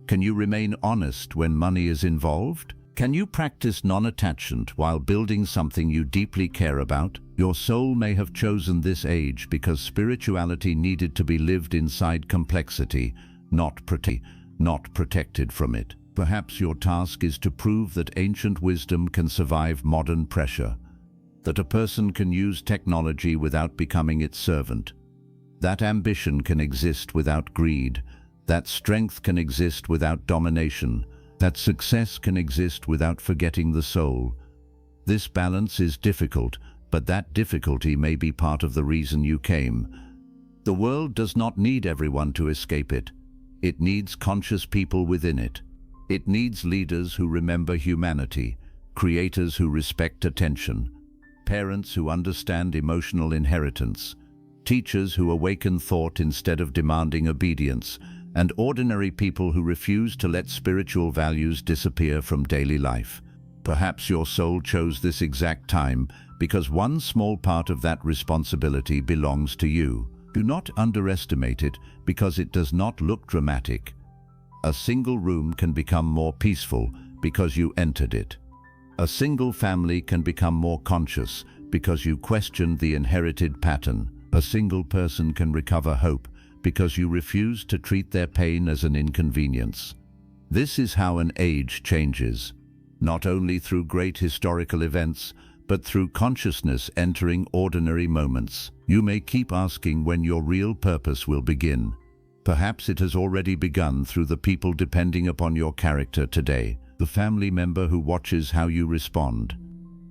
Can you remain honest when money is involved? Can you practice non-attachment while building something you deeply care about? Your soul may have chosen this age because spirituality needed to be lived inside complexity, not protected from it. Perhaps your task is to prove that ancient wisdom can survive modern pressure, that a person can use technology without becoming its servant, that ambition can exist without greed, that strength can exist without domination, that success can exist without forgetting the soul. This balance is difficult, but that difficulty may be part of the reason you came. The world does not need everyone to escape it. It needs conscious people within it. It needs leaders who remember humanity, creators who respect attention, parents who understand emotional inheritance, teachers who awaken thought instead of demanding obedience, and ordinary people who refuse to let spiritual values disappear from daily life. Perhaps your soul chose this exact time because one small part of that responsibility belongs to you. Do not underestimate it because it does not look dramatic. A single room can become more peaceful because you entered it. A single family can become more conscious because you questioned the inherited pattern. A single person can recover hope because you refuse to treat their pain as an inconvenience. This is how an age changes, not only through great historical events, but through consciousness entering ordinary moments. You may keep asking when your real purpose will begin. Perhaps it has already begun through the people depending upon your character today, the family member who watches how you respond,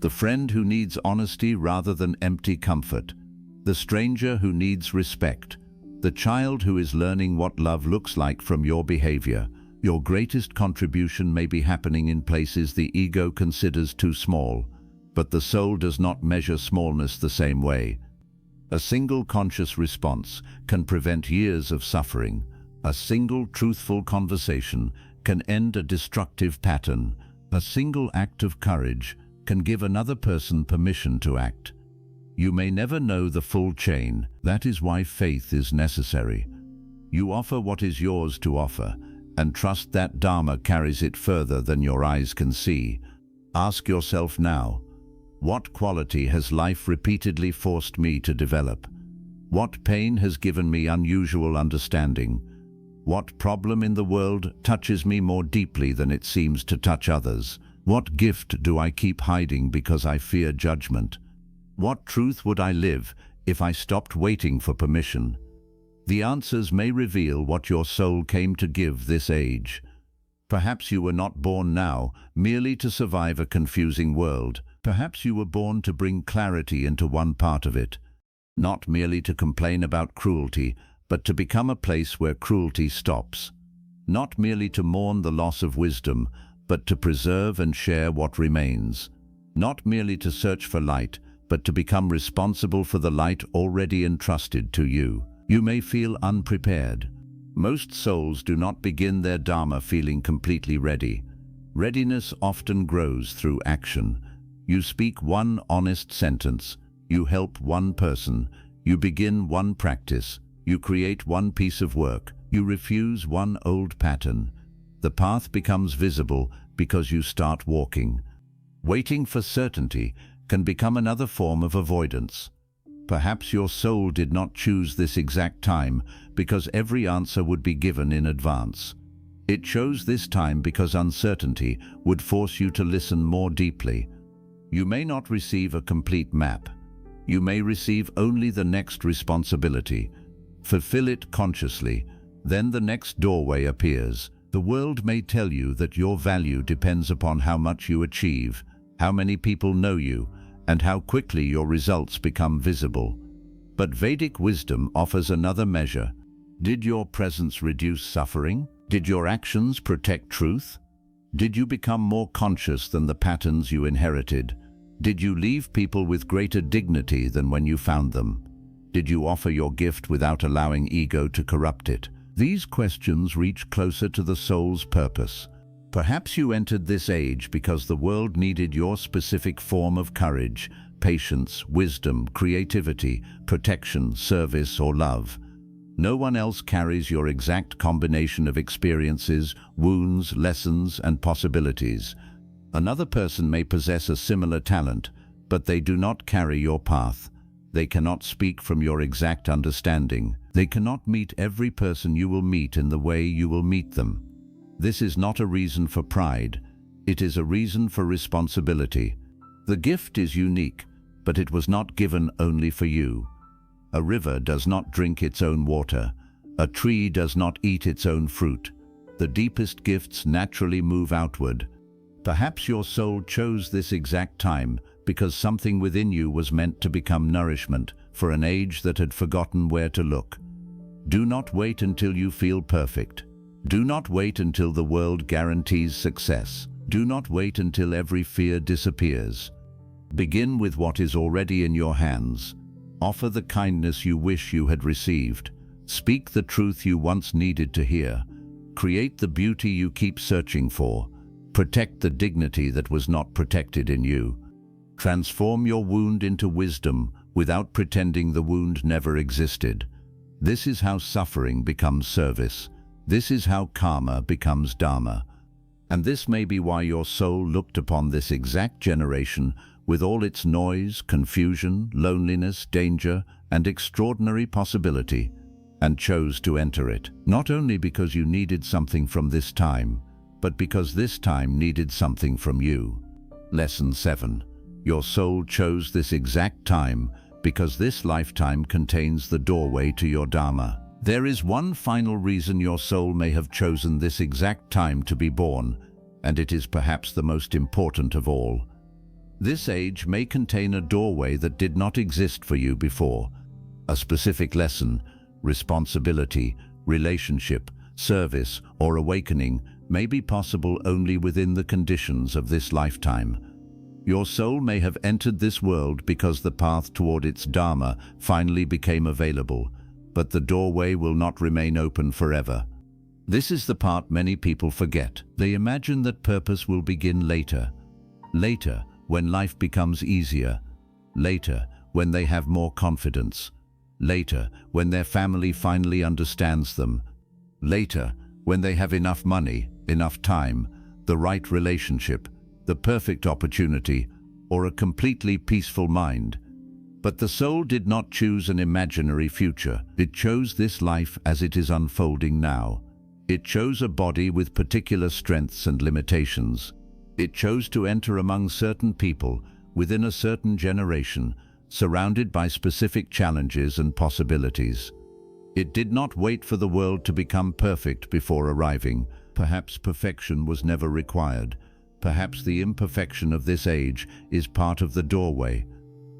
the friend who needs honesty rather than empty comfort, the stranger who needs respect, the child who is learning what love looks like from your behavior. Your greatest contribution may be happening in places the ego considers too small, but the soul does not measure smallness the same way. A single conscious response can prevent years of suffering. A single truthful conversation can end a destructive pattern. A single act of courage can give another person permission to act. You may never know the full chain. That is why faith is necessary. You offer what is yours to offer, and trust that dharma carries it further than your eyes can see. Ask yourself now, what quality has life repeatedly forced me to develop? What pain has given me unusual understanding? What problem in the world touches me more deeply than it seems to touch others? What gift do I keep hiding because I fear judgment? What truth would I live if I stopped waiting for permission? The answers may reveal what your soul came to give this age. Perhaps you were not born now merely to survive a confusing world. Perhaps you were born to bring clarity into one part of it, not merely to complain about cruelty, but to become a place where cruelty stops. Not merely to mourn the loss of wisdom, but to preserve and share what remains. Not merely to search for light, but to become responsible for the light already entrusted to you. You may feel unprepared. Most souls do not begin their dharma feeling completely ready. Readiness often grows through action. You speak one honest sentence, you help one person, you begin one practice, you create one piece of work, you refuse one old pattern. The path becomes visible because you start walking. Waiting for certainty can become another form of avoidance. Perhaps your soul did not choose this exact time because every answer would be given in advance. It chose this time because uncertainty would force you to listen more deeply. You may not receive a complete map. You may receive only the next responsibility. Fulfill it consciously, then the next doorway appears. The world may tell you that your value depends upon how much you achieve, how many people know you, and how quickly your results become visible. But Vedic wisdom offers another measure. Did your presence reduce suffering? Did your actions protect truth? Did you become more conscious than the patterns you inherited? Did you leave people with greater dignity than when you found them? Did you offer your gift without allowing ego to corrupt it? These questions reach closer to the soul's purpose. Perhaps you entered this age because the world needed your specific form of courage, patience, wisdom, creativity, protection, service, or love. No one else carries your exact combination of experiences, wounds, lessons, and possibilities. Another person may possess a similar talent, but they do not carry your path. They cannot speak from your exact understanding. They cannot meet every person you will meet in the way you will meet them. This is not a reason for pride. It is a reason for responsibility. The gift is unique, but it was not given only for you. A river does not drink its own water. A tree does not eat its own fruit. The deepest gifts naturally move outward. Perhaps your soul chose this exact time because something within you was meant to become nourishment for an age that had forgotten where to look. Do not wait until you feel perfect. Do not wait until the world guarantees success. Do not wait until every fear disappears. Begin with what is already in your hands. Offer the kindness you wish you had received. Speak the truth you once needed to hear. Create the beauty you keep searching for. Protect the dignity that was not protected in you. Transform your wound into wisdom without pretending the wound never existed. This is how suffering becomes service. This is how karma becomes dharma. And this may be why your soul looked upon this exact generation with all its noise, confusion, loneliness, danger, and extraordinary possibility, and chose to enter it, not only because you needed something from this time, but because this time needed something from you. Lesson 7. Your soul chose this exact time because this lifetime contains the doorway to your dharma. There is one final reason your soul may have chosen this exact time to be born, and it is perhaps the most important of all. This age may contain a doorway that did not exist for you before. A specific lesson, responsibility, relationship, service, or awakening may be possible only within the conditions of this lifetime. Your soul may have entered this world because the path toward its dharma finally became available, but the doorway will not remain open forever. This is the part many people forget. They imagine that purpose will begin later. Later, when life becomes easier. Later, when they have more confidence. Later, when their family finally understands them. Later, when they have enough money, enough time, the right relationship, the perfect opportunity, or a completely peaceful mind. But the soul did not choose an imaginary future. It chose this life as it is unfolding now. It chose a body with particular strengths and limitations. It chose to enter among certain people, within a certain generation, surrounded by specific challenges and possibilities. It did not wait for the world to become perfect before arriving. Perhaps perfection was never required. Perhaps the imperfection of this age is part of the doorway.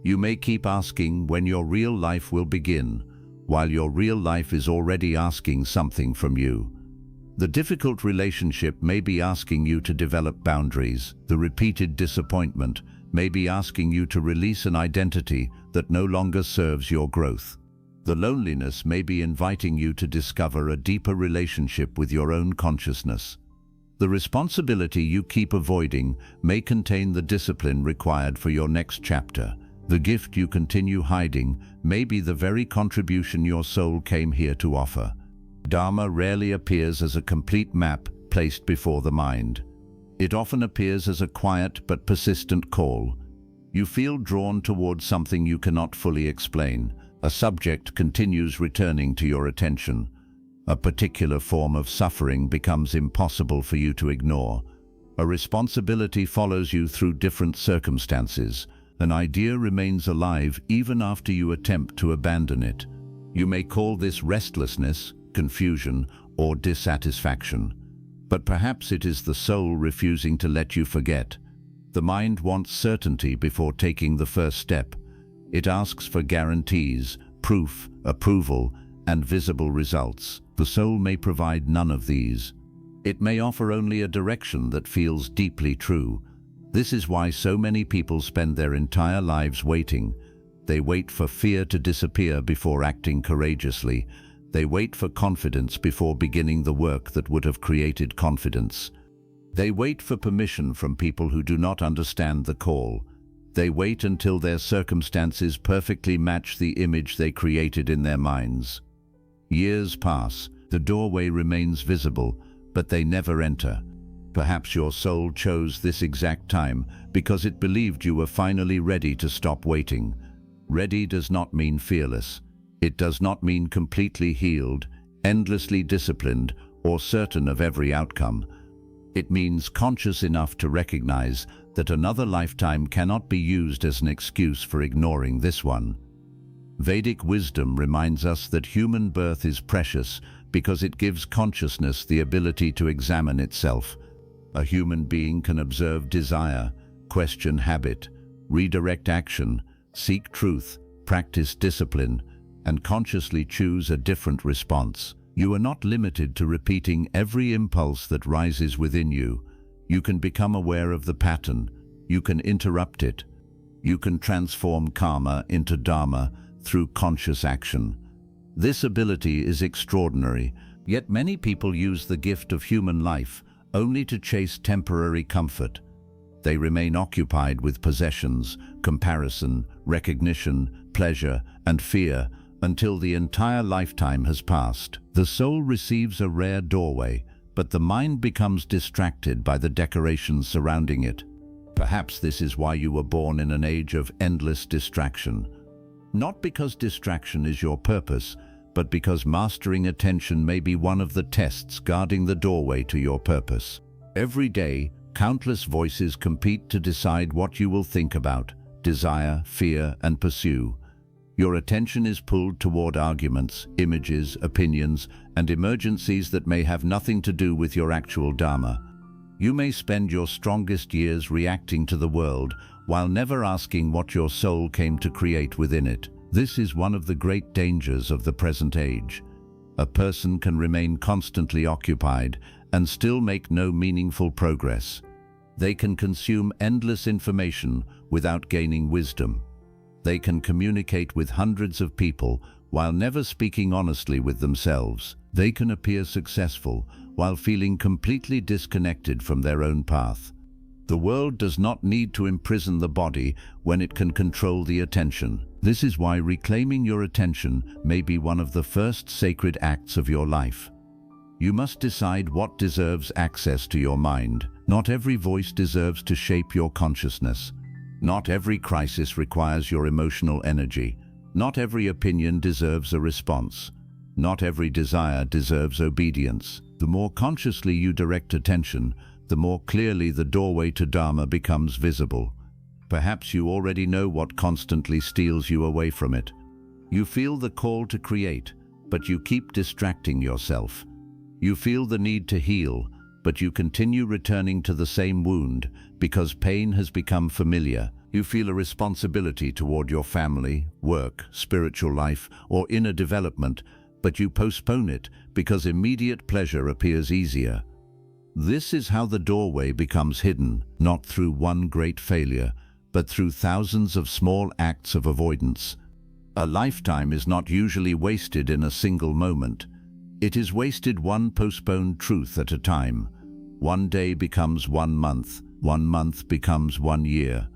You may keep asking when your real life will begin, while your real life is already asking something from you. The difficult relationship may be asking you to develop boundaries. The repeated disappointment may be asking you to release an identity that no longer serves your growth. The loneliness may be inviting you to discover a deeper relationship with your own consciousness. The responsibility you keep avoiding may contain the discipline required for your next chapter. The gift you continue hiding may be the very contribution your soul came here to offer. Dharma rarely appears as a complete map placed before the mind. It often appears as a quiet but persistent call. You feel drawn towards something you cannot fully explain. A subject continues returning to your attention. A particular form of suffering becomes impossible for you to ignore. A responsibility follows you through different circumstances. An idea remains alive even after you attempt to abandon it. You may call this restlessness, confusion, or dissatisfaction. But perhaps it is the soul refusing to let you forget. The mind wants certainty before taking the first step. It asks for guarantees, proof, approval, and visible results. The soul may provide none of these. It may offer only a direction that feels deeply true. This is why so many people spend their entire lives waiting. They wait for fear to disappear before acting courageously. They wait for confidence before beginning the work that would have created confidence. They wait for permission from people who do not understand the call. They wait until their circumstances perfectly match the image they created in their minds. Years pass, the doorway remains visible, but they never enter. Perhaps your soul chose this exact time because it believed you were finally ready to stop waiting. Ready does not mean fearless. It does not mean completely healed, endlessly disciplined, or certain of every outcome. It means conscious enough to recognize that another lifetime cannot be used as an excuse for ignoring this one. Vedic wisdom reminds us that human birth is precious because it gives consciousness the ability to examine itself. A human being can observe desire, question habit, redirect action, seek truth, practice discipline, and consciously choose a different response. You are not limited to repeating every impulse that rises within you. You can become aware of the pattern. You can interrupt it. You can transform karma into dharma through conscious action. This ability is extraordinary, yet many people use the gift of human life only to chase temporary comfort. They remain occupied with possessions, comparison, recognition, pleasure, and fear until the entire lifetime has passed. The soul receives a rare doorway, but the mind becomes distracted by the decorations surrounding it. Perhaps this is why you were born in an age of endless distraction. Not because distraction is your purpose, but because mastering attention may be one of the tests guarding the doorway to your purpose. Every day, countless voices compete to decide what you will think about, desire, fear, and pursue. Your attention is pulled toward arguments, images, opinions, and emergencies that may have nothing to do with your actual dharma. You may spend your strongest years reacting to the world while never asking what your soul came to create within it. This is one of the great dangers of the present age. A person can remain constantly occupied and still make no meaningful progress. They can consume endless information without gaining wisdom. They can communicate with hundreds of people while never speaking honestly with themselves. They can appear successful while feeling completely disconnected from their own path. The world does not need to imprison the body when it can control the attention. This is why reclaiming your attention may be one of the first sacred acts of your life. You must decide what deserves access to your mind. Not every voice deserves to shape your consciousness. Not every crisis requires your emotional energy. Not every opinion deserves a response. Not every desire deserves obedience. The more consciously you direct attention, the more clearly the doorway to Dharma becomes visible. Perhaps you already know what constantly steals you away from it. You feel the call to create, but you keep distracting yourself. You feel the need to heal, but you continue returning to the same wound because pain has become familiar. You feel a responsibility toward your family, work, spiritual life, or inner development, but you postpone it because immediate pleasure appears easier. This is how the doorway becomes hidden, not through one great failure, but through thousands of small acts of avoidance. A lifetime is not usually wasted in a single moment. It is wasted one postponed truth at a time. One day becomes 1 month, 1 month becomes 1 year.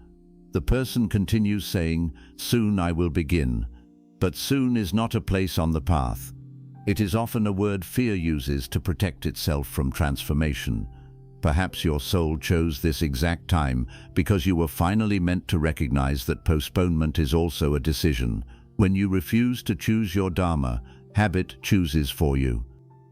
The person continues saying, "Soon I will begin," but soon is not a place on the path. It is often a word fear uses to protect itself from transformation. Perhaps your soul chose this exact time because you were finally meant to recognize that postponement is also a decision. When you refuse to choose your dharma, habit chooses for you.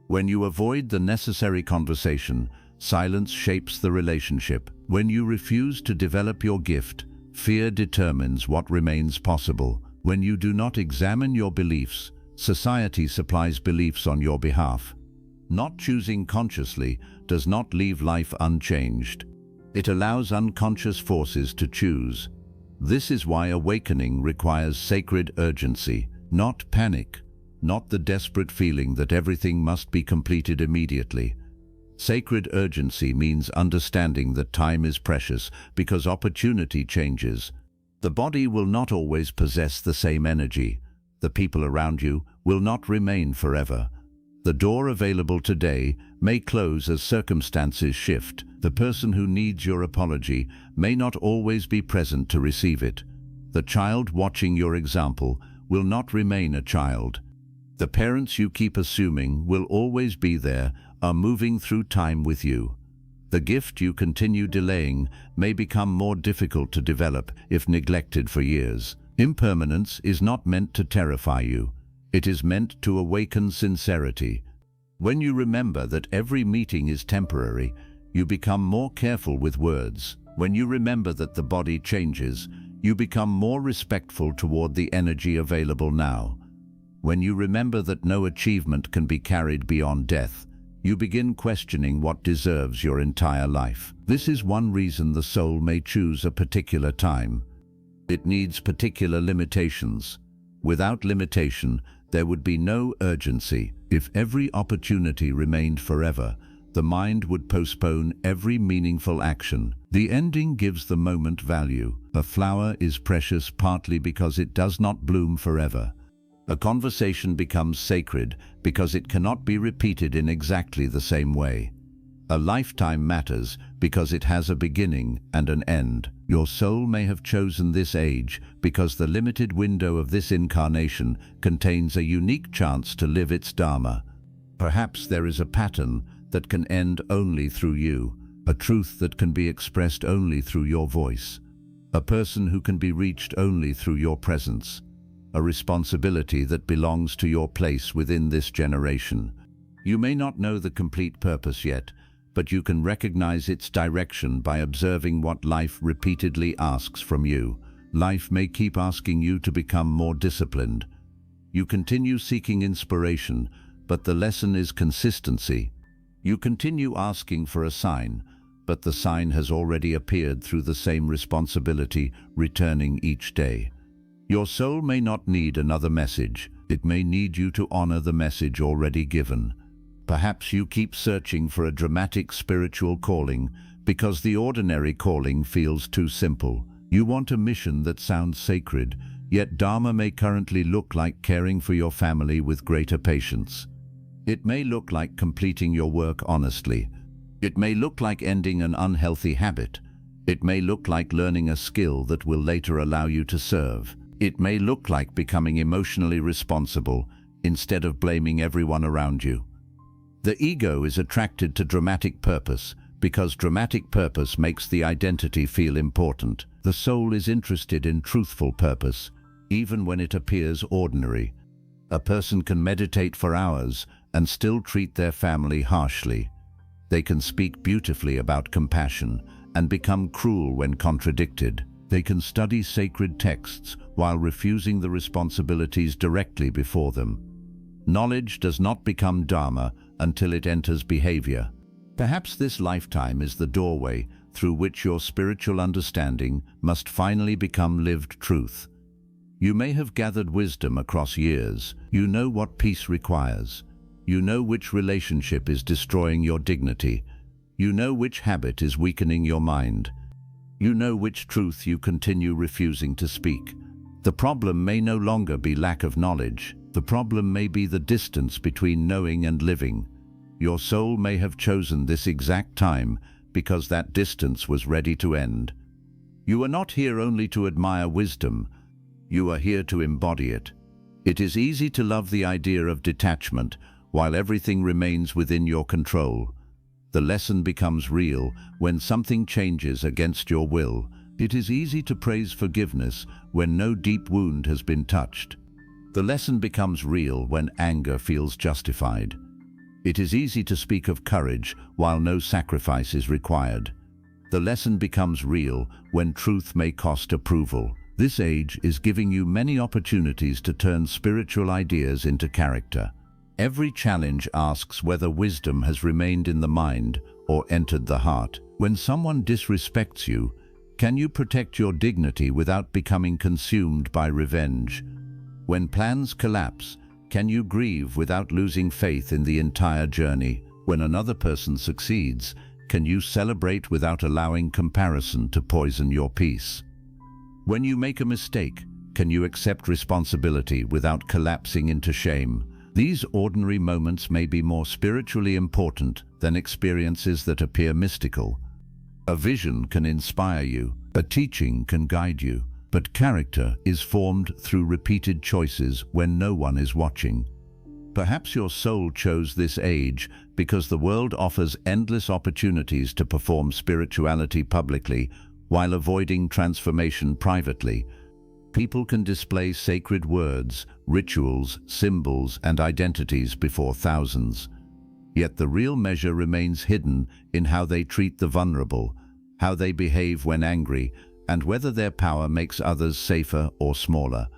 When you avoid the necessary conversation, silence shapes the relationship. When you refuse to develop your gift, fear determines what remains possible. When you do not examine your beliefs, society supplies beliefs on your behalf. Not choosing consciously does not leave life unchanged. It allows unconscious forces to choose. This is why awakening requires sacred urgency, not panic, not the desperate feeling that everything must be completed immediately. Sacred urgency means understanding that time is precious because opportunity changes. The body will not always possess the same energy. The people around you will not remain forever. The door available today may close as circumstances shift. The person who needs your apology may not always be present to receive it. The child watching your example will not remain a child. The parents you keep assuming will always be there are moving through time with you. The gift you continue delaying may become more difficult to develop if neglected for years. Impermanence is not meant to terrify you. It is meant to awaken sincerity. When you remember that every meeting is temporary, you become more careful with words. When you remember that the body changes, you become more respectful toward the energy available now. When you remember that no achievement can be carried beyond death, you begin questioning what deserves your entire life. This is one reason the soul may choose a particular time. It needs particular limitations. Without limitation, there would be no urgency. If every opportunity remained forever, the mind would postpone every meaningful action. The ending gives the moment value. A flower is precious partly because it does not bloom forever. A conversation becomes sacred because it cannot be repeated in exactly the same way. A lifetime matters because it has a beginning and an end. Your soul may have chosen this age because the limited window of this incarnation contains a unique chance to live its dharma. Perhaps there is a pattern that can end only through you, a truth that can be expressed only through your voice, a person who can be reached only through your presence, a responsibility that belongs to your place within this generation. You may not know the complete purpose yet, but you can recognize its direction by observing what life repeatedly asks from you. Life may keep asking you to become more disciplined. You continue seeking inspiration, but the lesson is consistency. You continue asking for a sign, but the sign has already appeared through the same responsibility, returning each day. Your soul may not need another message. It may need you to honor the message already given. Perhaps you keep searching for a dramatic spiritual calling because the ordinary calling feels too simple. You want a mission that sounds sacred, yet dharma may currently look like caring for your family with greater patience. It may look like completing your work honestly. It may look like ending an unhealthy habit. It may look like learning a skill that will later allow you to serve. It may look like becoming emotionally responsible instead of blaming everyone around you. The ego is attracted to dramatic purpose because dramatic purpose makes the identity feel important. The soul is interested in truthful purpose, even when it appears ordinary. A person can meditate for hours and still treat their family harshly. They can speak beautifully about compassion and become cruel when contradicted. They can study sacred texts while refusing the responsibilities directly before them. Knowledge does not become dharma until it enters behavior. Perhaps this lifetime is the doorway through which your spiritual understanding must finally become lived truth. You may have gathered wisdom across years. You know what peace requires. You know which relationship is destroying your dignity. You know which habit is weakening your mind. You know which truth you continue refusing to speak. The problem may no longer be lack of knowledge. The problem may be the distance between knowing and living. Your soul may have chosen this exact time because that distance was ready to end. You are not here only to admire wisdom. You are here to embody it. It is easy to love the idea of detachment while everything remains within your control. The lesson becomes real when something changes against your will. It is easy to praise forgiveness when no deep wound has been touched. The lesson becomes real when anger feels justified. It is easy to speak of courage while no sacrifice is required. The lesson becomes real when truth may cost approval. This age is giving you many opportunities to turn spiritual ideas into character. Every challenge asks whether wisdom has remained in the mind or entered the heart. When someone disrespects you, can you protect your dignity without becoming consumed by revenge? When plans collapse, can you grieve without losing faith in the entire journey? When another person succeeds, can you celebrate without allowing comparison to poison your peace? When you make a mistake, can you accept responsibility without collapsing into shame? These ordinary moments may be more spiritually important than experiences that appear mystical. A vision can inspire you, a teaching can guide you, but character is formed through repeated choices when no one is watching. Perhaps your soul chose this age because the world offers endless opportunities to perform spirituality publicly while avoiding transformation privately. People can display sacred words, rituals, symbols, and identities before thousands. Yet the real measure remains hidden in how they treat the vulnerable, how they behave when angry, and whether their power makes others safer or smaller.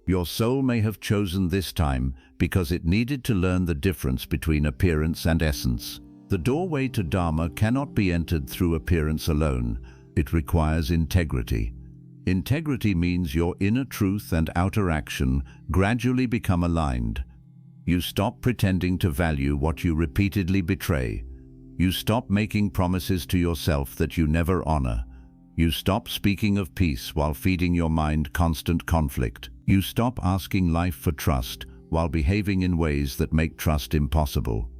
Your soul may have chosen this time because it needed to learn the difference between appearance and essence. The doorway to Dharma cannot be entered through appearance alone. It requires integrity. Integrity means your inner truth and outer action gradually become aligned. You stop pretending to value what you repeatedly betray. You stop making promises to yourself that you never honor. You stop speaking of peace while feeding your mind constant conflict. You stop asking life for trust while behaving in ways that make trust impossible.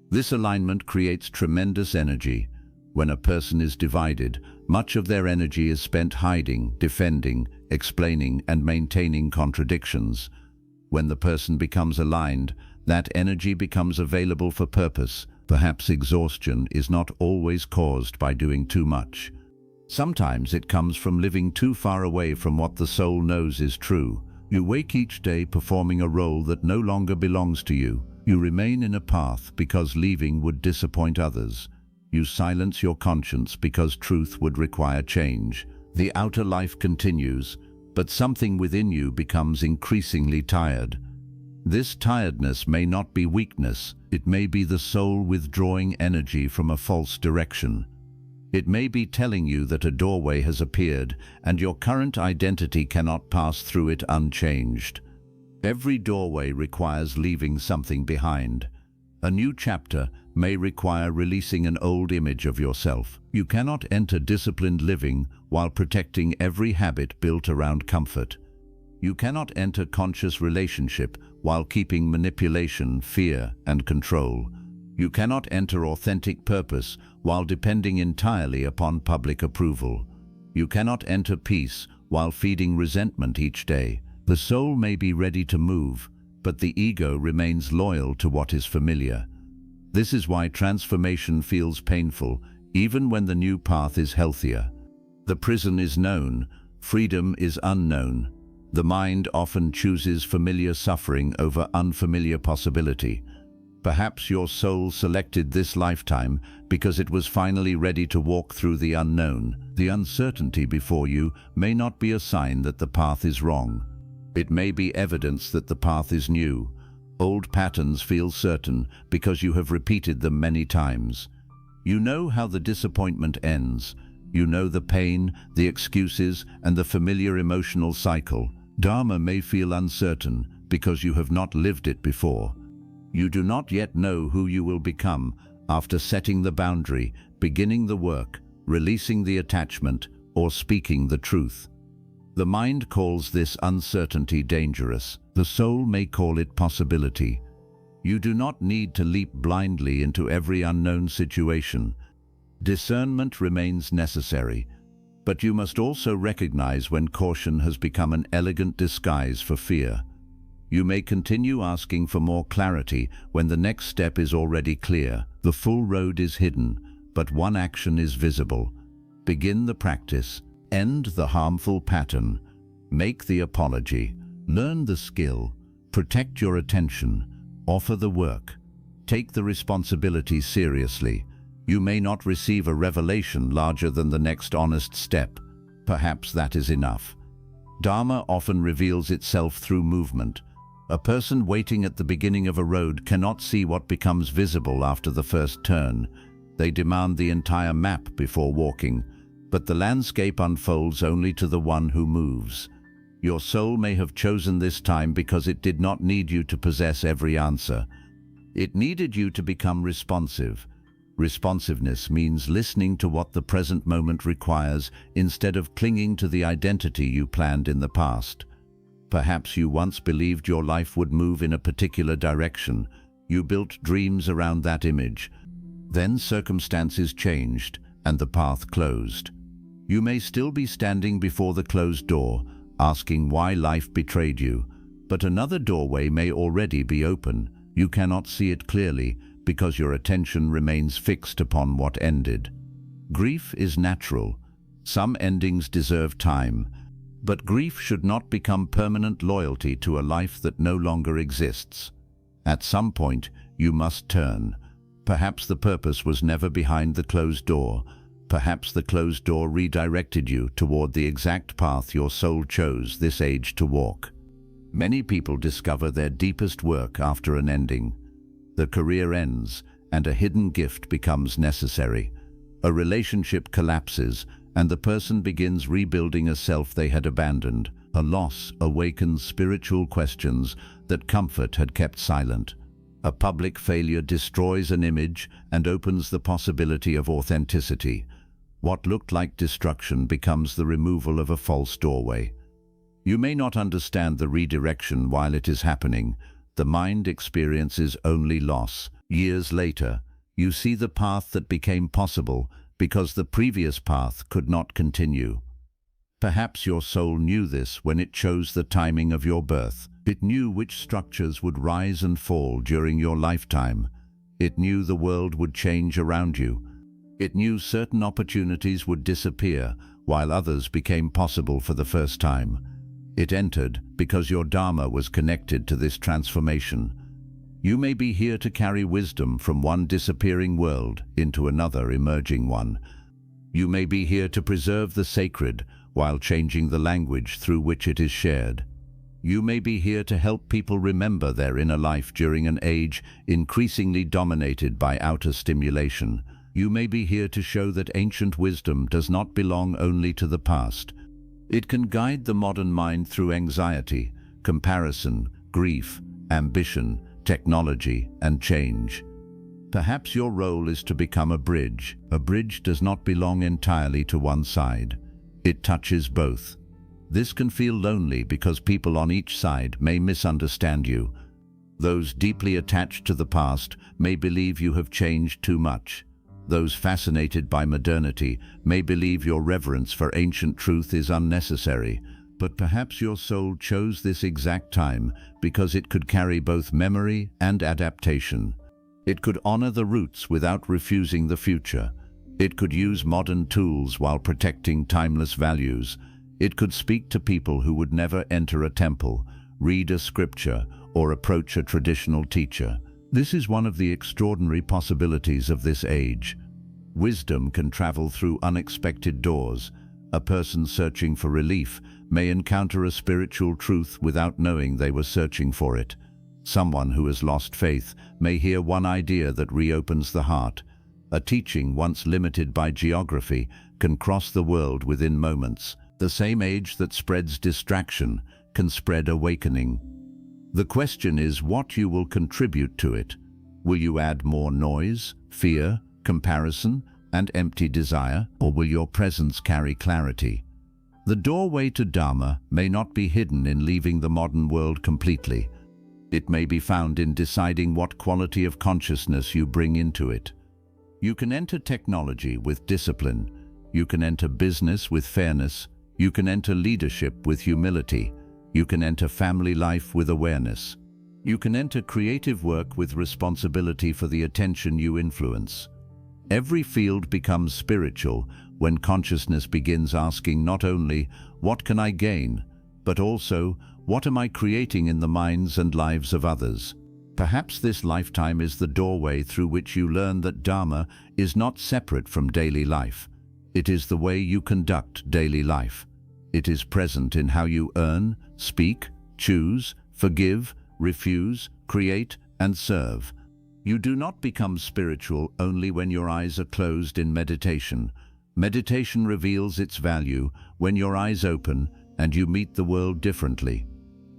This alignment creates tremendous energy. When a person is divided, much of their energy is spent hiding, defending, explaining, and maintaining contradictions. When the person becomes aligned, that energy becomes available for purpose. Perhaps exhaustion is not always caused by doing too much. Sometimes it comes from living too far away from what the soul knows is true. You wake each day performing a role that no longer belongs to you. You remain in a path because leaving would disappoint others. You silence your conscience because truth would require change. The outer life continues, but something within you becomes increasingly tired. This tiredness may not be weakness, it may be the soul withdrawing energy from a false direction. It may be telling you that a doorway has appeared and your current identity cannot pass through it unchanged. Every doorway requires leaving something behind. A new chapter may require releasing an old image of yourself. You cannot enter disciplined living while protecting every habit built around comfort. You cannot enter conscious relationship while keeping manipulation, fear, and control. You cannot enter authentic purpose while depending entirely upon public approval. You cannot enter peace while feeding resentment each day. The soul may be ready to move, but the ego remains loyal to what is familiar. This is why transformation feels painful, even when the new path is healthier. The prison is known, freedom is unknown. The mind often chooses familiar suffering over unfamiliar possibility. Perhaps your soul selected this lifetime because it was finally ready to walk through the unknown. The uncertainty before you may not be a sign that the path is wrong. It may be evidence that the path is new. Old patterns feel certain because you have repeated them many times. You know how the disappointment ends. You know the pain, the excuses, and the familiar emotional cycle. Dharma may feel uncertain because you have not lived it before. You do not yet know who you will become after setting the boundary, beginning the work, releasing the attachment, or speaking the truth. The mind calls this uncertainty dangerous. The soul may call it possibility. You do not need to leap blindly into every unknown situation. Discernment remains necessary, but you must also recognize when caution has become an elegant disguise for fear. You may continue asking for more clarity when the next step is already clear. The full road is hidden, but one action is visible. Begin the practice. End the harmful pattern. Make the apology. Learn the skill. Protect your attention. Offer the work. Take the responsibility seriously. You may not receive a revelation larger than the next honest step. Perhaps that is enough. Dharma often reveals itself through movement. A person waiting at the beginning of a road cannot see what becomes visible after the first turn. They demand the entire map before walking, but the landscape unfolds only to the one who moves. Your soul may have chosen this time because it did not need you to possess every answer. It needed you to become responsive. Responsiveness means listening to what the present moment requires instead of clinging to the identity you planned in the past. Perhaps you once believed your life would move in a particular direction. You built dreams around that image. Then circumstances changed and the path closed. You may still be standing before the closed door, asking why life betrayed you, but another doorway may already be open. You cannot see it clearly because your attention remains fixed upon what ended. Grief is natural. Some endings deserve time, but grief should not become permanent loyalty to a life that no longer exists. At some point, you must turn. Perhaps the purpose was never behind the closed door. Perhaps the closed door redirected you toward the exact path your soul chose this age to walk. Many people discover their deepest work after an ending. The career ends, and a hidden gift becomes necessary. A relationship collapses, and the person begins rebuilding a self they had abandoned. A loss awakens spiritual questions that comfort had kept silent. A public failure destroys an image and opens the possibility of authenticity. What looked like destruction becomes the removal of a false doorway. You may not understand the redirection while it is happening. The mind experiences only loss. Years later, you see the path that became possible because the previous path could not continue. Perhaps your soul knew this when it chose the timing of your birth. It knew which structures would rise and fall during your lifetime. It knew the world would change around you. It knew certain opportunities would disappear while others became possible for the first time. It entered because your dharma was connected to this transformation. You may be here to carry wisdom from one disappearing world into another emerging one. You may be here to preserve the sacred while changing the language through which it is shared. You may be here to help people remember their inner life during an age increasingly dominated by outer stimulation. You may be here to show that ancient wisdom does not belong only to the past. It can guide the modern mind through anxiety, comparison, grief, ambition, technology, and change. Perhaps your role is to become a bridge. A bridge does not belong entirely to one side. It touches both. This can feel lonely because people on each side may misunderstand you. Those deeply attached to the past may believe you have changed too much. Those fascinated by modernity may believe your reverence for ancient truth is unnecessary. But perhaps your soul chose this exact time because it could carry both memory and adaptation. It could honor the roots without refusing the future. It could use modern tools while protecting timeless values. It could speak to people who would never enter a temple, read a scripture, or approach a traditional teacher. This is one of the extraordinary possibilities of this age. Wisdom can travel through unexpected doors. A person searching for relief may encounter a spiritual truth without knowing they were searching for it. Someone who has lost faith may hear one idea that reopens the heart. A teaching once limited by geography can cross the world within moments. The same age that spreads distraction can spread awakening. The question is what you will contribute to it. Will you add more noise, fear, comparison, and empty desire, or will your presence carry clarity? The doorway to Dharma may not be hidden in leaving the modern world completely. It may be found in deciding what quality of consciousness you bring into it. You can enter technology with discipline. You can enter business with fairness. You can enter leadership with humility. You can enter family life with awareness. You can enter creative work with responsibility for the attention you influence. Every field becomes spiritual when consciousness begins asking not only, "What can I gain?" but also, "What am I creating in the minds and lives of others?" Perhaps this lifetime is the doorway through which you learn that Dharma is not separate from daily life. It is the way you conduct daily life. It is present in how you earn, speak, choose, forgive, refuse, create, and serve. You do not become spiritual only when your eyes are closed in meditation. Meditation reveals its value when your eyes open and you meet the world differently.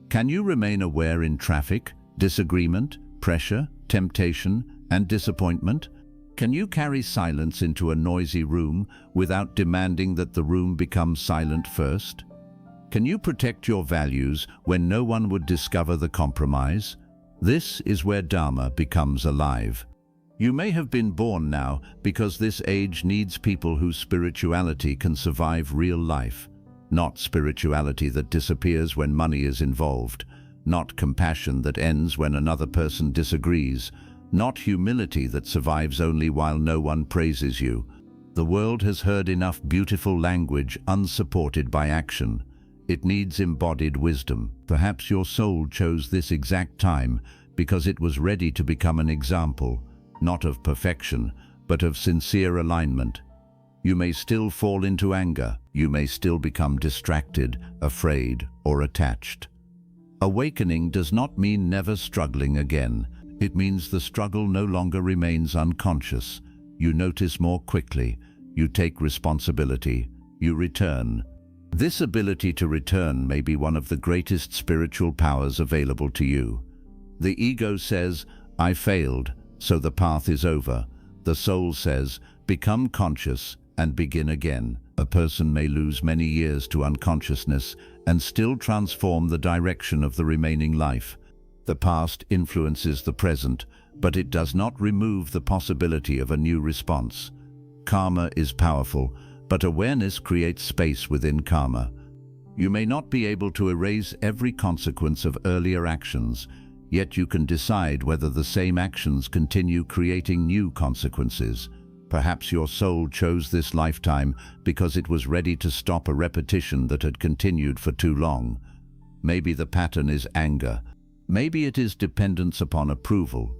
Can you remain aware in traffic, disagreement, pressure, temptation, and disappointment? Can you carry silence into a noisy room without demanding that the room become silent first? Can you protect your values when no one would discover the compromise? This is where Dharma becomes alive. You may have been born now because this age needs people whose spirituality can survive real life. Not spirituality that disappears when money is involved. Not compassion that ends when another person disagrees. Not humility that survives only while no one praises you. The world has heard enough beautiful language unsupported by action. It needs embodied wisdom. Perhaps your soul chose this exact time because it was ready to become an example, not of perfection, but of sincere alignment. You may still fall into anger. You may still become distracted, afraid, or attached. Awakening does not mean never struggling again. It means the struggle no longer remains unconscious. You notice more quickly. You take responsibility. You return. This ability to return may be one of the greatest spiritual powers available to you. The ego says, "I failed, so the path is over." The soul says, "Become conscious and begin again." A person may lose many years to unconsciousness and still transform the direction of the remaining life. The past influences the present, but it does not remove the possibility of a new response. Karma is powerful, but awareness creates space within karma. You may not be able to erase every consequence of earlier actions, yet you can decide whether the same actions continue creating new consequences. Perhaps your soul chose this lifetime because it was ready to stop a repetition that had continued for too long. Maybe the pattern is anger. Maybe it is dependence upon approval.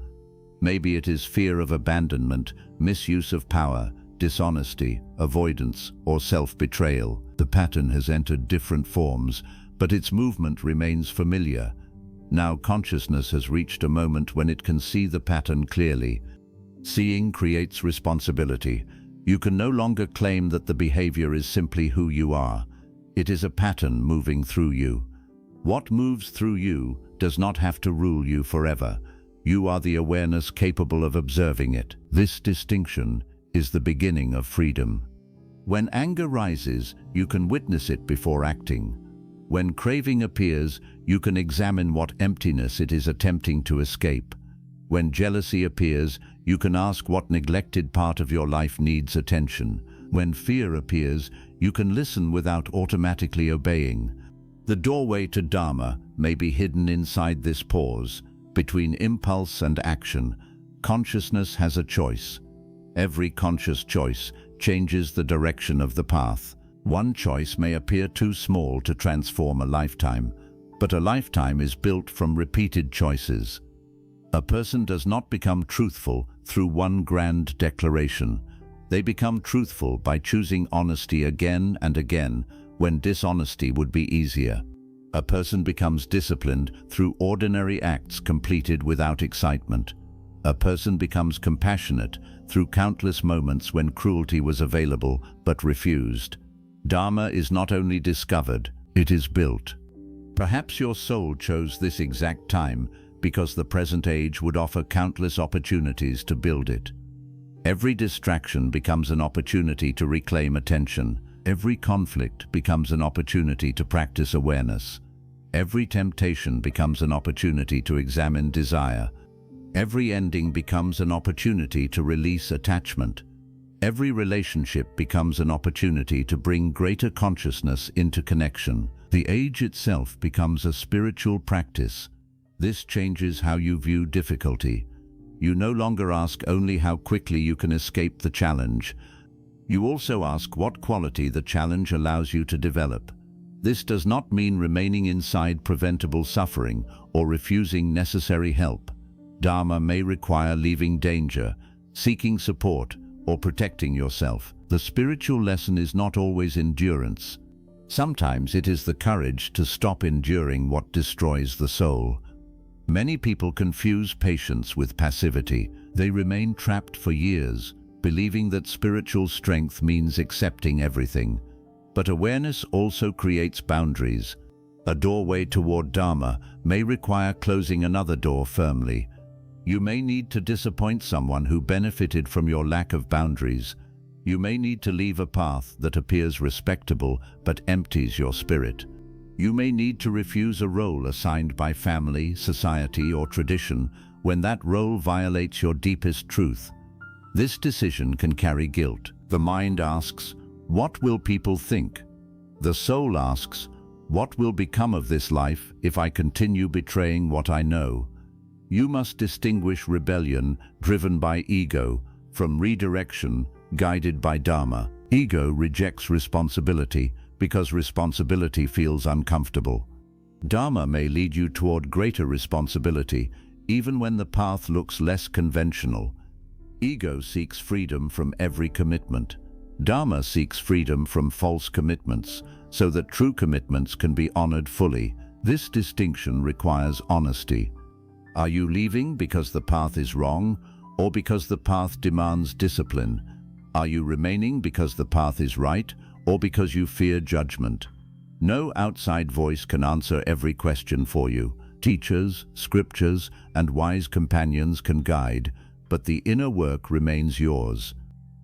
Maybe it is fear of abandonment, misuse of power, dishonesty, avoidance, or self-betrayal. The pattern has entered different forms, but its movement remains familiar. Now consciousness has reached a moment when it can see the pattern clearly. Seeing creates responsibility. You can no longer claim that the behavior is simply who you are. It is a pattern moving through you. What moves through you does not have to rule you forever. You are the awareness capable of observing it. This distinction is the beginning of freedom. When anger rises, you can witness it before acting. When craving appears, you can examine what emptiness it is attempting to escape. When jealousy appears, you can ask what neglected part of your life needs attention. When fear appears, you can listen without automatically obeying. The doorway to dharma may be hidden inside this pause. Between impulse and action, consciousness has a choice. Every conscious choice changes the direction of the path. One choice may appear too small to transform a lifetime, but a lifetime is built from repeated choices. A person does not become truthful through one grand declaration. They become truthful by choosing honesty again and again when dishonesty would be easier. A person becomes disciplined through ordinary acts completed without excitement. A person becomes compassionate through countless moments when cruelty was available but refused. Dharma is not only discovered, it is built. Perhaps your soul chose this exact time because the present age would offer countless opportunities to build it. Every distraction becomes an opportunity to reclaim attention. Every conflict becomes an opportunity to practice awareness. Every temptation becomes an opportunity to examine desire. Every ending becomes an opportunity to release attachment. Every relationship becomes an opportunity to bring greater consciousness into connection. The age itself becomes a spiritual practice. This changes how you view difficulty. You no longer ask only how quickly you can escape the challenge. You also ask what quality the challenge allows you to develop. This does not mean remaining inside preventable suffering or refusing necessary help. Dharma may require leaving danger, seeking support, or protecting yourself. The spiritual lesson is not always endurance. Sometimes it is the courage to stop enduring what destroys the soul. Many people confuse patience with passivity. They remain trapped for years, believing that spiritual strength means accepting everything. But awareness also creates boundaries. A doorway toward Dharma may require closing another door firmly. You may need to disappoint someone who benefited from your lack of boundaries. You may need to leave a path that appears respectable but empties your spirit. You may need to refuse a role assigned by family, society, or tradition when that role violates your deepest truth. This decision can carry guilt. The mind asks, "What will people think?" The soul asks, "What will become of this life if I continue betraying what I know?" You must distinguish rebellion, driven by ego, from redirection, guided by Dharma. Ego rejects responsibility because responsibility feels uncomfortable. Dharma may lead you toward greater responsibility, even when the path looks less conventional. Ego seeks freedom from every commitment. Dharma seeks freedom from false commitments, so that true commitments can be honored fully. This distinction requires honesty. Are you leaving because the path is wrong, or because the path demands discipline? Are you remaining because the path is right, or because you fear judgment? No outside voice can answer every question for you. Teachers, scriptures, and wise companions can guide, but the inner work remains yours.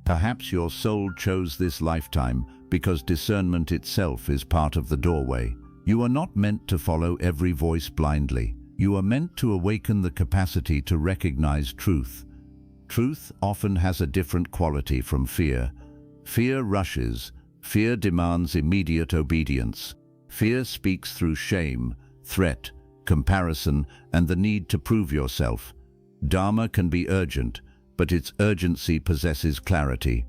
Perhaps your soul chose this lifetime because discernment itself is part of the doorway. You are not meant to follow every voice blindly. You are meant to awaken the capacity to recognize truth. Truth often has a different quality from fear. Fear rushes. Fear demands immediate obedience. Fear speaks through shame, threat, comparison, and the need to prove yourself. Dharma can be urgent, but its urgency possesses clarity.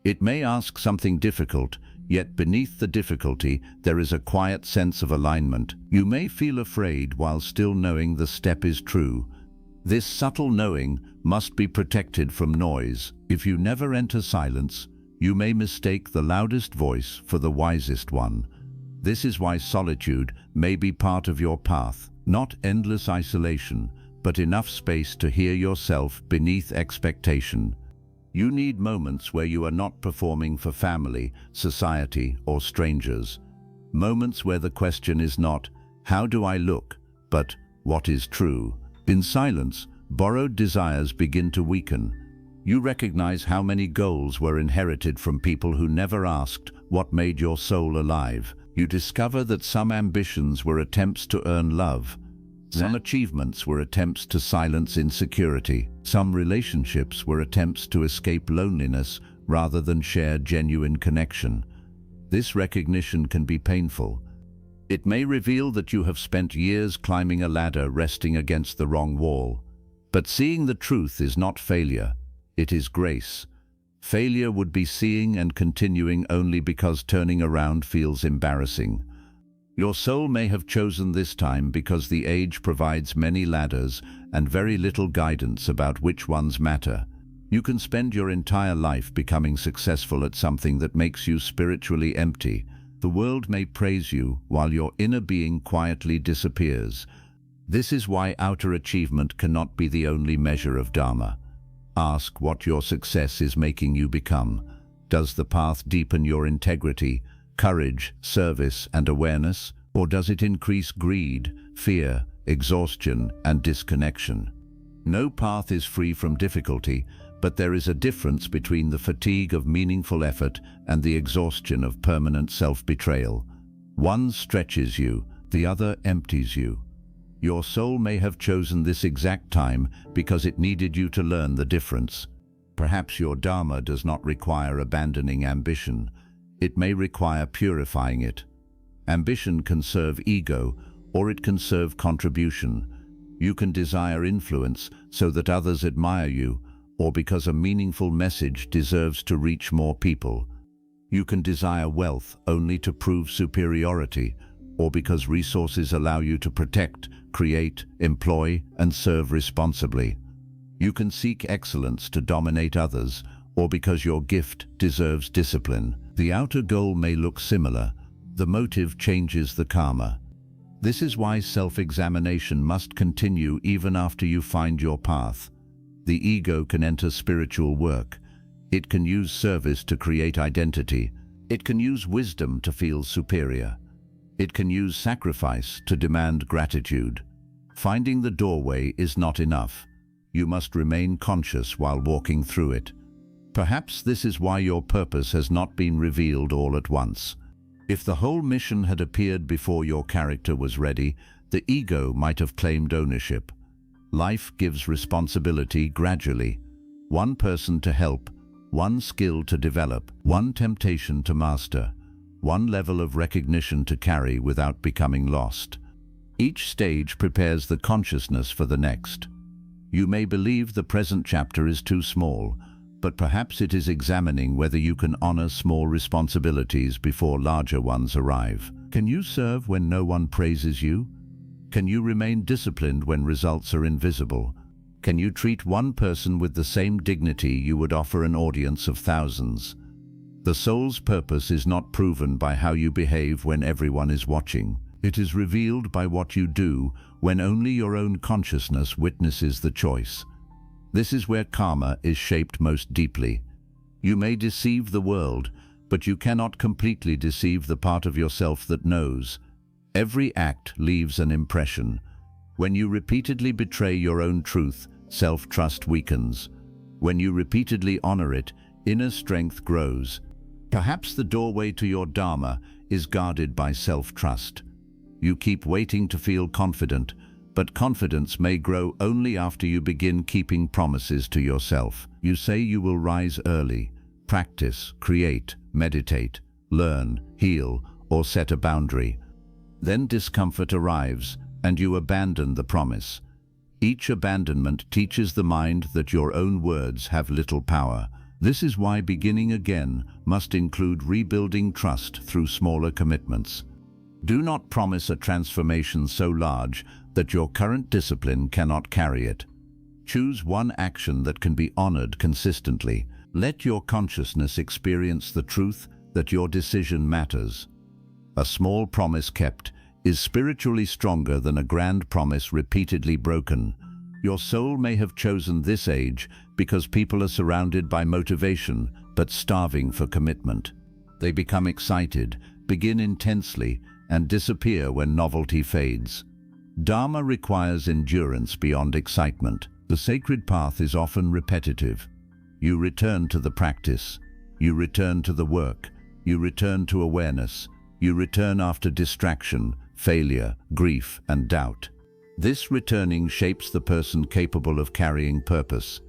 It may ask something difficult, yet beneath the difficulty there is a quiet sense of alignment. You may feel afraid while still knowing the step is true. This subtle knowing must be protected from noise. If you never enter silence, you may mistake the loudest voice for the wisest one. This is why solitude may be part of your path, not endless isolation, but enough space to hear yourself beneath expectation. You need moments where you are not performing for family, society, or strangers. Moments where the question is not, "How do I look?" but "What is true?" In silence, borrowed desires begin to weaken. You recognize how many goals were inherited from people who never asked what made your soul alive. You discover that some ambitions were attempts to earn love. Some achievements were attempts to silence insecurity. Some relationships were attempts to escape loneliness rather than share genuine connection. This recognition can be painful. It may reveal that you have spent years climbing a ladder resting against the wrong wall. But seeing the truth is not failure, it is grace. Failure would be seeing and continuing only because turning around feels embarrassing. Your soul may have chosen this time because the age provides many ladders and very little guidance about which ones matter. You can spend your entire life becoming successful at something that makes you spiritually empty. The world may praise you while your inner being quietly disappears. This is why outer achievement cannot be the only measure of dharma. Ask what your success is making you become. Does the path deepen your integrity, courage, service, and awareness, or does it increase greed, fear, exhaustion, and disconnection? No path is free from difficulty, but there is a difference between the fatigue of meaningful effort and the exhaustion of permanent self-betrayal. One stretches you, the other empties you. Your soul may have chosen this exact time because it needed you to learn the difference. Perhaps your dharma does not require abandoning ambition. It may require purifying it. Ambition can serve ego, or it can serve contribution. You can desire influence so that others admire you, or because a meaningful message deserves to reach more people. You can desire wealth only to prove superiority, or because resources allow you to protect, create, employ, and serve responsibly. You can seek excellence to dominate others, or because your gift deserves discipline. The outer goal may look similar. The motive changes the karma. This is why self-examination must continue even after you find your path. The ego can enter spiritual work. It can use service to create identity. It can use wisdom to feel superior. It can use sacrifice to demand gratitude. Finding the doorway is not enough. You must remain conscious while walking through it. Perhaps this is why your purpose has not been revealed all at once. If the whole mission had appeared before your character was ready, the ego might have claimed ownership. Life gives responsibility gradually. One person to help, one skill to develop, one temptation to master, one level of recognition to carry without becoming lost. Each stage prepares the consciousness for the next. You may believe the present chapter is too small, but perhaps it is examining whether you can honor small responsibilities before larger ones arrive. Can you serve when no one praises you? Can you remain disciplined when results are invisible? Can you treat one person with the same dignity you would offer an audience of thousands? The soul's purpose is not proven by how you behave when everyone is watching. It is revealed by what you do when only your own consciousness witnesses the choice. This is where karma is shaped most deeply. You may deceive the world, but you cannot completely deceive the part of yourself that knows. Every act leaves an impression. When you repeatedly betray your own truth, self-trust weakens. When you repeatedly honor it, inner strength grows. Perhaps the doorway to your dharma is guarded by self-trust. You keep waiting to feel confident, But confidence may grow only after you begin keeping promises to yourself. You say you will rise early, practice, create, meditate, learn, heal, or set a boundary. Then discomfort arrives, and you abandon the promise. Each abandonment teaches the mind that your own words have little power. This is why beginning again must include rebuilding trust through smaller commitments. Do not promise a transformation so large that your current discipline cannot carry it. Choose one action that can be honored consistently. Let your consciousness experience the truth that your decision matters. A small promise kept is spiritually stronger than a grand promise repeatedly broken. Your soul may have chosen this age because people are surrounded by motivation but starving for commitment. They become excited, begin intensely, and disappear when novelty fades. Dharma requires endurance beyond excitement. The sacred path is often repetitive. You return to the practice. You return to the work. You return to awareness. You return after distraction, failure, grief, and doubt. This returning shapes the person capable of carrying purpose.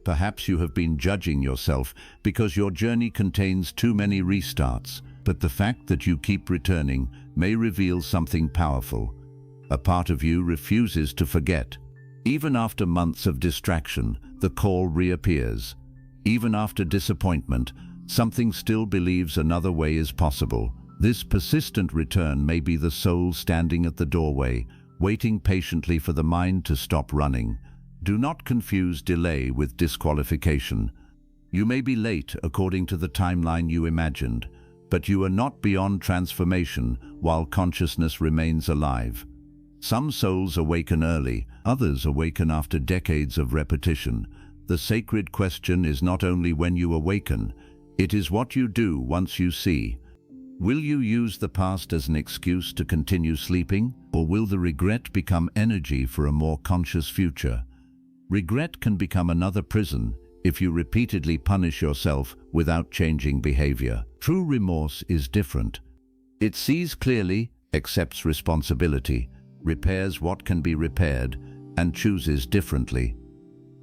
Perhaps you have been judging yourself because your journey contains too many restarts, but the fact that you keep returning may reveal something powerful. A part of you refuses to forget. Even after months of distraction, the call reappears. Even after disappointment, something still believes another way is possible. This persistent return may be the soul standing at the doorway, waiting patiently for the mind to stop running. Do not confuse delay with disqualification. You may be late according to the timeline you imagined, but you are not beyond transformation while consciousness remains alive. Some souls awaken early, others awaken after decades of repetition. The sacred question is not only when you awaken, it is what you do once you see. Will you use the past as an excuse to continue sleeping, or will the regret become energy for a more conscious future? Regret can become another prison if you repeatedly punish yourself without changing behavior. True remorse is different. It sees clearly, accepts responsibility, repairs what can be repaired, and chooses differently.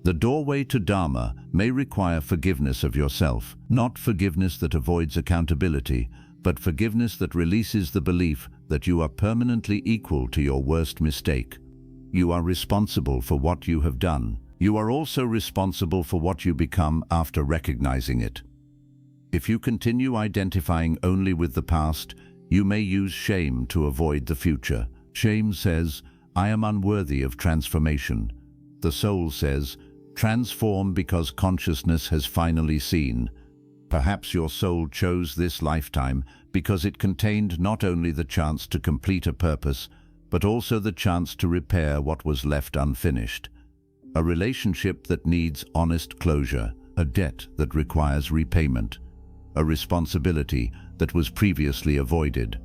The doorway to Dharma may require forgiveness of yourself, not forgiveness that avoids accountability, but forgiveness that releases the belief that you are permanently equal to your worst mistake. You are responsible for what you have done. You are also responsible for what you become after recognizing it. If you continue identifying only with the past, you may use shame to avoid the future. Shame says, "I am unworthy of transformation." The soul says, "Transform because consciousness has finally seen." Perhaps your soul chose this lifetime because it contained not only the chance to complete a purpose, but also the chance to repair what was left unfinished. A relationship that needs honest closure, a debt that requires repayment, a responsibility that was previously avoided,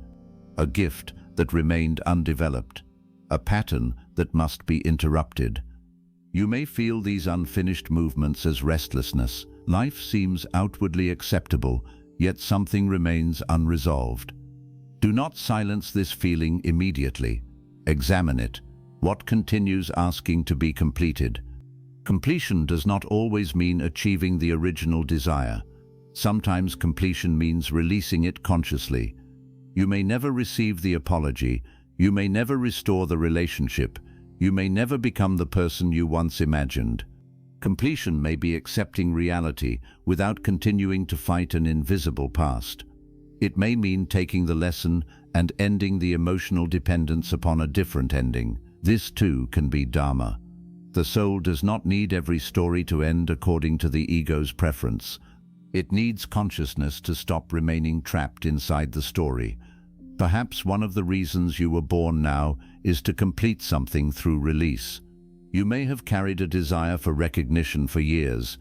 a gift that remained undeveloped, a pattern that must be interrupted. You may feel these unfinished movements as restlessness. Life seems outwardly acceptable, yet something remains unresolved. Do not silence this feeling immediately. Examine it. What continues asking to be completed? Completion does not always mean achieving the original desire. Sometimes completion means releasing it consciously. You may never receive the apology. You may never restore the relationship. You may never become the person you once imagined. Completion may be accepting reality without continuing to fight an invisible past. It may mean taking the lesson and ending the emotional dependence upon a different ending. This too can be Dharma. The soul does not need every story to end according to the ego's preference. It needs consciousness to stop remaining trapped inside the story. Perhaps one of the reasons you were born now is to complete something through release. You may have carried a desire for recognition for years.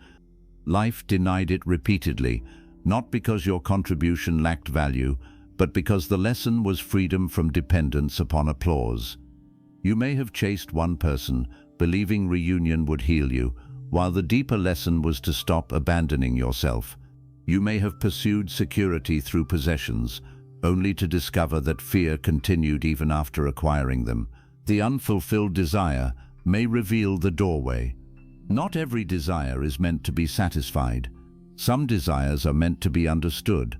Life denied it repeatedly, not because your contribution lacked value, but because the lesson was freedom from dependence upon applause. You may have chased one person, believing reunion would heal you, while the deeper lesson was to stop abandoning yourself. You may have pursued security through possessions, only to discover that fear continued even after acquiring them. The unfulfilled desire may reveal the doorway. Not every desire is meant to be satisfied. Some desires are meant to be understood.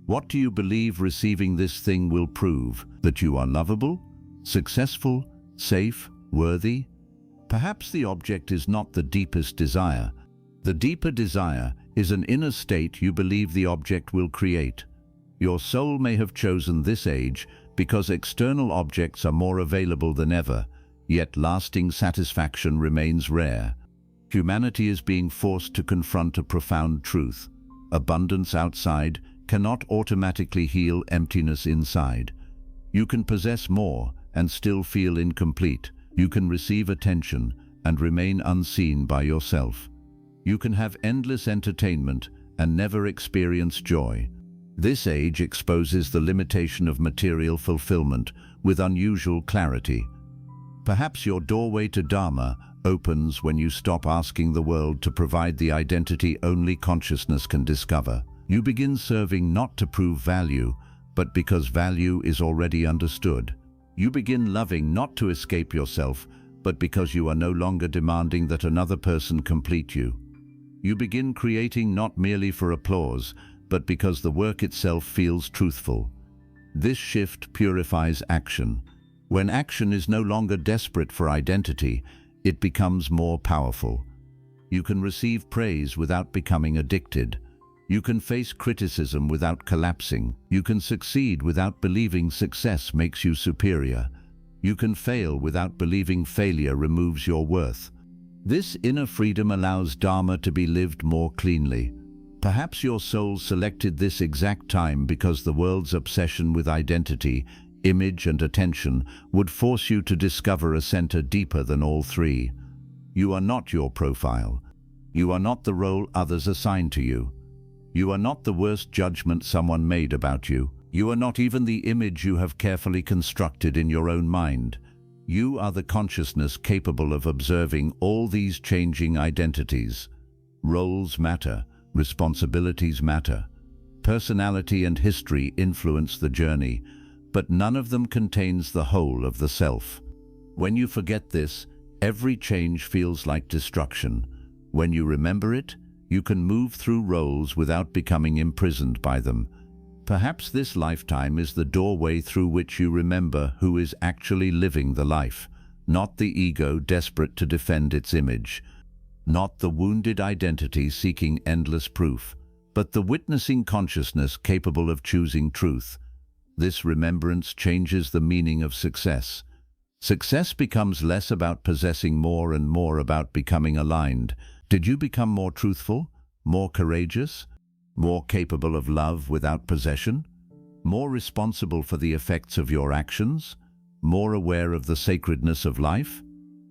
What do you believe receiving this thing will prove? That you are lovable, successful, safe, worthy? Perhaps the object is not the deepest desire. The deeper desire is an inner state you believe the object will create. Your soul may have chosen this age because external objects are more available than ever, yet lasting satisfaction remains rare. Humanity is being forced to confront a profound truth. Abundance outside cannot automatically heal emptiness inside. You can possess more and still feel incomplete. You can receive attention and remain unseen by yourself. You can have endless entertainment and never experience joy. This age exposes the limitation of material fulfillment with unusual clarity. Perhaps your doorway to dharma opens when you stop asking the world to provide the identity only consciousness can discover. You begin serving not to prove value, but because value is already understood. You begin loving not to escape yourself, but because you are no longer demanding that another person complete you. You begin creating not merely for applause, but because the work itself feels truthful. This shift purifies action. When action is no longer desperate for identity, it becomes more powerful. You can receive praise without becoming addicted. You can face criticism without collapsing. You can succeed without believing success makes you superior. You can fail without believing failure removes your worth. This inner freedom allows dharma to be lived more cleanly. Perhaps your soul selected this exact time because the world's obsession with identity, image and attention would force you to discover a center deeper than all three. You are not your profile. You are not the role others assign to you. You are not the worst judgment someone made about you. You are not even the image you have carefully constructed in your own mind. You are the consciousness capable of observing all these changing identities. Roles matter. Responsibilities matter. Personality and history influence the journey, but none of them contains the whole of the self. When you forget this, every change feels like destruction. When you remember it, you can move through roles without becoming imprisoned by them. Perhaps this lifetime is the doorway through which you remember who is actually living the life, not the ego desperate to defend its image, not the wounded identity seeking endless proof, but the witnessing consciousness capable of choosing truth. This remembrance changes the meaning of success. Success becomes less about possessing more and more about becoming aligned. Did you become more truthful, more courageous, more capable of love without possession, more responsible for the effects of your actions, more aware of the sacredness of life?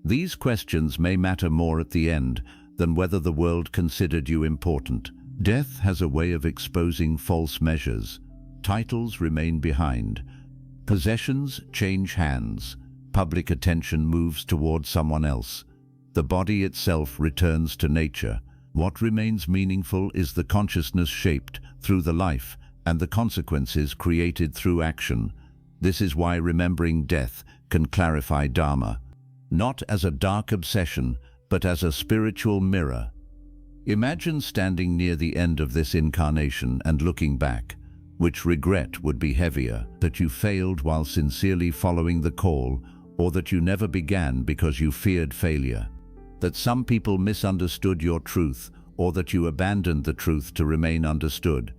These questions may matter more at the end than whether the world considered you important. Death has a way of exposing false measures. Titles remain behind. Possessions change hands. Public attention moves toward someone else. The body itself returns to nature. What remains meaningful is the consciousness shaped through the life and the consequences created through action. This is why remembering death can clarify dharma, not as a dark obsession, but as a spiritual mirror. Imagine standing near the end of this incarnation and looking back. Which regret would be heavier, that you failed while sincerely following the call, or that you never began because you feared failure? That some people misunderstood your truth, or that you abandoned the truth to remain understood?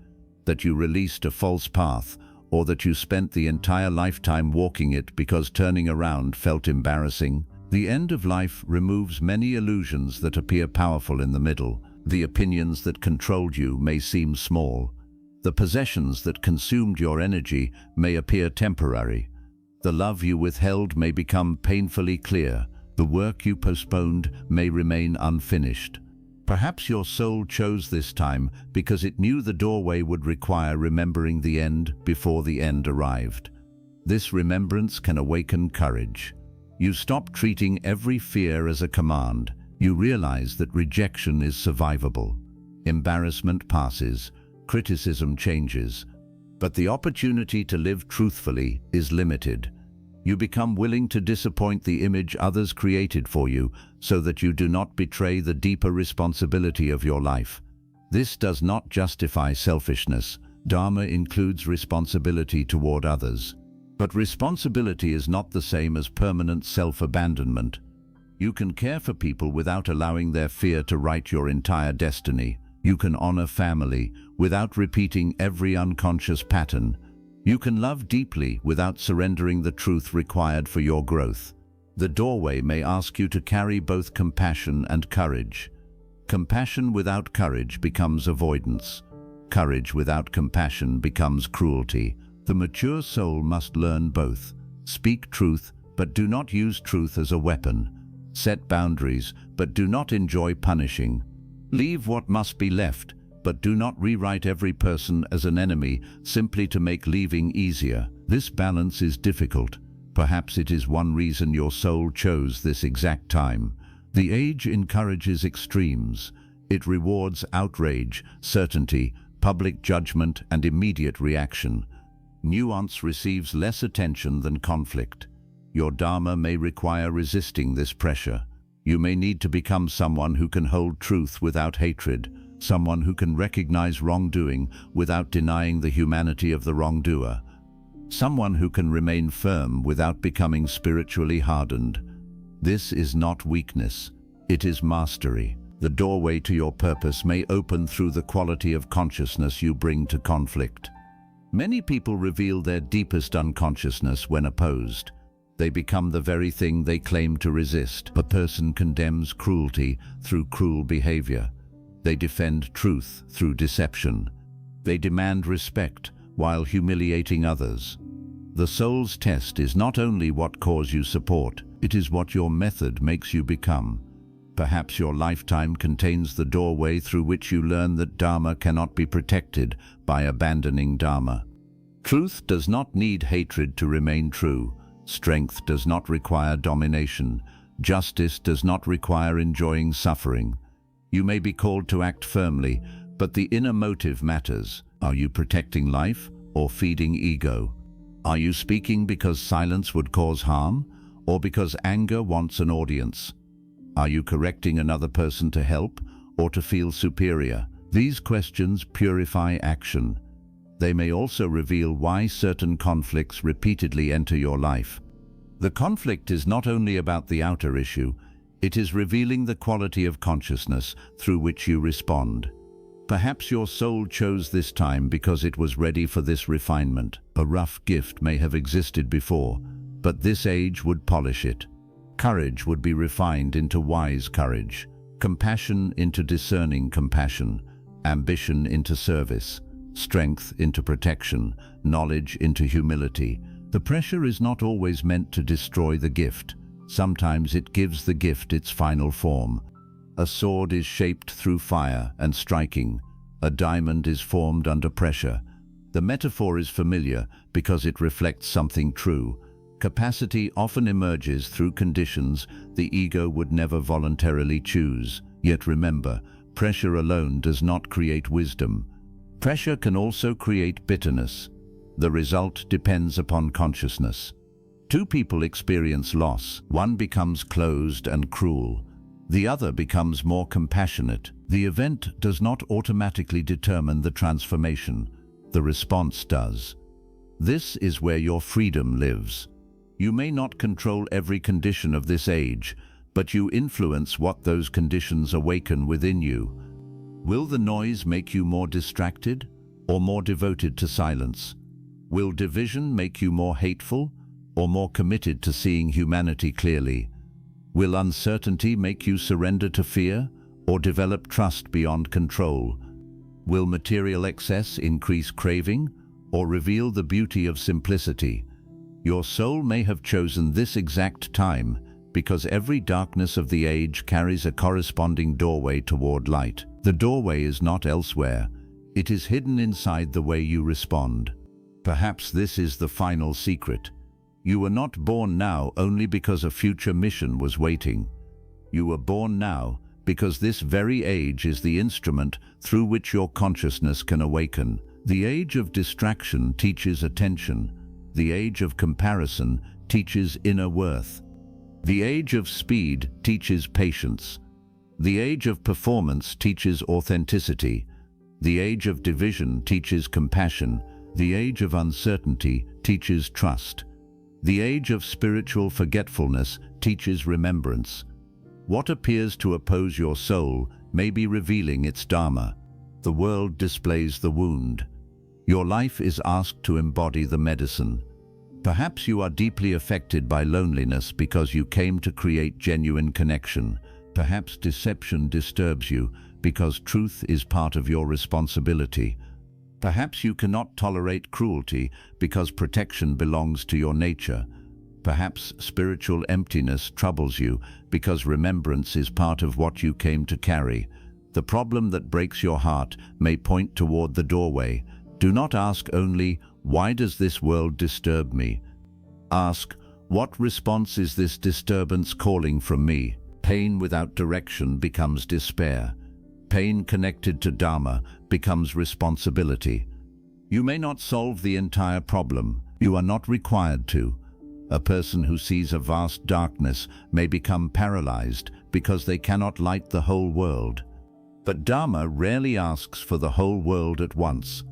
That you released a false path, or that you spent the entire lifetime walking it because turning around felt embarrassing? The end of life removes many illusions that appear powerful in the middle. The opinions that controlled you may seem small. The possessions that consumed your energy may appear temporary. The love you withheld may become painfully clear. The work you postponed may remain unfinished. Perhaps your soul chose this time because it knew the doorway would require remembering the end before the end arrived. This remembrance can awaken courage. You stop treating every fear as a command. You realize that rejection is survivable. Embarrassment passes, criticism changes, but the opportunity to live truthfully is limited. You become willing to disappoint the image others created for you so that you do not betray the deeper responsibility of your life. This does not justify selfishness. Dharma includes responsibility toward others. But responsibility is not the same as permanent self-abandonment. You can care for people without allowing their fear to write your entire destiny. You can honor family without repeating every unconscious pattern. You can love deeply without surrendering the truth required for your growth. The doorway may ask you to carry both compassion and courage. Compassion without courage becomes avoidance. Courage without compassion becomes cruelty. The mature soul must learn both. Speak truth, but do not use truth as a weapon. Set boundaries, but do not enjoy punishing. Leave what must be left, but do not rewrite every person as an enemy simply to make leaving easier. This balance is difficult. Perhaps it is one reason your soul chose this exact time. The age encourages extremes. It rewards outrage, certainty, public judgment, and immediate reaction. Nuance receives less attention than conflict. Your dharma may require resisting this pressure. You may need to become someone who can hold truth without hatred, someone who can recognize wrongdoing without denying the humanity of the wrongdoer, someone who can remain firm without becoming spiritually hardened. This is not weakness, it is mastery. The doorway to your purpose may open through the quality of consciousness you bring to conflict. Many people reveal their deepest unconsciousness when opposed. They become the very thing they claim to resist. A person condemns cruelty through cruel behavior. They defend truth through deception. They demand respect while humiliating others. The soul's test is not only what cause you support, it is what your method makes you become. Perhaps your lifetime contains the doorway through which you learn that dharma cannot be protected by abandoning dharma. Truth does not need hatred to remain true. Strength does not require domination. Justice does not require enjoying suffering. You may be called to act firmly, but the inner motive matters. Are you protecting life or feeding ego? Are you speaking because silence would cause harm, or because anger wants an audience? Are you correcting another person to help or to feel superior? These questions purify action. They may also reveal why certain conflicts repeatedly enter your life. The conflict is not only about the outer issue, it is revealing the quality of consciousness through which you respond. Perhaps your soul chose this time because it was ready for this refinement. A rough gift may have existed before, but this age would polish it. Courage would be refined into wise courage, compassion into discerning compassion, ambition into service, strength into protection, knowledge into humility. The pressure is not always meant to destroy the gift. Sometimes it gives the gift its final form. A sword is shaped through fire and striking. A diamond is formed under pressure. The metaphor is familiar because it reflects something true. Capacity often emerges through conditions the ego would never voluntarily choose. Yet remember, pressure alone does not create wisdom. Pressure can also create bitterness. The result depends upon consciousness. Two people experience loss. One becomes closed and cruel. The other becomes more compassionate. The event does not automatically determine the transformation. The response does. This is where your freedom lives. You may not control every condition of this age, but you influence what those conditions awaken within you. Will the noise make you more distracted or more devoted to silence? Will division make you more hateful or more committed to seeing humanity clearly? Will uncertainty make you surrender to fear or develop trust beyond control? Will material excess increase craving or reveal the beauty of simplicity? Your soul may have chosen this exact time because every darkness of the age carries a corresponding doorway toward light. The doorway is not elsewhere. It is hidden inside the way you respond. Perhaps this is the final secret. You were not born now only because a future mission was waiting. You were born now because this very age is the instrument through which your consciousness can awaken. The age of distraction teaches attention. The age of comparison teaches inner worth. The age of speed teaches patience. The age of performance teaches authenticity. The age of division teaches compassion. The age of uncertainty teaches trust. The age of spiritual forgetfulness teaches remembrance. What appears to oppose your soul may be revealing its dharma. The world displays the wound. Your life is asked to embody the medicine. Perhaps you are deeply affected by loneliness because you came to create genuine connection. Perhaps deception disturbs you because truth is part of your responsibility. Perhaps you cannot tolerate cruelty because protection belongs to your nature. Perhaps spiritual emptiness troubles you because remembrance is part of what you came to carry. The problem that breaks your heart may point toward the doorway. Do not ask only, "Why does this world disturb me?" Ask, "What response is this disturbance calling from me?" Pain without direction becomes despair. Pain connected to dharma becomes responsibility. You may not solve the entire problem. You are not required to. A person who sees a vast darkness may become paralyzed because they cannot light the whole world. But dharma rarely asks for the whole world at once.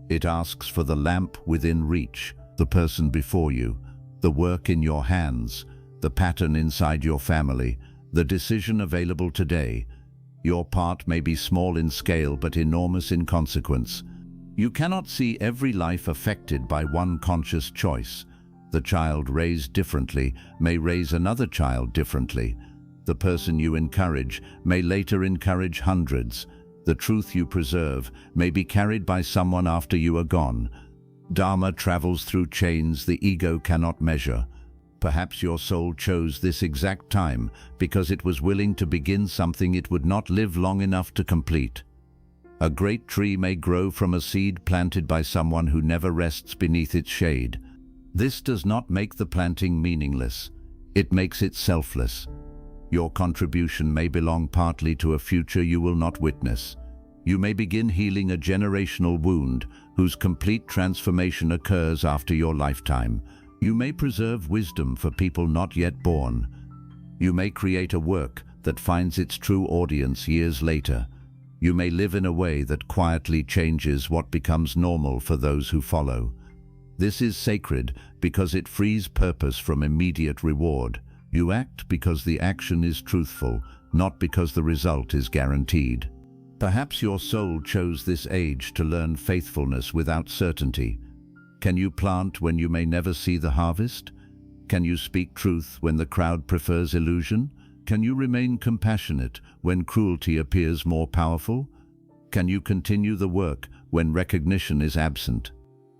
It asks for the lamp within reach, the person before you, the work in your hands, the pattern inside your family, the decision available today. Your part may be small in scale but enormous in consequence. You cannot see every life affected by one conscious choice. The child raised differently may raise another child differently. The person you encourage may later encourage hundreds. The truth you preserve may be carried by someone after you are gone. Dharma travels through chains the ego cannot measure. Perhaps your soul chose this exact time because it was willing to begin something it would not live long enough to complete. A great tree may grow from a seed planted by someone who never rests beneath its shade. This does not make the planting meaningless. It makes it selfless. Your contribution may belong partly to a future you will not witness. You may begin healing a generational wound whose complete transformation occurs after your lifetime. You may preserve wisdom for people not yet born. You may create a work that finds its true audience years later. You may live in a way that quietly changes what becomes normal for those who follow. This is sacred because it frees purpose from immediate reward. You act because the action is truthful, not because the result is guaranteed. Perhaps your soul chose this age to learn faithfulness without certainty. Can you plant when you may never see the harvest? Can you speak truth when the crowd prefers illusion? Can you remain compassionate when cruelty appears more powerful? Can you continue the work when recognition is absent?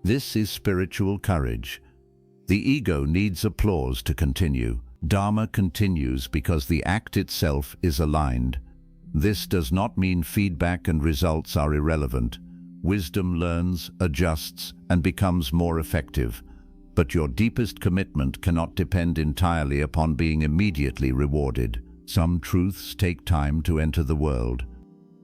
This is spiritual courage. The ego needs applause to continue. Dharma continues because the act itself is aligned. This does not mean feedback and results are irrelevant. Wisdom learns, adjusts, and becomes more effective. But your deepest commitment cannot depend entirely upon being immediately rewarded. Some truths take time to enter the world.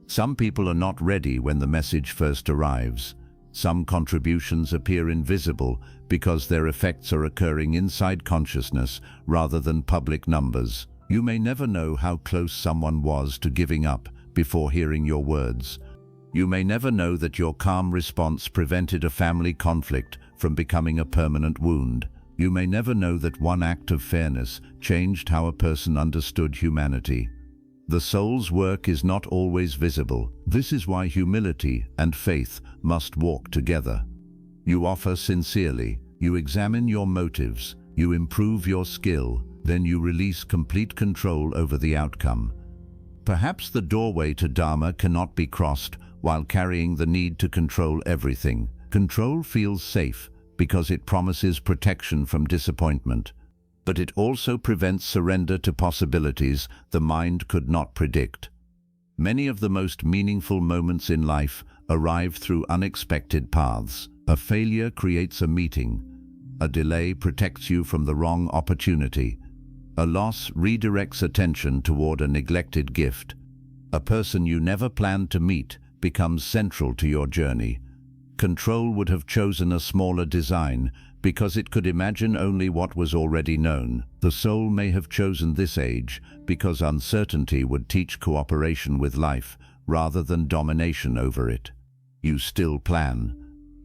Some people are not ready when the message first arrives. Some contributions appear invisible because their effects are occurring inside consciousness rather than public numbers. You may never know how close someone was to giving up before hearing your words. You may never know that your calm response prevented a family conflict from becoming a permanent wound. You may never know that one act of fairness changed how a person understood humanity. The soul's work is not always visible. This is why humility and faith must walk together. You offer sincerely, you examine your motives, you improve your skill, then you release complete control over the outcome. Perhaps the doorway to Dharma cannot be crossed while carrying the need to control everything. Control feels safe because it promises protection from disappointment, but it also prevents surrender to possibilities the mind could not predict. Many of the most meaningful moments in life arrive through unexpected paths. A failure creates a meeting. A delay protects you from the wrong opportunity. A loss redirects attention toward a neglected gift. A person you never planned to meet becomes central to your journey. Control would have chosen a smaller design because it could imagine only what was already known. The soul may have chosen this age because uncertainty would teach cooperation with life rather than domination over it. You still plan.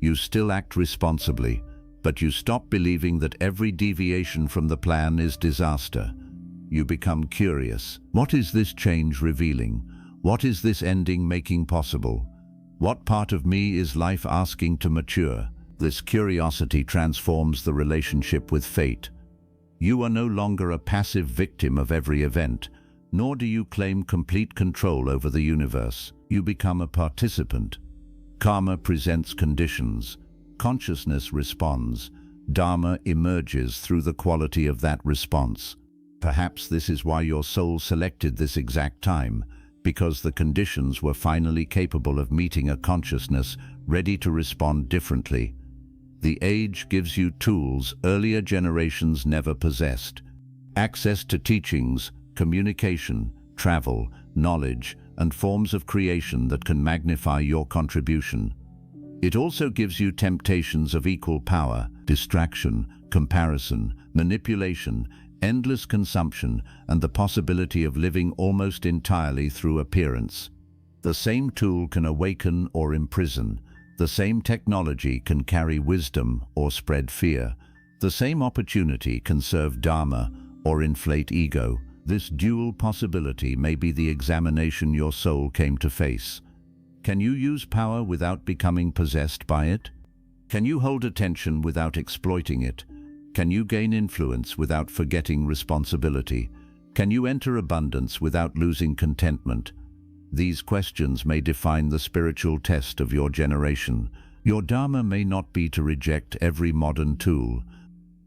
You still act responsibly, but you stop believing that every deviation from the plan is disaster. You become curious. What is this change revealing? What is this ending making possible? What part of me is life asking to mature? This curiosity transforms the relationship with fate. You are no longer a passive victim of every event, nor do you claim complete control over the universe. You become a participant. Karma presents conditions. Consciousness responds. Dharma emerges through the quality of that response. Perhaps this is why your soul selected this exact time, because the conditions were finally capable of meeting a consciousness ready to respond differently. The age gives you tools earlier generations never possessed. Access to teachings, communication, travel, knowledge, and forms of creation that can magnify your contribution. It also gives you temptations of equal power, distraction, comparison, manipulation, endless consumption, and the possibility of living almost entirely through appearance. The same tool can awaken or imprison. The same technology can carry wisdom or spread fear. The same opportunity can serve dharma or inflate ego. This dual possibility may be the examination your soul came to face. Can you use power without becoming possessed by it? Can you hold attention without exploiting it? Can you gain influence without forgetting responsibility? Can you enter abundance without losing contentment? These questions may define the spiritual test of your generation. Your dharma may not be to reject every modern tool.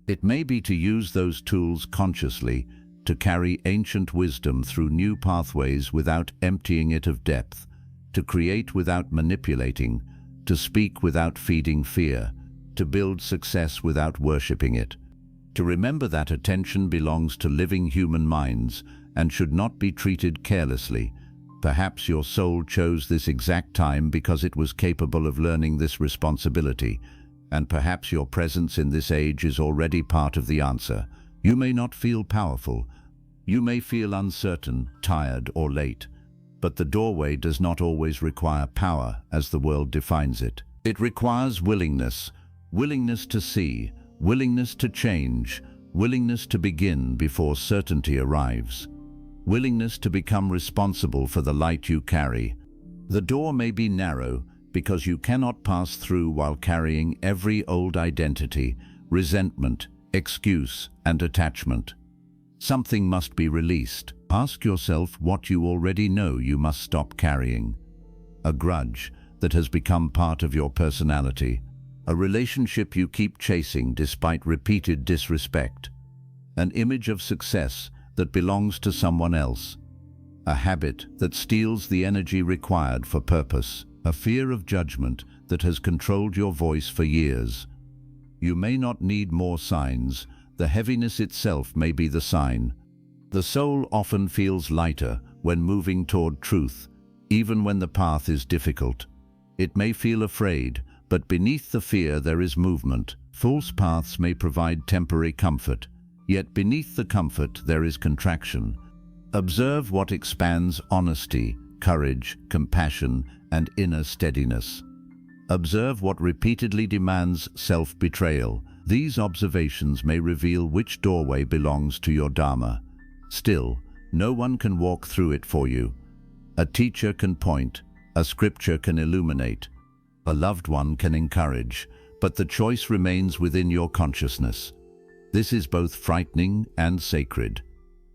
It may be to use those tools consciously, to carry ancient wisdom through new pathways without emptying it of depth, to create without manipulating, to speak without feeding fear, to build success without worshipping it. To remember that attention belongs to living human minds and should not be treated carelessly. Perhaps your soul chose this exact time because it was capable of learning this responsibility, and perhaps your presence in this age is already part of the answer. You may not feel powerful. You may feel uncertain, tired, or late. But the doorway does not always require power as the world defines it. It requires willingness, willingness to see, willingness to change, willingness to begin before certainty arrives, willingness to become responsible for the light you carry. The door may be narrow because you cannot pass through while carrying every old identity, resentment, excuse, and attachment. Something must be released. Ask yourself what you already know you must stop carrying. A grudge that has become part of your personality. A relationship you keep chasing despite repeated disrespect. An image of success that belongs to someone else. A habit that steals the energy required for purpose. A fear of judgment that has controlled your voice for years. You may not need more signs. The heaviness itself may be the sign. The soul often feels lighter when moving toward truth, even when the path is difficult. It may feel afraid, but beneath the fear there is movement. False paths may provide temporary comfort, yet beneath the comfort there is contraction. Observe what expands honesty, courage, compassion, and inner steadiness. Observe what repeatedly demands self-betrayal. These observations may reveal which doorway belongs to your dharma. Still, no one can walk through it for you. A teacher can point, a scripture can illuminate, a loved one can encourage, but the choice remains within your consciousness. This is both frightening and sacred.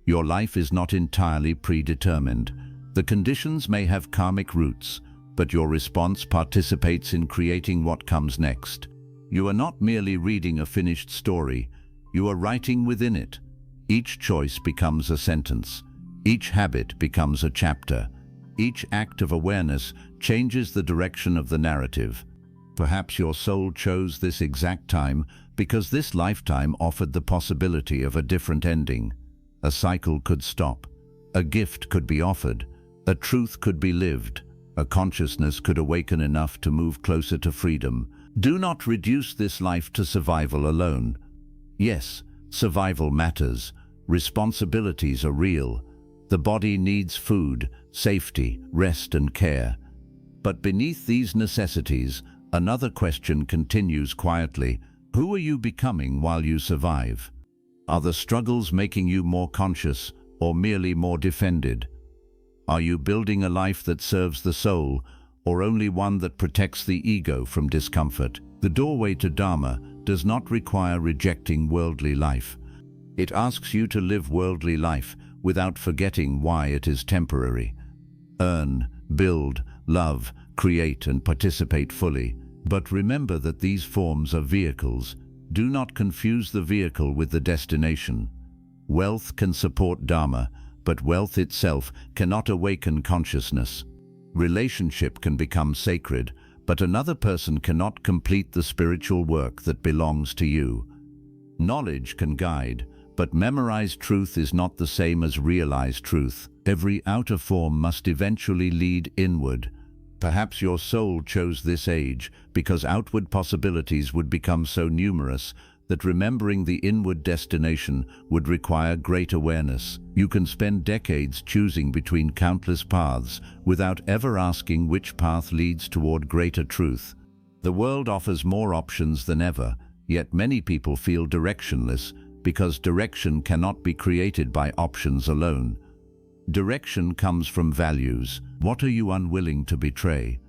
Your life is not entirely predetermined. The conditions may have karmic roots, but your response participates in creating what comes next. You are not merely reading a finished story, you are writing within it. Each choice becomes a sentence. Each habit becomes a chapter. Each act of awareness changes the direction of the narrative. Perhaps your soul chose this exact time because this lifetime offered the possibility of a different ending. A cycle could stop. A gift could be offered. A truth could be lived. A consciousness could awaken enough to move closer to freedom. Do not reduce this life to survival alone. Yes, survival matters. Responsibilities are real. The body needs food, safety, rest and care. But beneath these necessities, another question continues quietly. Who are you becoming while you survive? Are the struggles making you more conscious or merely more defended? Are you building a life that serves the soul or only one that protects the ego from discomfort? The doorway to Dharma does not require rejecting worldly life. It asks you to live worldly life without forgetting why it is temporary. Earn, build, love, create and participate fully. But remember that these forms are vehicles. Do not confuse the vehicle with the destination. Wealth can support Dharma, but wealth itself cannot awaken consciousness. Relationship can become sacred, but another person cannot complete the spiritual work that belongs to you. Knowledge can guide, but memorized truth is not the same as realized truth. Every outer form must eventually lead inward. Perhaps your soul chose this age because outward possibilities would become so numerous that remembering the inward destination would require great awareness. You can spend decades choosing between countless paths without ever asking which path leads toward greater truth. The world offers more options than ever, yet many people feel directionless because direction cannot be created by options alone. Direction comes from values. What are you unwilling to betray?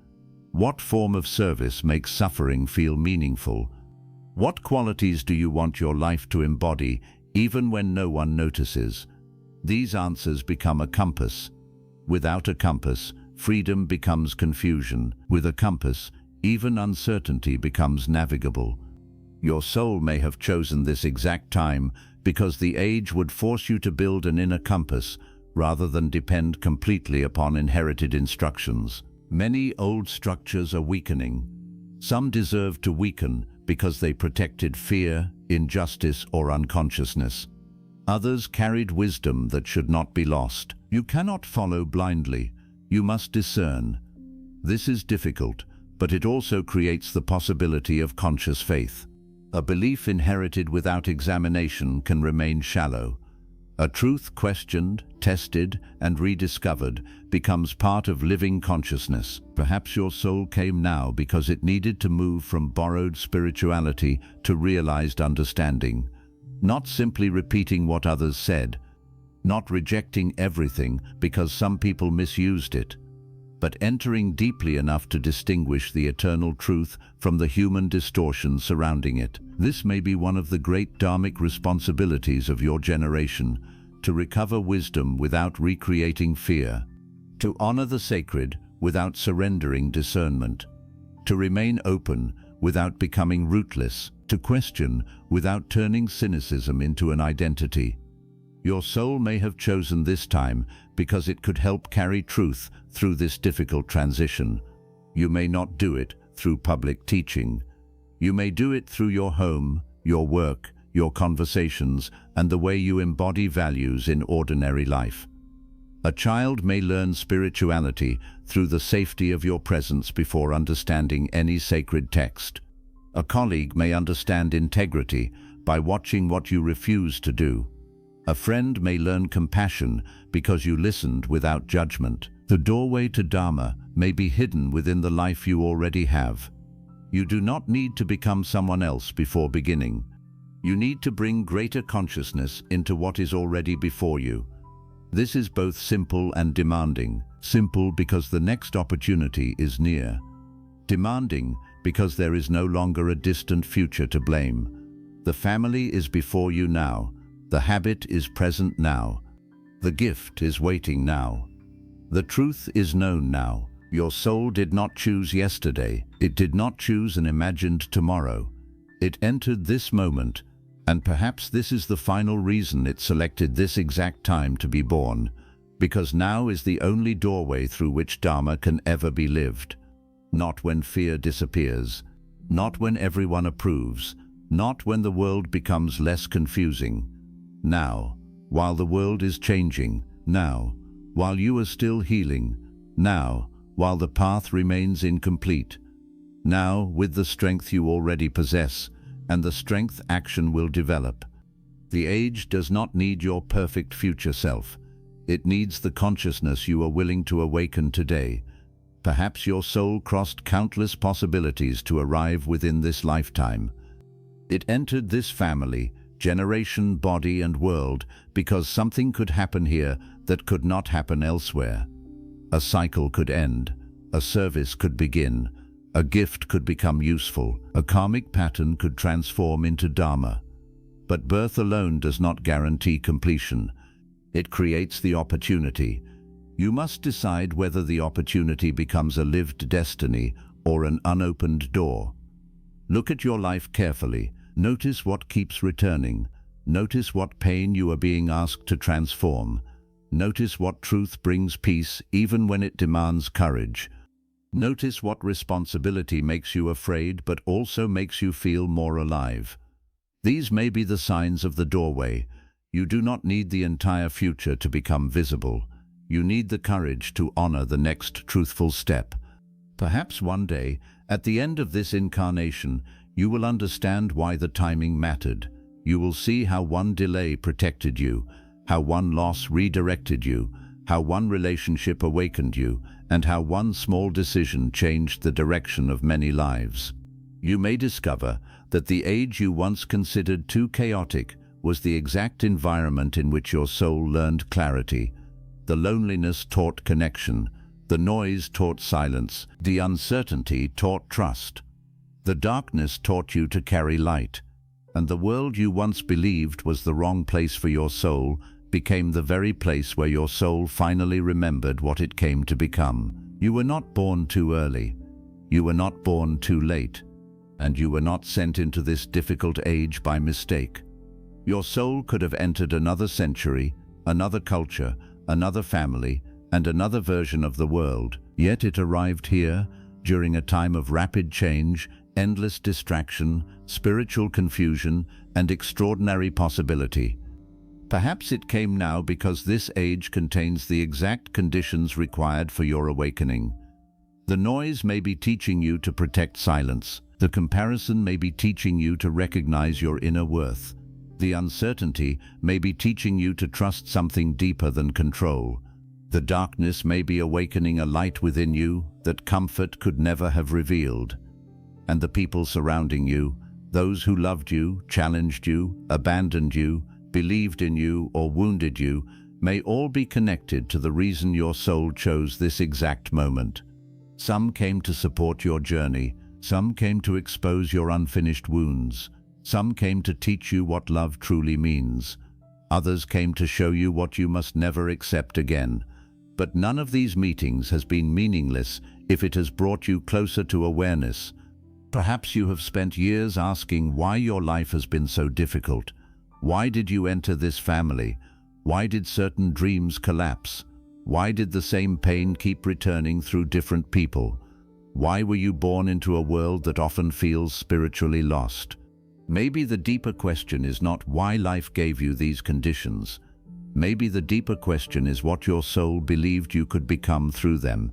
What form of service makes suffering feel meaningful? What qualities do you want your life to embody, even when no one notices? These answers become a compass. Without a compass, freedom becomes confusion. With a compass, even uncertainty becomes navigable. Your soul may have chosen this exact time because the age would force you to build an inner compass rather than depend completely upon inherited instructions. Many old structures are weakening. Some deserve to weaken because they protected fear, injustice, or unconsciousness. Others carried wisdom that should not be lost. You cannot follow blindly. You must discern. This is difficult, but it also creates the possibility of conscious faith. A belief inherited without examination can remain shallow. A truth questioned, tested, and rediscovered becomes part of living consciousness. Perhaps your soul came now because it needed to move from borrowed spirituality to realized understanding. Not simply repeating what others said, not rejecting everything because some people misused it, but entering deeply enough to distinguish the eternal truth from the human distortion surrounding it. This may be one of the great dharmic responsibilities of your generation, to recover wisdom without recreating fear, to honor the sacred without surrendering discernment, to remain open without becoming rootless, to question without turning cynicism into an identity. Your soul may have chosen this time because it could help carry truth through this difficult transition. You may not do it through public teaching. You may do it through your home, your work, your conversations, and the way you embody values in ordinary life. A child may learn spirituality through the safety of your presence before understanding any sacred text. A colleague may understand integrity by watching what you refuse to do. A friend may learn compassion because you listened without judgment. The doorway to Dharma may be hidden within the life you already have. You do not need to become someone else before beginning. You need to bring greater consciousness into what is already before you. This is both simple and demanding. Simple because the next opportunity is near. Demanding because there is no longer a distant future to blame. The family is before you now. The habit is present now. The gift is waiting now. The truth is known now. Your soul did not choose yesterday. It did not choose an imagined tomorrow. It entered this moment, and perhaps this is the final reason it selected this exact time to be born, because now is the only doorway through which Dharma can ever be lived. Not when fear disappears, not when everyone approves, not when the world becomes less confusing. Now, while the world is changing, now, while you are still healing, now, while the path remains incomplete. Now, with the strength you already possess, and the strength action will develop. The age does not need your perfect future self. It needs the consciousness you are willing to awaken today. Perhaps your soul crossed countless possibilities to arrive within this lifetime. It entered this family, generation, body and world because something could happen here that could not happen elsewhere. A cycle could end, a service could begin, a gift could become useful, a karmic pattern could transform into dharma. But birth alone does not guarantee completion. It creates the opportunity. You must decide whether the opportunity becomes a lived destiny or an unopened door. Look at your life carefully. Notice what keeps returning. Notice what pain you are being asked to transform. Notice what truth brings peace even when it demands courage. Notice what responsibility makes you afraid but also makes you feel more alive. These may be the signs of the doorway. You do not need the entire future to become visible. You need the courage to honor the next truthful step. Perhaps one day, at the end of this incarnation, you will understand why the timing mattered. You will see how one delay protected you, how one loss redirected you, how one relationship awakened you, and how one small decision changed the direction of many lives. You may discover that the age you once considered too chaotic was the exact environment in which your soul learned clarity. The loneliness taught connection, the noise taught silence, the uncertainty taught trust. The darkness taught you to carry light, and the world you once believed was the wrong place for your soul became the very place where your soul finally remembered what it came to become. You were not born too early. You were not born too late. And you were not sent into this difficult age by mistake. Your soul could have entered another century, another culture, another family, and another version of the world. Yet it arrived here during a time of rapid change, endless distraction, spiritual confusion, and extraordinary possibility. Perhaps it came now because this age contains the exact conditions required for your awakening. The noise may be teaching you to protect silence. The comparison may be teaching you to recognize your inner worth. The uncertainty may be teaching you to trust something deeper than control. The darkness may be awakening a light within you that comfort could never have revealed. And the people surrounding you, those who loved you, challenged you, abandoned you, believed in you, or wounded you, may all be connected to the reason your soul chose this exact moment. Some came to support your journey. Some came to expose your unfinished wounds. Some came to teach you what love truly means. Others came to show you what you must never accept again. But none of these meetings has been meaningless if it has brought you closer to awareness. Perhaps you have spent years asking why your life has been so difficult. Why did you enter this family? Why did certain dreams collapse? Why did the same pain keep returning through different people? Why were you born into a world that often feels spiritually lost? Maybe the deeper question is not why life gave you these conditions. Maybe the deeper question is what your soul believed you could become through them.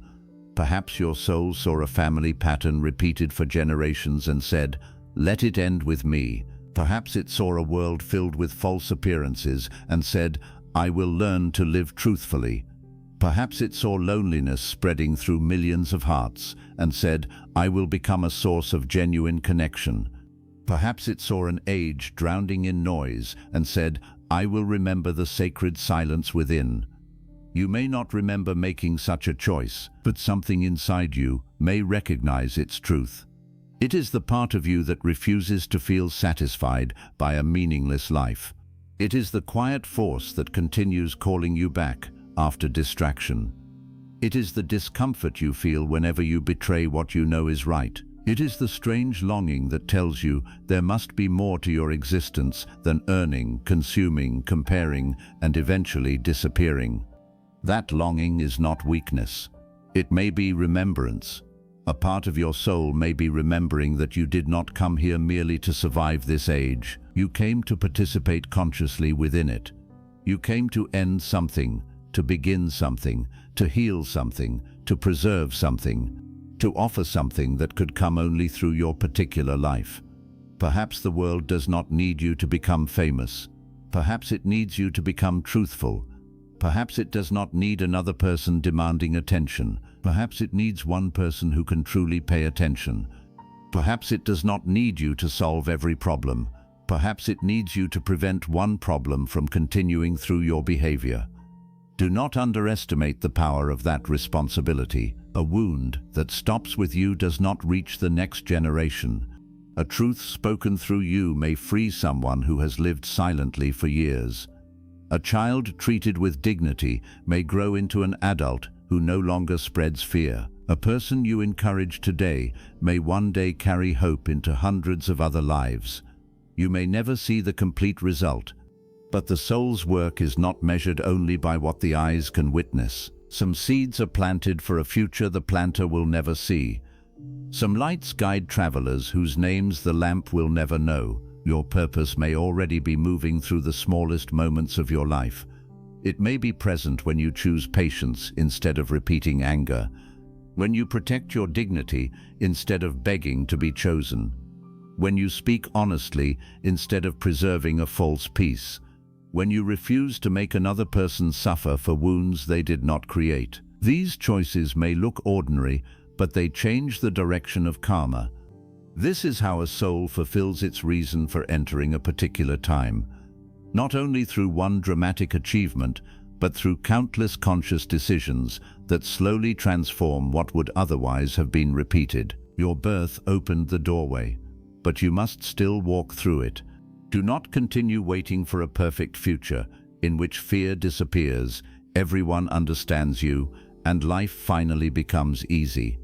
Perhaps your soul saw a family pattern repeated for generations and said, "Let it end with me." Perhaps it saw a world filled with false appearances and said, "I will learn to live truthfully." Perhaps it saw loneliness spreading through millions of hearts and said, "I will become a source of genuine connection." Perhaps it saw an age drowning in noise and said, "I will remember the sacred silence within." You may not remember making such a choice, but something inside you may recognize its truth. It is the part of you that refuses to feel satisfied by a meaningless life. It is the quiet force that continues calling you back after distraction. It is the discomfort you feel whenever you betray what you know is right. It is the strange longing that tells you there must be more to your existence than earning, consuming, comparing, and eventually disappearing. That longing is not weakness. It may be remembrance. A part of your soul may be remembering that you did not come here merely to survive this age. You came to participate consciously within it. You came to end something, to begin something, to heal something, to preserve something, to offer something that could come only through your particular life. Perhaps the world does not need you to become famous. Perhaps it needs you to become truthful. Perhaps it does not need another person demanding attention. Perhaps it needs one person who can truly pay attention. Perhaps it does not need you to solve every problem. Perhaps it needs you to prevent one problem from continuing through your behavior. Do not underestimate the power of that responsibility. A wound that stops with you does not reach the next generation. A truth spoken through you may free someone who has lived silently for years. A child treated with dignity may grow into an adult who no longer spreads fear. A person you encourage today may one day carry hope into hundreds of other lives. You may never see the complete result, but the soul's work is not measured only by what the eyes can witness. Some seeds are planted for a future the planter will never see. Some lights guide travelers whose names the lamp will never know. Your purpose may already be moving through the smallest moments of your life. It may be present when you choose patience instead of repeating anger, when you protect your dignity instead of begging to be chosen, when you speak honestly instead of preserving a false peace, when you refuse to make another person suffer for wounds they did not create. These choices may look ordinary, but they change the direction of karma. This is how a soul fulfills its reason for entering a particular time, not only through one dramatic achievement, but through countless conscious decisions that slowly transform what would otherwise have been repeated. Your birth opened the doorway, but you must still walk through it. Do not continue waiting for a perfect future in which fear disappears, everyone understands you, and life finally becomes easy.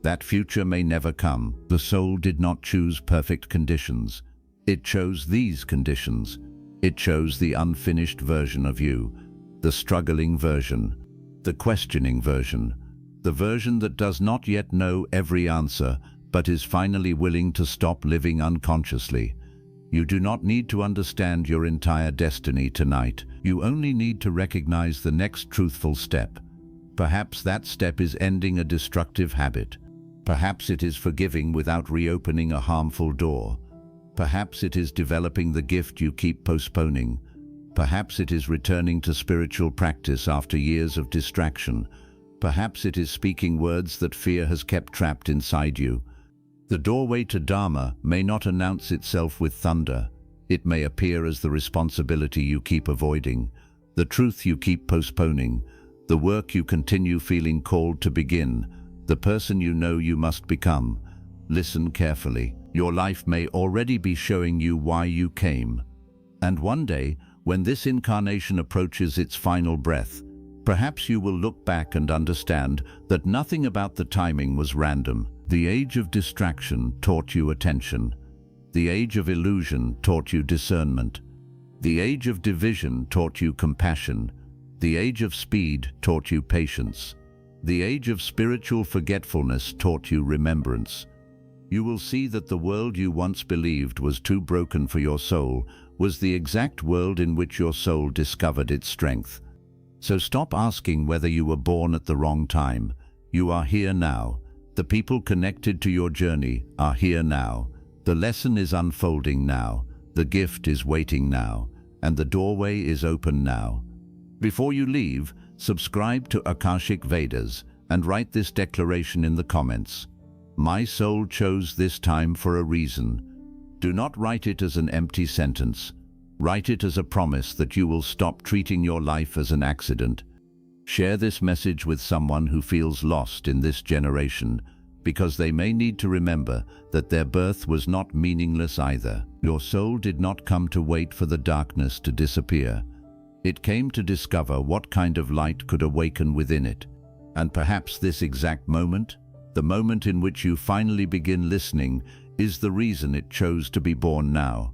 That future may never come. The soul did not choose perfect conditions. It chose these conditions. It chose the unfinished version of you, the struggling version, the questioning version, the version that does not yet know every answer, but is finally willing to stop living unconsciously. You do not need to understand your entire destiny tonight. You only need to recognize the next truthful step. Perhaps that step is ending a destructive habit. Perhaps it is forgiving without reopening a harmful door. Perhaps it is developing the gift you keep postponing. Perhaps it is returning to spiritual practice after years of distraction. Perhaps it is speaking words that fear has kept trapped inside you. The doorway to dharma may not announce itself with thunder. It may appear as the responsibility you keep avoiding, the truth you keep postponing, the work you continue feeling called to begin, the person you know you must become. Listen carefully. Your life may already be showing you why you came. And one day, when this incarnation approaches its final breath, perhaps you will look back and understand that nothing about the timing was random. The age of distraction taught you attention. The age of illusion taught you discernment. The age of division taught you compassion. The age of speed taught you patience. The age of spiritual forgetfulness taught you remembrance. You will see that the world you once believed was too broken for your soul was the exact world in which your soul discovered its strength. So stop asking whether you were born at the wrong time. You are here now. The people connected to your journey are here now. The lesson is unfolding now. The gift is waiting now. And the doorway is open now. Before you leave, subscribe to Akashic Vedas and write this declaration in the comments. My soul chose this time for a reason. Do not write it as an empty sentence. Write it as a promise that you will stop treating your life as an accident. Share this message with someone who feels lost in this generation, because they may need to remember that their birth was not meaningless either. Your soul did not come to wait for the darkness to disappear. It came to discover what kind of light could awaken within it. And perhaps this exact moment, the moment in which you finally begin listening, is the reason it chose to be born now.